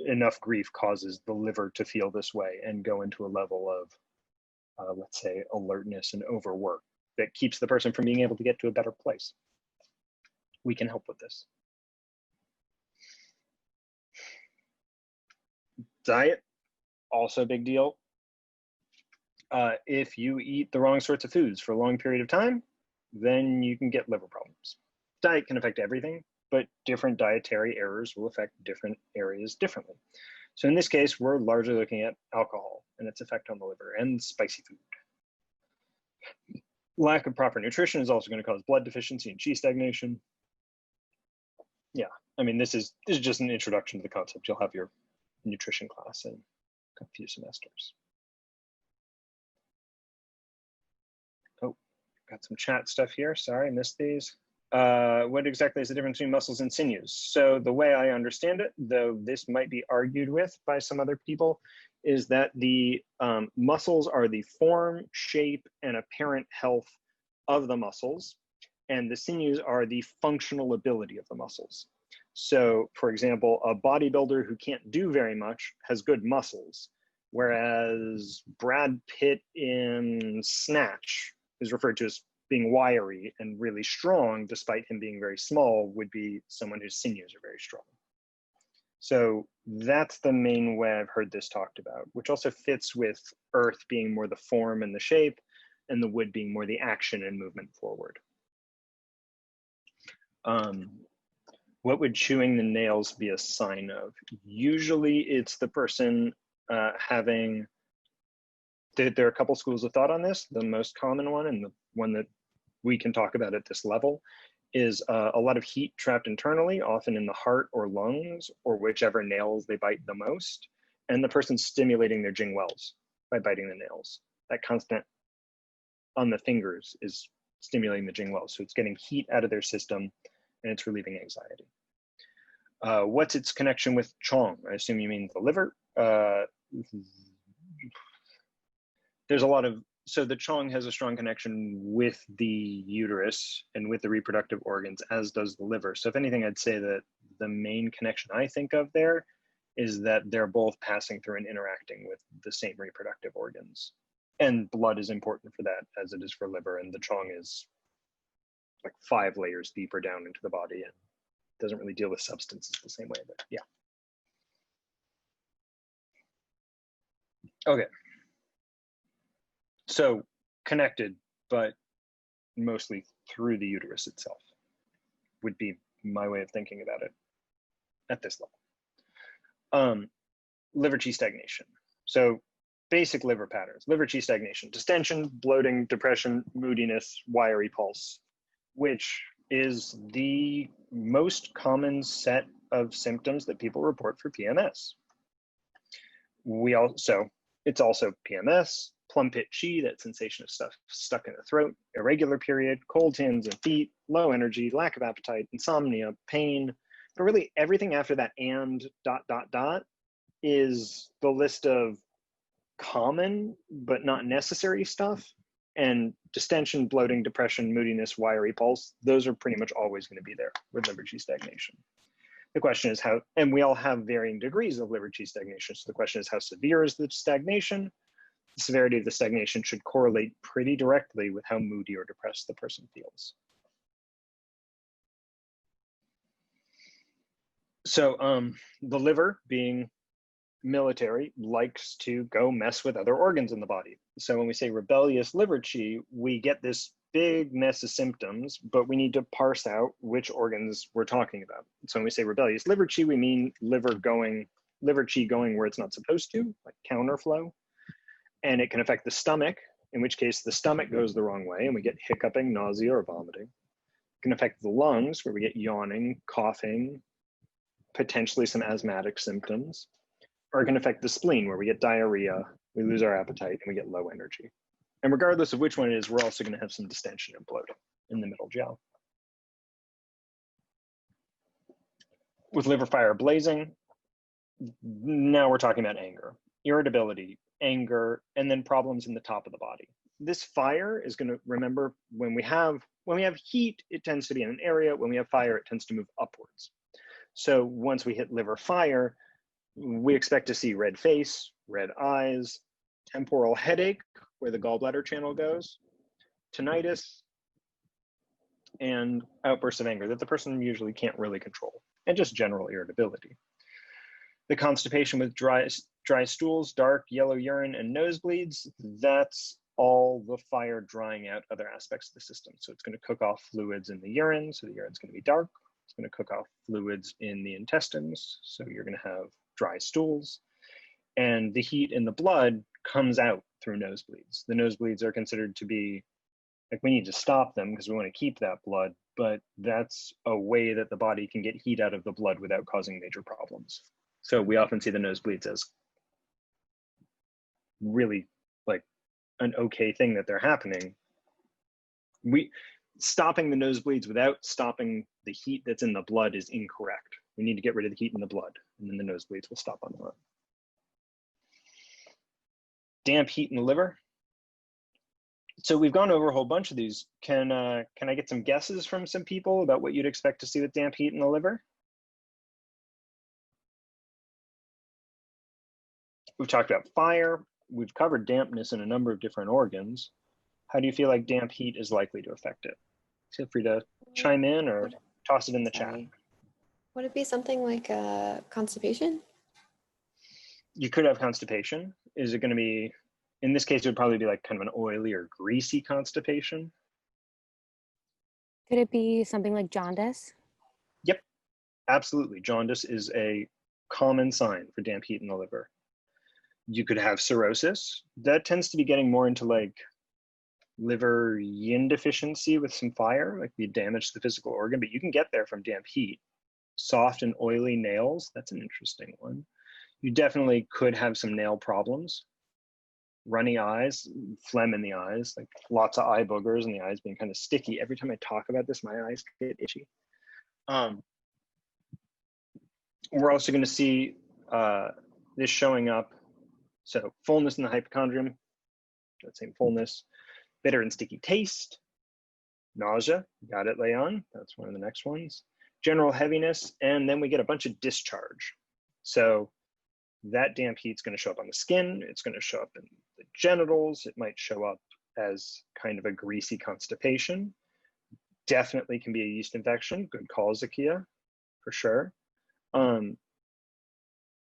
Enough grief causes the liver to feel this way and go into a level of, let's say, alertness and overwork that keeps the person from being able to get to a better place. We can help with this. Diet, also a big deal. If you eat the wrong sorts of foods for a long period of time, then you can get liver problems. Diet can affect everything, but different dietary errors will affect different areas differently. So in this case, we're largely looking at alcohol and its effect on the liver and spicy food. Lack of proper nutrition is also going to cause blood deficiency and qi stagnation. Yeah, I mean, this is just an introduction to the concept. You'll have your nutrition class in a few semesters. Oh, got some chat stuff here. Sorry, I missed these. What exactly is the difference between muscles and sinews? So the way I understand it, though this might be argued with by some other people, is that the muscles are the form, shape, and apparent health of the muscles, and the sinews are the functional ability of the muscles. So, for example, a bodybuilder who can't do very much has good muscles, whereas Brad Pitt in Snatch is referred to as being wiry and really strong, despite him being very small, would be someone whose sinews are very strong. So that's the main way I've heard this talked about, which also fits with earth being more the form and the shape, and the wood being more the action and movement forward. What would chewing the nails be a sign of? Usually it's the person having, there are a couple schools of thought on this. The most common one, and the one that we can talk about at this level is a lot of heat trapped internally, often in the heart or lungs, or whichever nails they bite the most. And the person's stimulating their Jing wells by biting the nails. That constant on the fingers is stimulating the Jing wells. So it's getting heat out of their system and it's relieving anxiety. What's its connection with Chong? I assume you mean the liver. There's a lot of, so the Chong has a strong connection with the uterus and with the reproductive organs, as does the liver. So if anything, I'd say that the main connection I think of there is that they're both passing through and interacting with the same reproductive organs. And blood is important for that, as it is for liver, and the Chong is like 5 layers deeper down into the body and doesn't really deal with substances the same way, but yeah. Okay. So connected, but mostly through the uterus itself would be my way of thinking about it at this level. Liver qi stagnation. So basic liver patterns: liver qi stagnation, distension, bloating, depression, moodiness, wiry pulse, which is the most common set of symptoms that people report for PMS. It's also PMS, plum pit qi, that sensation of stuff stuck in the throat, irregular period, cold hands and feet, low energy, lack of appetite, insomnia, pain. But really everything after that and ... is the list of common but not necessary stuff. And distension, bloating, depression, moodiness, wiry pulse, those are pretty much always going to be there with liver qi stagnation. The question is how, and we all have varying degrees of liver qi stagnation. So the question is, how severe is the stagnation? The severity of the stagnation should correlate pretty directly with how moody or depressed the person feels. So the liver, being military, likes to go mess with other organs in the body. So when we say rebellious liver qi, we get this big mess of symptoms, but we need to parse out which organs we're talking about. So when we say rebellious liver qi, we mean liver qi going where it's not supposed to, like counterflow. And it can affect the stomach, in which case the stomach goes the wrong way and we get hiccuping, nausea, or vomiting. It can affect the lungs, where we get yawning, coughing, potentially some asthmatic symptoms. Or it can affect the spleen, where we get diarrhea, we lose our appetite, and we get low energy. And regardless of which one it is, we're also going to have some distension and bloating in the middle jiao. With liver fire blazing, now we're talking about anger, irritability, anger, and then problems in the top of the body. This fire is going to, remember, when we have heat, it tends to be in an area. When we have fire, it tends to move upwards. So once we hit liver fire, we expect to see red face, red eyes, temporal headache, where the gallbladder channel goes, tinnitus, and outbursts of anger that the person usually can't really control, and just general irritability. The constipation with dry stools, dark yellow urine, and nosebleeds, that's all the fire drying out other aspects of the system. So it's going to cook off fluids in the urine, so the urine's going to be dark. It's going to cook off fluids in the intestines, so you're going to have dry stools. And the heat in the blood comes out through nosebleeds. The nosebleeds are considered to be, like, we need to stop them because we want to keep that blood, but that's a way that the body can get heat out of the blood without causing major problems. So we often see the nosebleeds as really like an okay thing that they're happening. Stopping the nosebleeds without stopping the heat that's in the blood is incorrect. We need to get rid of the heat in the blood, and then the nosebleeds will stop on their own. Damp heat in the liver. So we've gone over a whole bunch of these. Can I get some guesses from some people about what you'd expect to see with damp heat in the liver? We've talked about fire. We've covered dampness in a number of different organs. How do you feel like damp heat is likely to affect it? Feel free to chime in or toss it in the chat. Would it be something like constipation? You could have constipation. Is it going to be, in this case, it would probably be like kind of an oily or greasy constipation. Could it be something like jaundice? Yep, absolutely. Jaundice is a common sign for damp heat in the liver. You could have cirrhosis. That tends to be getting more into like liver yin deficiency with some fire, like you damage the physical organ, but you can get there from damp heat. Soft and oily nails, that's an interesting one. You definitely could have some nail problems. Runny eyes, phlegm in the eyes, like lots of eye boogers and the eyes being kind of sticky. Every time I talk about this, my eyes get itchy. We're also going to see this showing up. So fullness in the hypochondrium, that same fullness, bitter and sticky taste, nausea, got it, Leon, that's one of the next ones. General heaviness, and then we get a bunch of discharge. So that damp heat's going to show up on the skin, it's going to show up in the genitals, it might show up as kind of a greasy constipation. Definitely can be a yeast infection, good call, Zakia, for sure.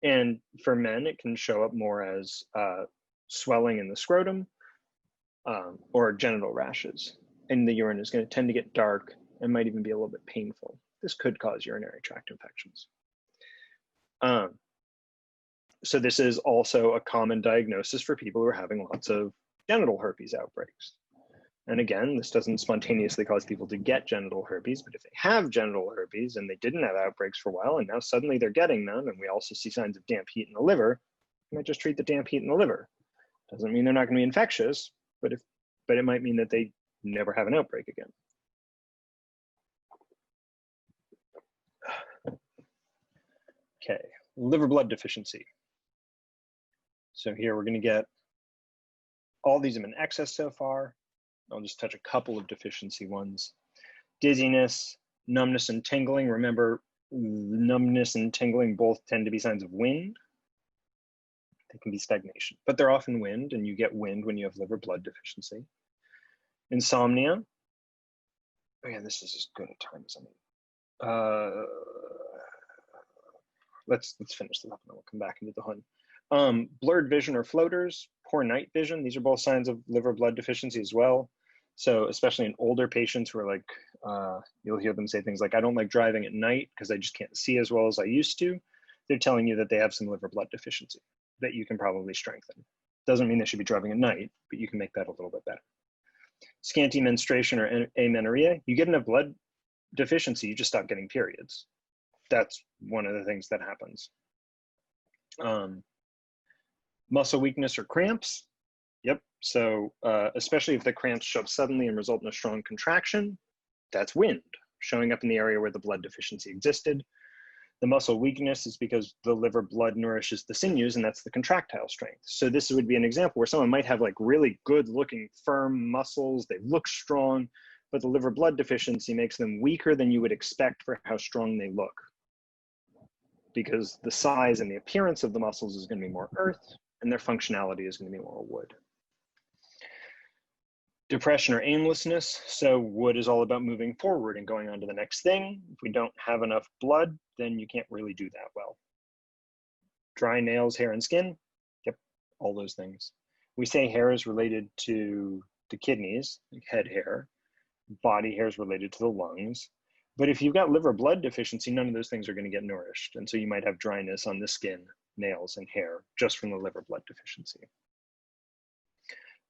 And for men, it can show up more as swelling in the scrotum or genital rashes. And the urine is going to tend to get dark and might even be a little bit painful. This could cause urinary tract infections. So this is also a common diagnosis for people who are having lots of genital herpes outbreaks. And again, this doesn't spontaneously cause people to get genital herpes, but if they have genital herpes and they didn't have outbreaks for a while, and now suddenly they're getting them, and we also see signs of damp heat in the liver, you might just treat the damp heat in the liver. Doesn't mean they're not going to be infectious, but it might mean that they never have an outbreak again. Okay, liver blood deficiency. So here we're going to get, all these have been excess so far. I'll just touch a couple of deficiency ones. Dizziness, numbness and tingling. Remember, numbness and tingling both tend to be signs of wind. They can be stagnation, but they're often wind, and you get wind when you have liver blood deficiency. Insomnia. Again, this is as good a time as any. Let's finish this up and then we'll come back into the Hun. Blurred vision or floaters, poor night vision. These are both signs of liver blood deficiency as well. So especially in older patients who are like, you'll hear them say things like, I don't like driving at night because I just can't see as well as I used to. They're telling you that they have some liver blood deficiency that you can probably strengthen. Doesn't mean they should be driving at night, but you can make that a little bit better. Scanty menstruation or amenorrhea, you get enough blood deficiency, you just stop getting periods. That's one of the things that happens. Muscle weakness or cramps. Yep, so especially if the cramps show up suddenly and result in a strong contraction, that's wind showing up in the area where the blood deficiency existed. The muscle weakness is because the liver blood nourishes the sinews, and that's the contractile strength. So this would be an example where someone might have like really good looking firm muscles, they look strong, but the liver blood deficiency makes them weaker than you would expect for how strong they look. Because the size and the appearance of the muscles is going to be more earth, and their functionality is going to be more wood. Depression or aimlessness. So wood is all about moving forward and going on to the next thing. If we don't have enough blood, then you can't really do that well. Dry nails, hair, and skin. Yep, all those things. We say hair is related to the kidneys, like head hair. Body hair is related to the lungs. But if you've got liver blood deficiency, none of those things are going to get nourished. And so you might have dryness on the skin, nails, and hair just from the liver blood deficiency.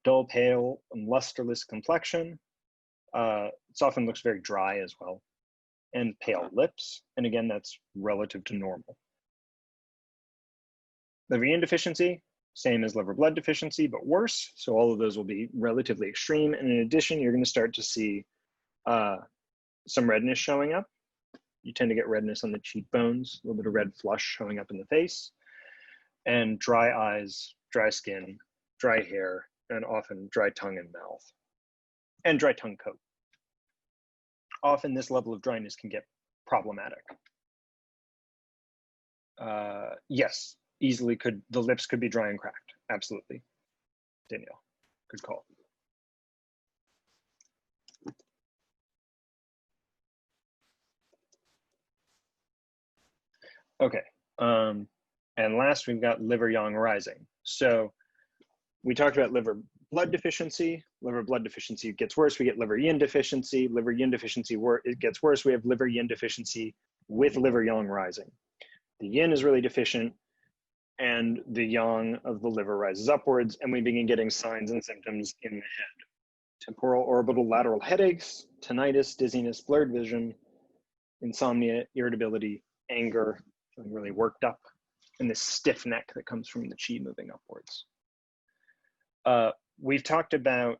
Dull, pale, and lusterless complexion. It often looks very dry as well. And pale lips. And again, that's relative to normal. Liver Yin deficiency, same as liver blood deficiency, but worse. So all of those will be relatively extreme. And in addition, you're going to start to see some redness showing up. You tend to get redness on the cheekbones, a little bit of red flush showing up in the face, and dry eyes, dry skin, dry hair, and often dry tongue and mouth, and dry tongue coat. Often this level of dryness can get problematic. Yes, easily could, the lips could be dry and cracked, absolutely. Danielle, good call. Okay, and last we've got liver yang rising. So we talked about liver blood deficiency. Liver blood deficiency gets worse, we get liver yin deficiency. Liver yin deficiency, it gets worse, we have liver yin deficiency with liver yang rising. The yin is really deficient, and the yang of the liver rises upwards, and we begin getting signs and symptoms in the head. temporal orbital lateral headaches, tinnitus, dizziness, blurred vision, insomnia, irritability, anger, feeling really worked up, and this stiff neck that comes from the chi moving upwards. We've talked about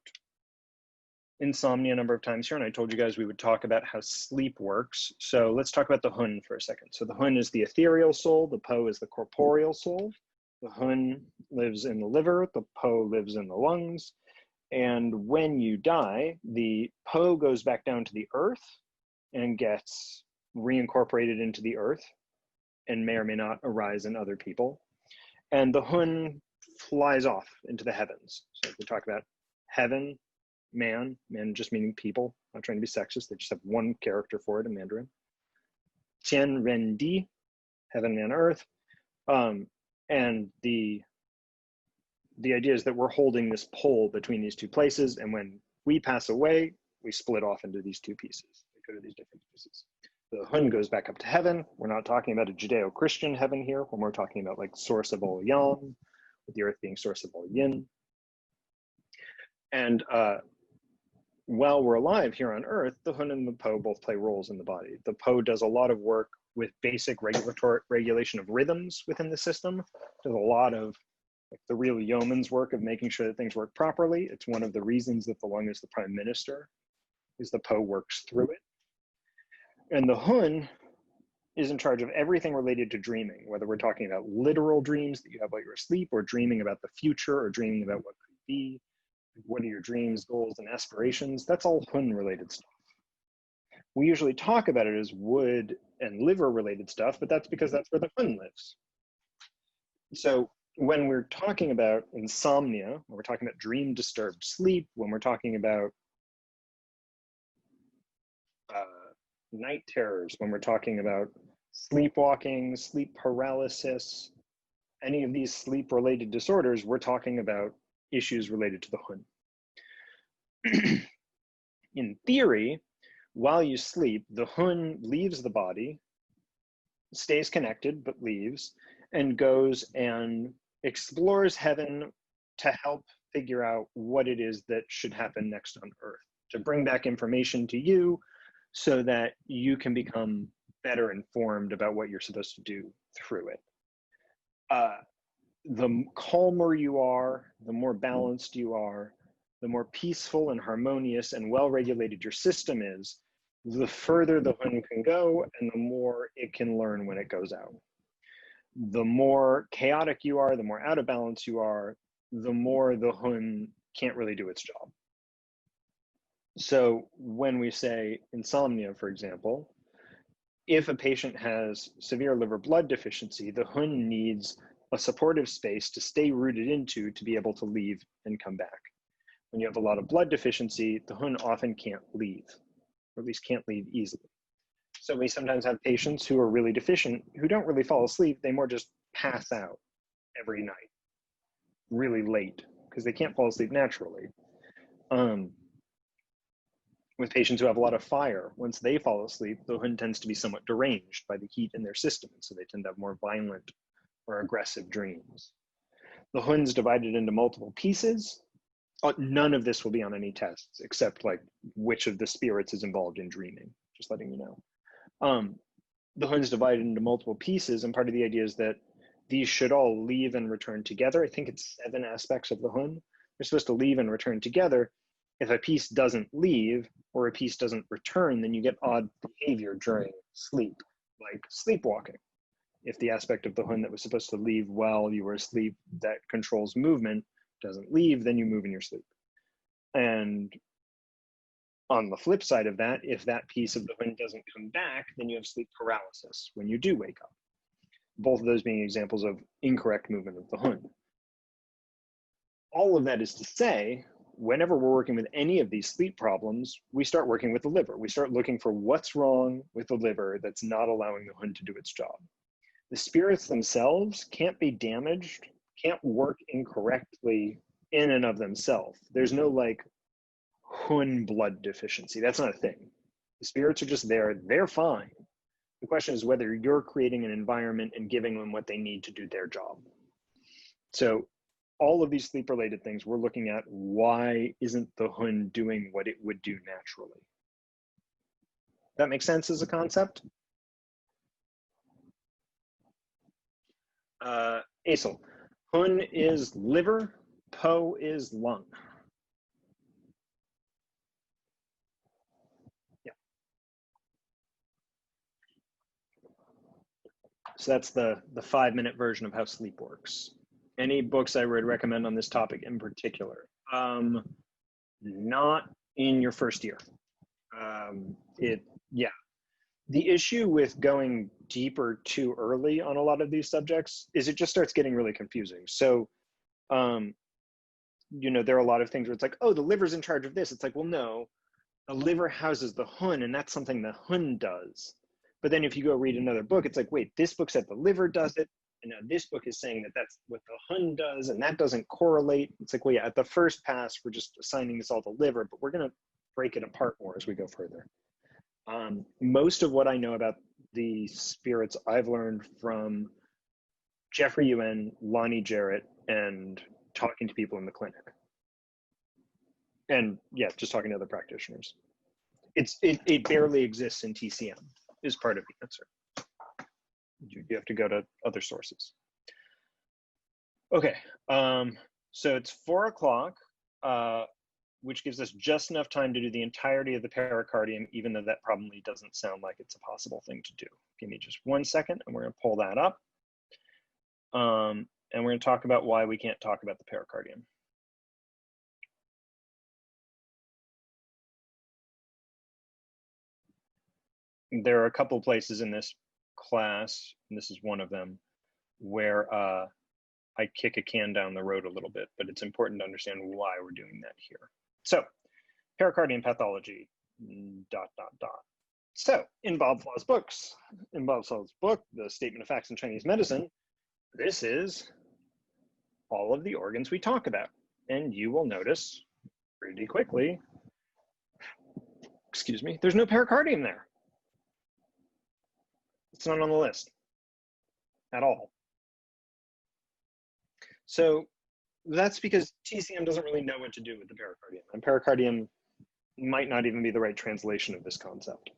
insomnia a number of times here, and I told you guys we would talk about how sleep works. So let's talk about the Hun for a second. So the Hun is the ethereal soul, the Po is the corporeal soul. The Hun lives in the liver, the Po lives in the lungs. And when you die, the Po goes back down to the earth and gets reincorporated into the earth and may or may not arise in other people. And the Hun flies off into the heavens. So if we talk about heaven, man just meaning people, not trying to be sexist, they just have one character for it in Mandarin. Tian Ren Di, heaven and earth. And the idea is that we're holding this pole between these two places, and when we pass away, we split off into these two pieces. They go to these different pieces. The Hun goes back up to heaven. We're not talking about a Judeo-Christian heaven here, when we're talking about like source of all yang, with the earth being source of all yin. And while we're alive here on earth, the Hun and the Po both play roles in the body. The Po does a lot of work with basic regulation of rhythms within the system. Does a lot of like the real yeoman's work of making sure that things work properly. It's one of the reasons that the lung is the prime minister, is the Po works through it. And the Hun is in charge of everything related to dreaming, whether we're talking about literal dreams that you have while you're asleep, or dreaming about the future, or dreaming about what could be. What are your dreams, goals, and aspirations? That's all Hun related stuff. We usually talk about it as wood and liver related stuff, but that's because that's where the Hun lives. So when we're talking about insomnia, when we're talking about dream disturbed sleep, when we're talking about night terrors, when we're talking about sleepwalking, sleep paralysis, any of these sleep related disorders, we're talking about issues related to the Hun. In theory, while you sleep, the Hun leaves the body, stays connected, but leaves, and goes and explores heaven to help figure out what it is that should happen next on Earth, to bring back information to you so that you can become better informed about what you're supposed to do through it. The calmer you are, the more balanced you are, the more peaceful and harmonious and well-regulated your system is, the further the Hun can go and the more it can learn when it goes out. The more chaotic you are, the more out of balance you are, the more the Hun can't really do its job. So when we say insomnia, for example, if a patient has severe liver blood deficiency, the Hun needs a supportive space to stay rooted into to be able to leave and come back. When you have a lot of blood deficiency, the Hun often can't leave, or at least can't leave easily. So we sometimes have patients who are really deficient, who don't really fall asleep, they more just pass out every night, really late, because they can't fall asleep naturally. With patients who have a lot of fire, once they fall asleep, the Hun tends to be somewhat deranged by the heat in their system, so they tend to have more violent or aggressive dreams. The Hun's divided into multiple pieces. None of this will be on any tests, except like which of the spirits is involved in dreaming, just letting you know. The Hun's divided into multiple pieces, and part of the idea is that these should all leave and return together. I think it's 7 aspects of the Hun. They're supposed to leave and return together. If a piece doesn't leave or a piece doesn't return, then you get odd behavior during sleep, like sleepwalking. If the aspect of the Hun that was supposed to leave while you were asleep that controls movement doesn't leave, then you move in your sleep. And on the flip side of that, if that piece of the Hun doesn't come back, then you have sleep paralysis when you do wake up. Both of those being examples of incorrect movement of the Hun. All of that is to say, whenever we're working with any of these sleep problems, we start working with the liver. We start looking for what's wrong with the liver that's not allowing the Hun to do its job. The spirits themselves can't be damaged, can't work incorrectly in and of themselves. There's no like Hun blood deficiency. That's not a thing. The spirits are just there. They're fine. The question is whether you're creating an environment and giving them what they need to do their job. So all of these sleep-related things, we're looking at why isn't the Hun doing what it would do naturally? That makes sense as a concept? Aesel, Hun is liver, Po is lung. Yeah. So that's the 5-minute version of how sleep works. Any books I would recommend on this topic in particular? Not in your first year. Yeah. The issue with going deeper too early on a lot of these subjects is it just starts getting really confusing. So, you know, there are a lot of things where it's like, oh, the liver's in charge of this. It's like, well, no, the liver houses the Hun, and that's something the Hun does. But then if you go read another book, it's like, wait, this book said the liver does it, and now this book is saying that that's what the Hun does, and that doesn't correlate. It's like, well, yeah, at the first pass, we're just assigning this all to liver, but we're going to break it apart more as we go further. Most of what I know about the spirits I've learned from Jeffrey Yuen, Lonnie Jarrett, and talking to people in the clinic. And yeah, just talking to other practitioners. It barely exists in TCM is part of the answer. You have to go to other sources. Okay, so it's 4 o'clock, which gives us just enough time to do the entirety of the pericardium, even though that probably doesn't sound like it's a possible thing to do. Give me just 1 second, and we're gonna pull that up. And we're gonna talk about why we can't talk about the pericardium. There are a couple places in this class, and this is one of them, where I kick a can down the road a little bit, but it's important to understand why we're doing that here. So, pericardium pathology, ... So, in Bob Flaw's books, in Bob Flaw's book, The Statement of Facts in Chinese Medicine, this is all of the organs we talk about. And you will notice pretty quickly, excuse me, there's no pericardium there. It's not on the list at all. So that's because TCM doesn't really know what to do with the pericardium. And pericardium might not even be the right translation of this concept.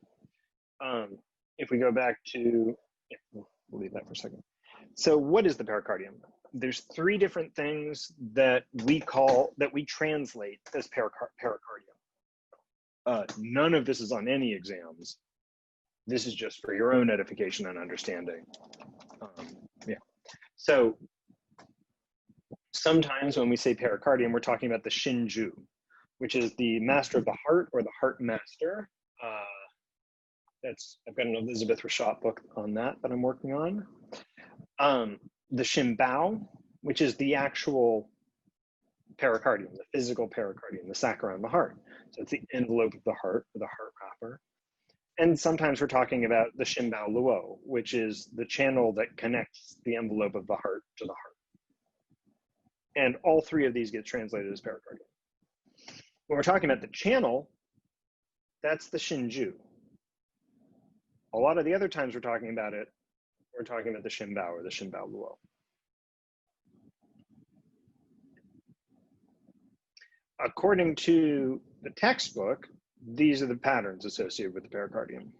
If we go back to, yeah, we'll leave that for a second. So what is the pericardium? There's 3 different things that we translate as pericardium. None of this is on any exams. This is just for your own edification and understanding. Yeah. So sometimes when we say pericardium, we're talking about the Shinju, which is the master of the heart or the heart master. I've got an Elizabeth Rashad book on that I'm working on. The Shimbao, which is the actual pericardium, the physical pericardium, the sac around the heart. So it's the envelope of the heart, or the heart wrapper. And sometimes we're talking about the Shimbao Luo, which is the channel that connects the envelope of the heart to the heart. And all 3 of these get translated as pericardium. When we're talking about the channel, that's the Shinju. A lot of the other times we're talking about it, we're talking about the Shimbao or the Shimbao Luo. According to the textbook, these are the patterns associated with the pericardium.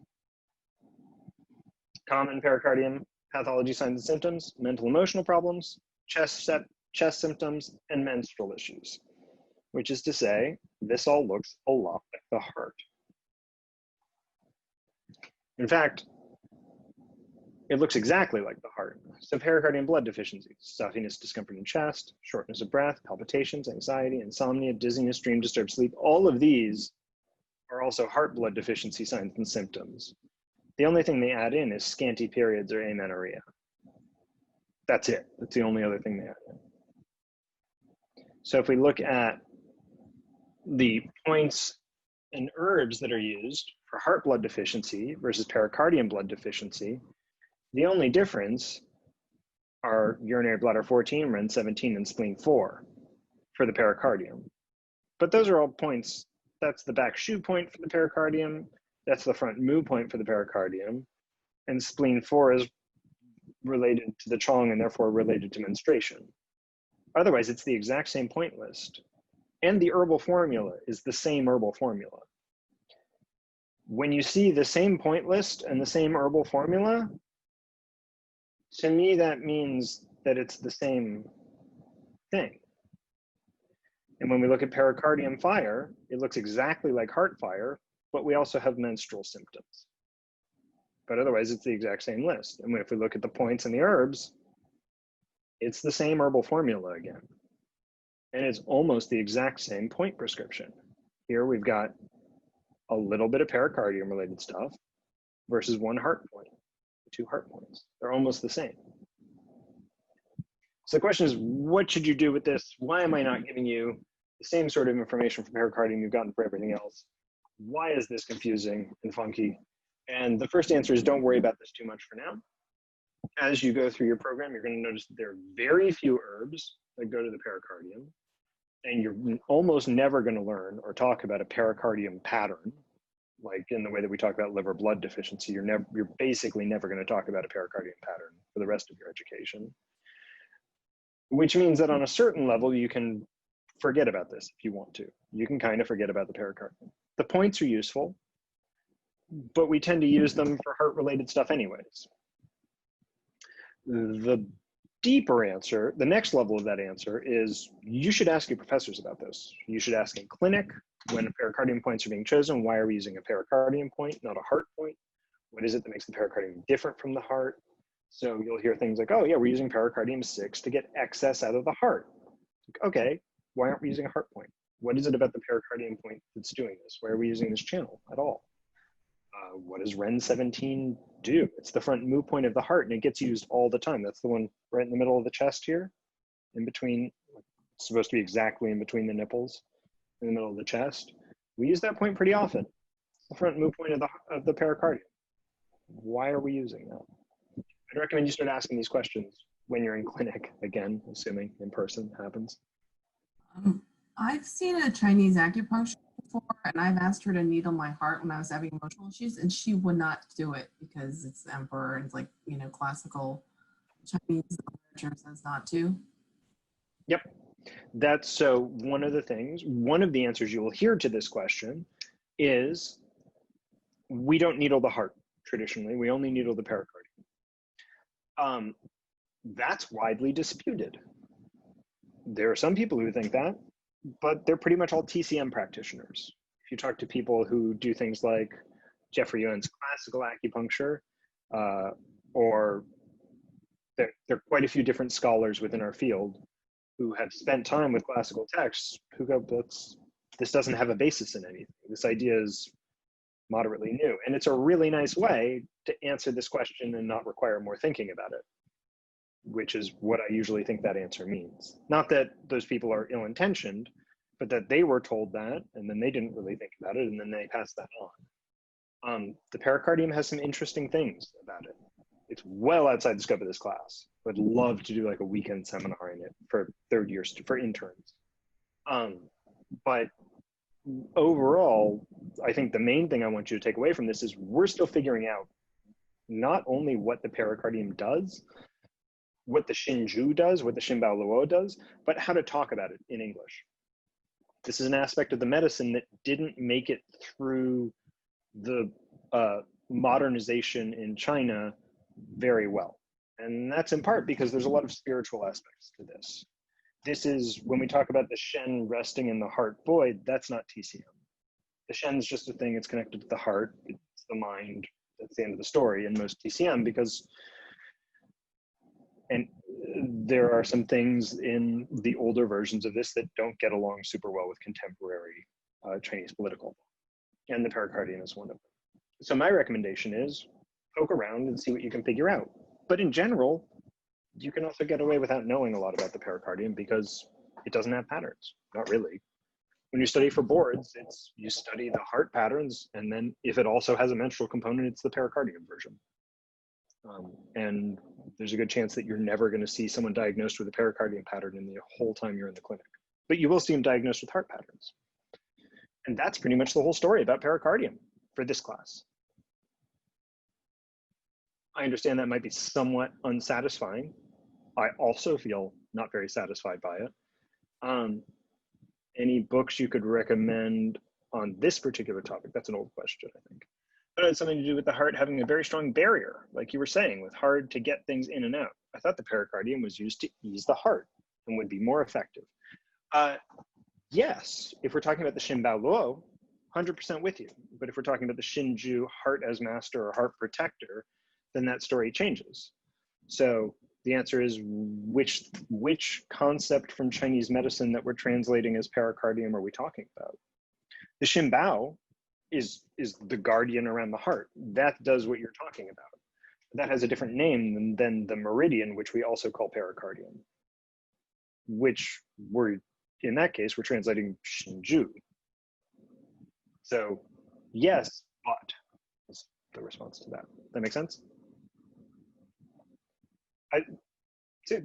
Common pericardium pathology signs and symptoms: mental emotional problems, chest symptoms, and menstrual issues, which is to say, this all looks a lot like the heart. In fact, it looks exactly like the heart. So pericardium blood deficiency, stuffiness, discomfort in chest, shortness of breath, palpitations, anxiety, insomnia, dizziness, dream disturbed sleep, all of these are also heart blood deficiency signs and symptoms. The only thing they add in is scanty periods or amenorrhea. That's it. That's the only other thing they add in. So if we look at the points and herbs that are used for heart blood deficiency versus pericardium blood deficiency, the only difference are urinary bladder 14, Ren 17, and spleen 4 for the pericardium. But those are all points. That's the back shu point for the pericardium. That's the front mu point for the pericardium. And spleen 4 is related to the Chong and therefore related to menstruation. Otherwise, it's the exact same point list. And the herbal formula is the same herbal formula. When you see the same point list and the same herbal formula, to me, that means that it's the same thing. And when we look at pericardium fire, it looks exactly like heart fire, but we also have menstrual symptoms. But otherwise, it's the exact same list. And if we look at the points and the herbs, it's the same herbal formula again. And it's almost the exact same point prescription. Here we've got a little bit of pericardium related stuff versus one heart point, 2 heart points. They're almost the same. So the question is, what should you do with this? Why am I not giving you the same sort of information for pericardium you've gotten for everything else? Why is this confusing and funky? And the first answer is, don't worry about this too much for now. As you go through your program, you're going to notice that there are very few herbs that go to the pericardium, and you're almost never going to learn or talk about a pericardium pattern, like in the way that we talk about liver blood deficiency. You're basically never going to talk about a pericardium pattern for the rest of your education, which means that on a certain level, you can forget about this if you want to. You can kind of forget about the pericardium. The points are useful, but we tend to use them for heart-related stuff anyways. The deeper answer, the next level of that answer is, you should ask your professors about this. You should ask in clinic when pericardium points are being chosen, why are we using a pericardium point, not a heart point? What is it that makes the pericardium different from the heart? So you'll hear things like, oh yeah, we're using pericardium 6 to get excess out of the heart. Okay, why aren't we using a heart point? What is it about the pericardium point that's doing this? Why are we using this channel at all? What does Ren 17 do? It's the front moo point of the heart, and it gets used all the time. That's the one right in the middle of the chest here, in between, it's supposed to be exactly in between the nipples, in the middle of the chest. We use that point pretty often. It's the front moo point of the pericardium. Why are we using that? I'd recommend you start asking these questions when you're in clinic, again, assuming in person happens. I've seen a Chinese acupuncturist before, and I've asked her to needle my heart when I was having emotional issues, and she would not do it because it's the emperor and it's like, you know, classical Chinese literature says not to. Yep. That's so one of the answers you will hear to this question is, we don't needle the heart traditionally, we only needle the pericardium. That's widely disputed. There are some people who think that, but they're pretty much all TCM practitioners. If you talk to people who do things like Jeffrey Yuan's classical acupuncture, or there are quite a few different scholars within our field who have spent time with classical texts who go, this doesn't have a basis in anything. This idea is moderately new. And it's a really nice way to answer this question and not require more thinking about it, which is what I usually think that answer means. Not that those people are ill-intentioned, but that they were told that, and then they didn't really think about it, and then they passed that on. The pericardium has some interesting things about it. It's well outside the scope of this class. Would love to do like a weekend seminar in it for third years, for interns. But overall, I think the main thing I want you to take away from this is, we're still figuring out not only what the pericardium does, what the Shinju does, what the Shinbao Luo does, but how to talk about it in English. This is an aspect of the medicine that didn't make it through the modernization in China very well. And that's in part because there's a lot of spiritual aspects to this. This is, when we talk about the Shen resting in the heart void, that's not TCM. The Shen's just a thing, it's connected to the heart, it's the mind, that's the end of the story in most TCM, because, and there are some things in the older versions of this that don't get along super well with contemporary Chinese political, and the pericardium is one of them. So my recommendation is, poke around and see what you can figure out. But in general, you can also get away without knowing a lot about the pericardium because it doesn't have patterns, not really. When you study for boards, you study the heart patterns, and then if it also has a menstrual component, it's the pericardium version. And there's a good chance that you're never going to see someone diagnosed with a pericardium pattern in the whole time you're in the clinic. But you will see them diagnosed with heart patterns. And that's pretty much the whole story about pericardium for this class. I understand that might be somewhat unsatisfying. I also feel not very satisfied by it. Any books you could recommend on this particular topic? That's an old question, I think. But it had something to do with the heart having a very strong barrier, like you were saying, with hard to get things in and out. I thought the pericardium was used to ease the heart and would be more effective. Yes, if we're talking about the Shinbao Luo, 100% with you. But if we're talking about the Shinju heart as master or heart protector, then that story changes. So the answer is which concept from Chinese medicine that we're translating as pericardium are we talking about? The Shinbao is the guardian around the heart. That does what you're talking about. That has a different name than the meridian, which we also call pericardium, which in that case, we're translating Shinju. So yes, but is the response to that. That make sense?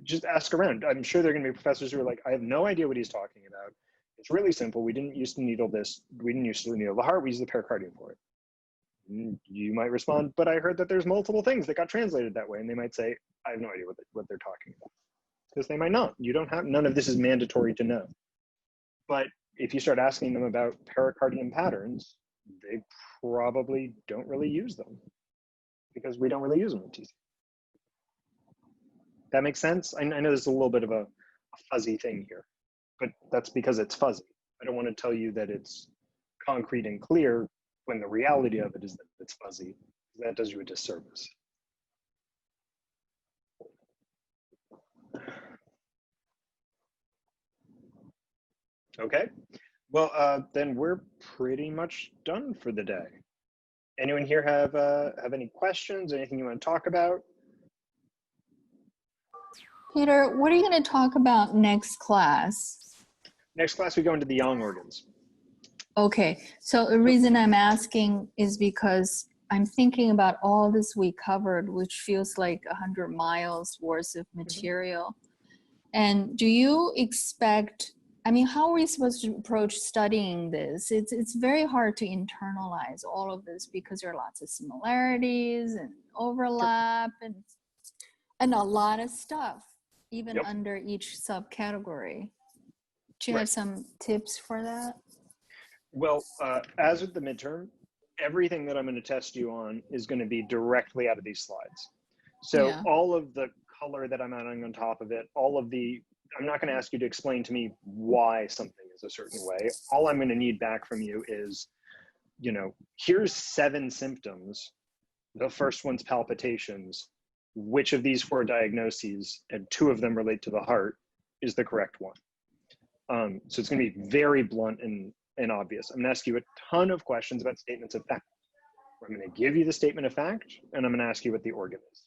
Just ask around. I'm sure there are going to be professors who are like, I have no idea what he's talking about. It's really simple. We didn't used to needle this. We didn't used to needle the heart. We use the pericardium for it. You might respond, but I heard that there's multiple things that got translated that way. And they might say, I have no idea what they're talking about. Because they might not. You don't have, none of this is mandatory to know. But if you start asking them about pericardium patterns, they probably don't really use them because we don't really use them in TC. That makes sense? I know there's a little bit of a fuzzy thing here, but that's because it's fuzzy. I don't want to tell you that it's concrete and clear when the reality of it is that it's fuzzy. That does you a disservice. Okay, well, then we're pretty much done for the day. Anyone here have any questions, anything you want to talk about? Peter, what are you going to talk about next class? Next class, we go into the Yang organs. Okay, so the reason I'm asking is because I'm thinking about all this we covered, which feels like 100 miles worth of material. And do you expect, I mean, how are we supposed to approach studying this? It's very hard to internalize all of this because there are lots of similarities and overlap and a lot of stuff, even under each subcategory. Do you have some tips for that? Well, as with the midterm, everything that I'm going to test you on is going to be directly out of these slides. So all of the color that I'm adding on top of it, I'm not going to ask you to explain to me why something is a certain way. All I'm going to need back from you is, here's 7 symptoms. The first one's palpitations. Which of these 4 diagnoses, and 2 of them relate to the heart, is the correct one? So it's going to be very blunt and obvious. I'm going to ask you a ton of questions about statements of fact. I'm going to give you the statement of fact, and I'm going to ask you what the organ is.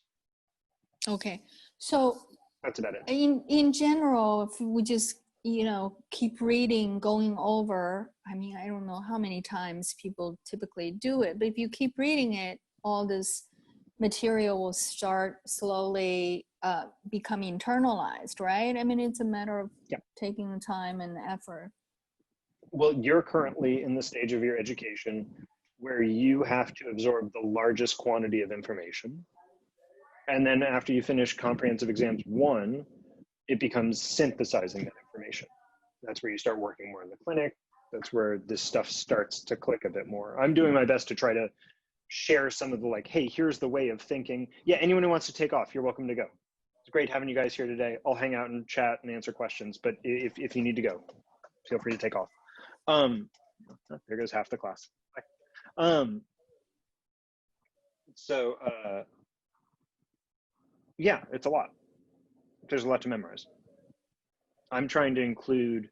Okay, so that's about it. In general, if we just keep reading, going over, I mean, I don't know how many times people typically do it, but if you keep reading it, all this material will start slowly become internalized, right? I mean, it's a matter of taking the time and the effort. Well, you're currently in the stage of your education where you have to absorb the largest quantity of information. And then after you finish comprehensive exams 1, it becomes synthesizing that information. That's where you start working more in the clinic. That's where this stuff starts to click a bit more. I'm doing my best to try to share some of the hey, here's the way of thinking. Yeah, anyone who wants to take off, you're welcome to go. It's great having you guys here today. I'll hang out and chat and answer questions, but if you need to go, feel free to take off. There goes half the class. Yeah, it's a lot. There's a lot to memorize. I'm trying to include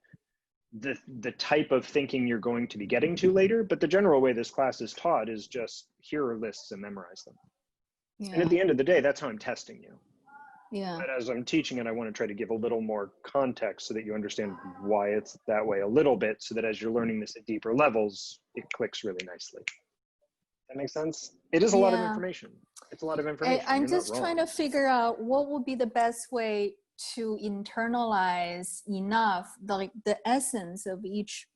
the type of thinking you're going to be getting to later, but the general way this class is taught is just here are lists and memorize them. Yeah. And at the end of the day, that's how I'm testing you. Yeah. But as I'm teaching it, I want to try to give a little more context so that you understand why it's that way a little bit, so that as you're learning this at deeper levels, it clicks really nicely. That makes sense? It is a lot of information. It's a lot of information. I'm just trying to figure out what would be the best way to internalize enough the essence of each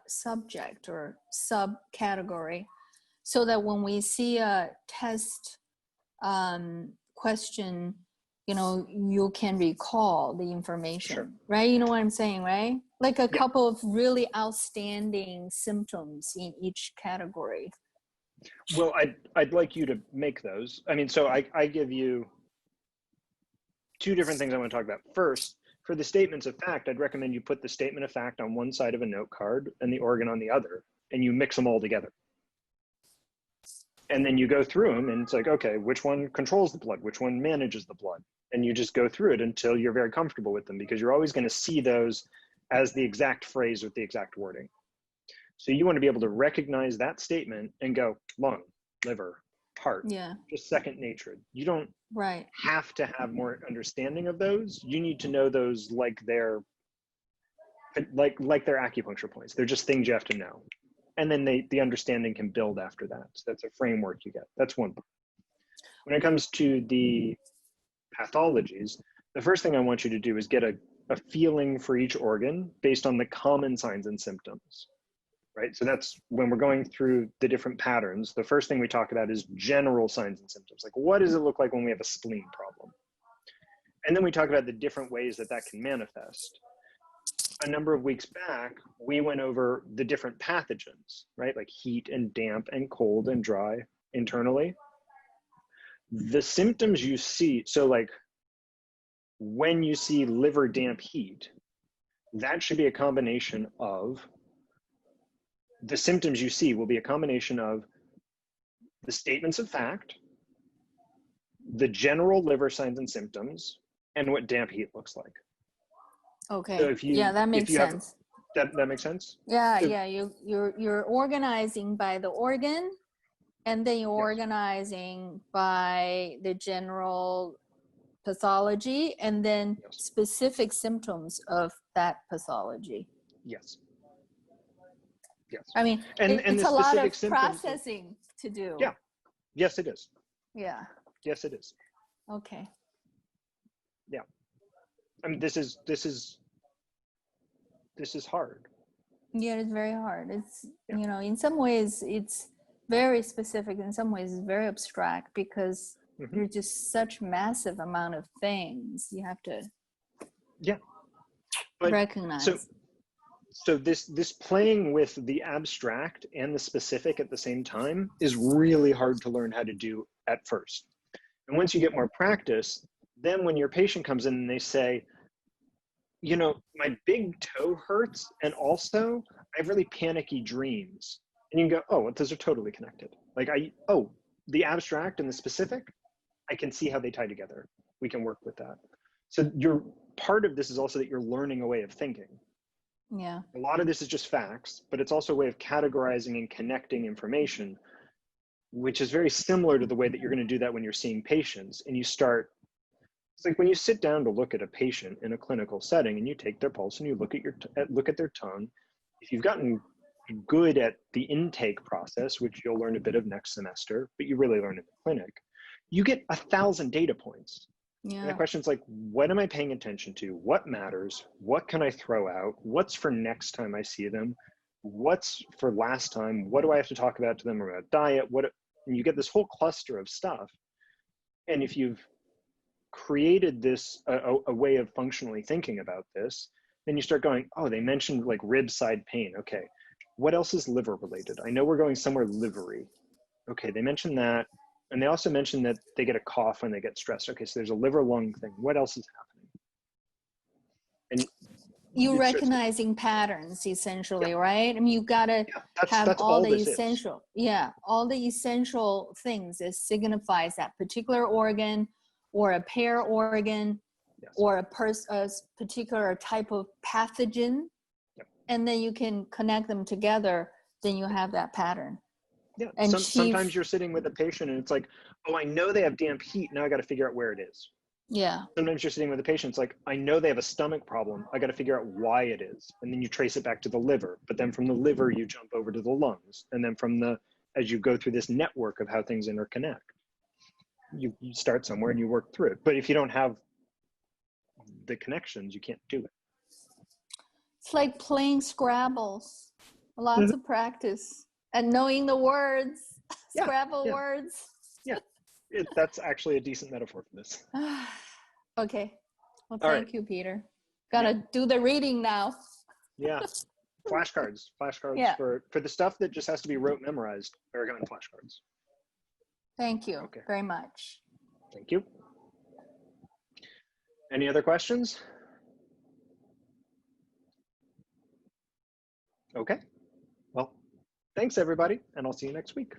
subject or subcategory, so that when we see a test question, you know, you can recall the information, Sure. right? You know what I'm saying, right? Like a Yeah. couple of really outstanding symptoms in each category. Well, I'd like you to make those. I mean, so I give you two different things I want to talk about. First, for the statements of fact, I'd recommend you put the statement of fact on one side of a note card and the organ on the other, and you mix them all together. And then you go through them, and it's like, okay, which one controls the blood? Which one manages the blood? And you just go through it until you're very comfortable with them, because you're always going to see those as the exact phrase with the exact wording. So you want to be able to recognize that statement and go, lung, liver, heart, Yeah. just second nature. You don't Right. have to have more understanding of those. You need to know those like they're acupuncture points. They're just things you have to know. And then the understanding can build after that. So that's a framework you get. That's one part. When it comes to the pathologies, the first thing I want you to do is get a feeling for each organ based on the common signs and symptoms, right? So that's when we're going through the different patterns. The first thing we talk about is general signs and symptoms. Like, what does it look like when we have a spleen problem? And then we talk about the different ways that that can manifest. A number of weeks back, we went over the different pathogens, right? Like heat and damp and cold and dry internally. The symptoms you see, so like when you see liver damp heat, that should be a combination of, the symptoms you see will be a combination of the statements of fact, the general liver signs and symptoms, and what damp heat looks like. Okay. So if you, yeah, that makes sense. That makes sense? Yeah, So, yeah. You're organizing by the organ, and then you're organizing by the general pathology, and then specific symptoms of that pathology. Yes. Yes. I mean, and it's the a lot specific of symptoms processing to do. Yeah. Yes, it is. Yeah. Yes, it is. Okay. Yeah. I mean, this is hard. Yeah, it's very hard. It's, you know, in some ways it's very specific, in some ways it's very abstract, because there's just such massive amount of things you have to recognize. So this playing with the abstract and the specific at the same time is really hard to learn how to do at first. And once you get more practice, then when your patient comes in and they say, you know, my big toe hurts, and also I have really panicky dreams. And you can go, oh, well, those are totally connected. Like the abstract and the specific, I can see how they tie together. We can work with that. So part of this is also that you're learning a way of thinking. Yeah. A lot of this is just facts, but it's also a way of categorizing and connecting information, which is very similar to the way that you're going to do that when you're seeing patients. And it's like when you sit down to look at a patient in a clinical setting and you take their pulse and you look at their tongue. If you've gotten good at the intake process, which you'll learn a bit of next semester, but you really learn in the clinic, you get 1,000 data points. Yeah. And the question's like, what am I paying attention to? What matters? What can I throw out? What's for next time I see them? What's for last time? What do I have to talk about to them about diet? And you get this whole cluster of stuff. And if you've created this, a way of functionally thinking about this, then you start going, oh, they mentioned like rib side pain. Okay, what else is liver related? I know we're going somewhere livery. Okay, they mentioned that. And they also mentioned that they get a cough when they get stressed. Okay, so there's a liver lung thing. What else is happening? And you're recognizing patterns, essentially, right? I mean, you gotta have that's all the this essential, all the essential things that signifies that particular organ, or a pair organ, or a particular type of pathogen, and then you can connect them together. Then you have that pattern. Yeah. Sometimes you're sitting with a patient and it's like, oh, I know they have damp heat. Now I got to figure out where it is. Yeah. Sometimes you're sitting with a patient. It's like, I know they have a stomach problem. I got to figure out why it is. And then you trace it back to the liver. But then from the liver, you jump over to the lungs. And then as you go through this network of how things interconnect, you start somewhere and you work through it. But if you don't have the connections, you can't do it. It's like playing Scrabbles. Lots of practice. And knowing the words, Scrabble words. Yeah, that's actually a decent metaphor for this. Okay. Well, All right. thank you, Peter. Gotta do the reading now. Yeah. Flashcards. Flashcards Yeah. for the stuff that just has to be rote memorized. Oregon flashcards. Thank you very much. Thank you. Any other questions? Okay. Well, thanks everybody, and I'll see you next week.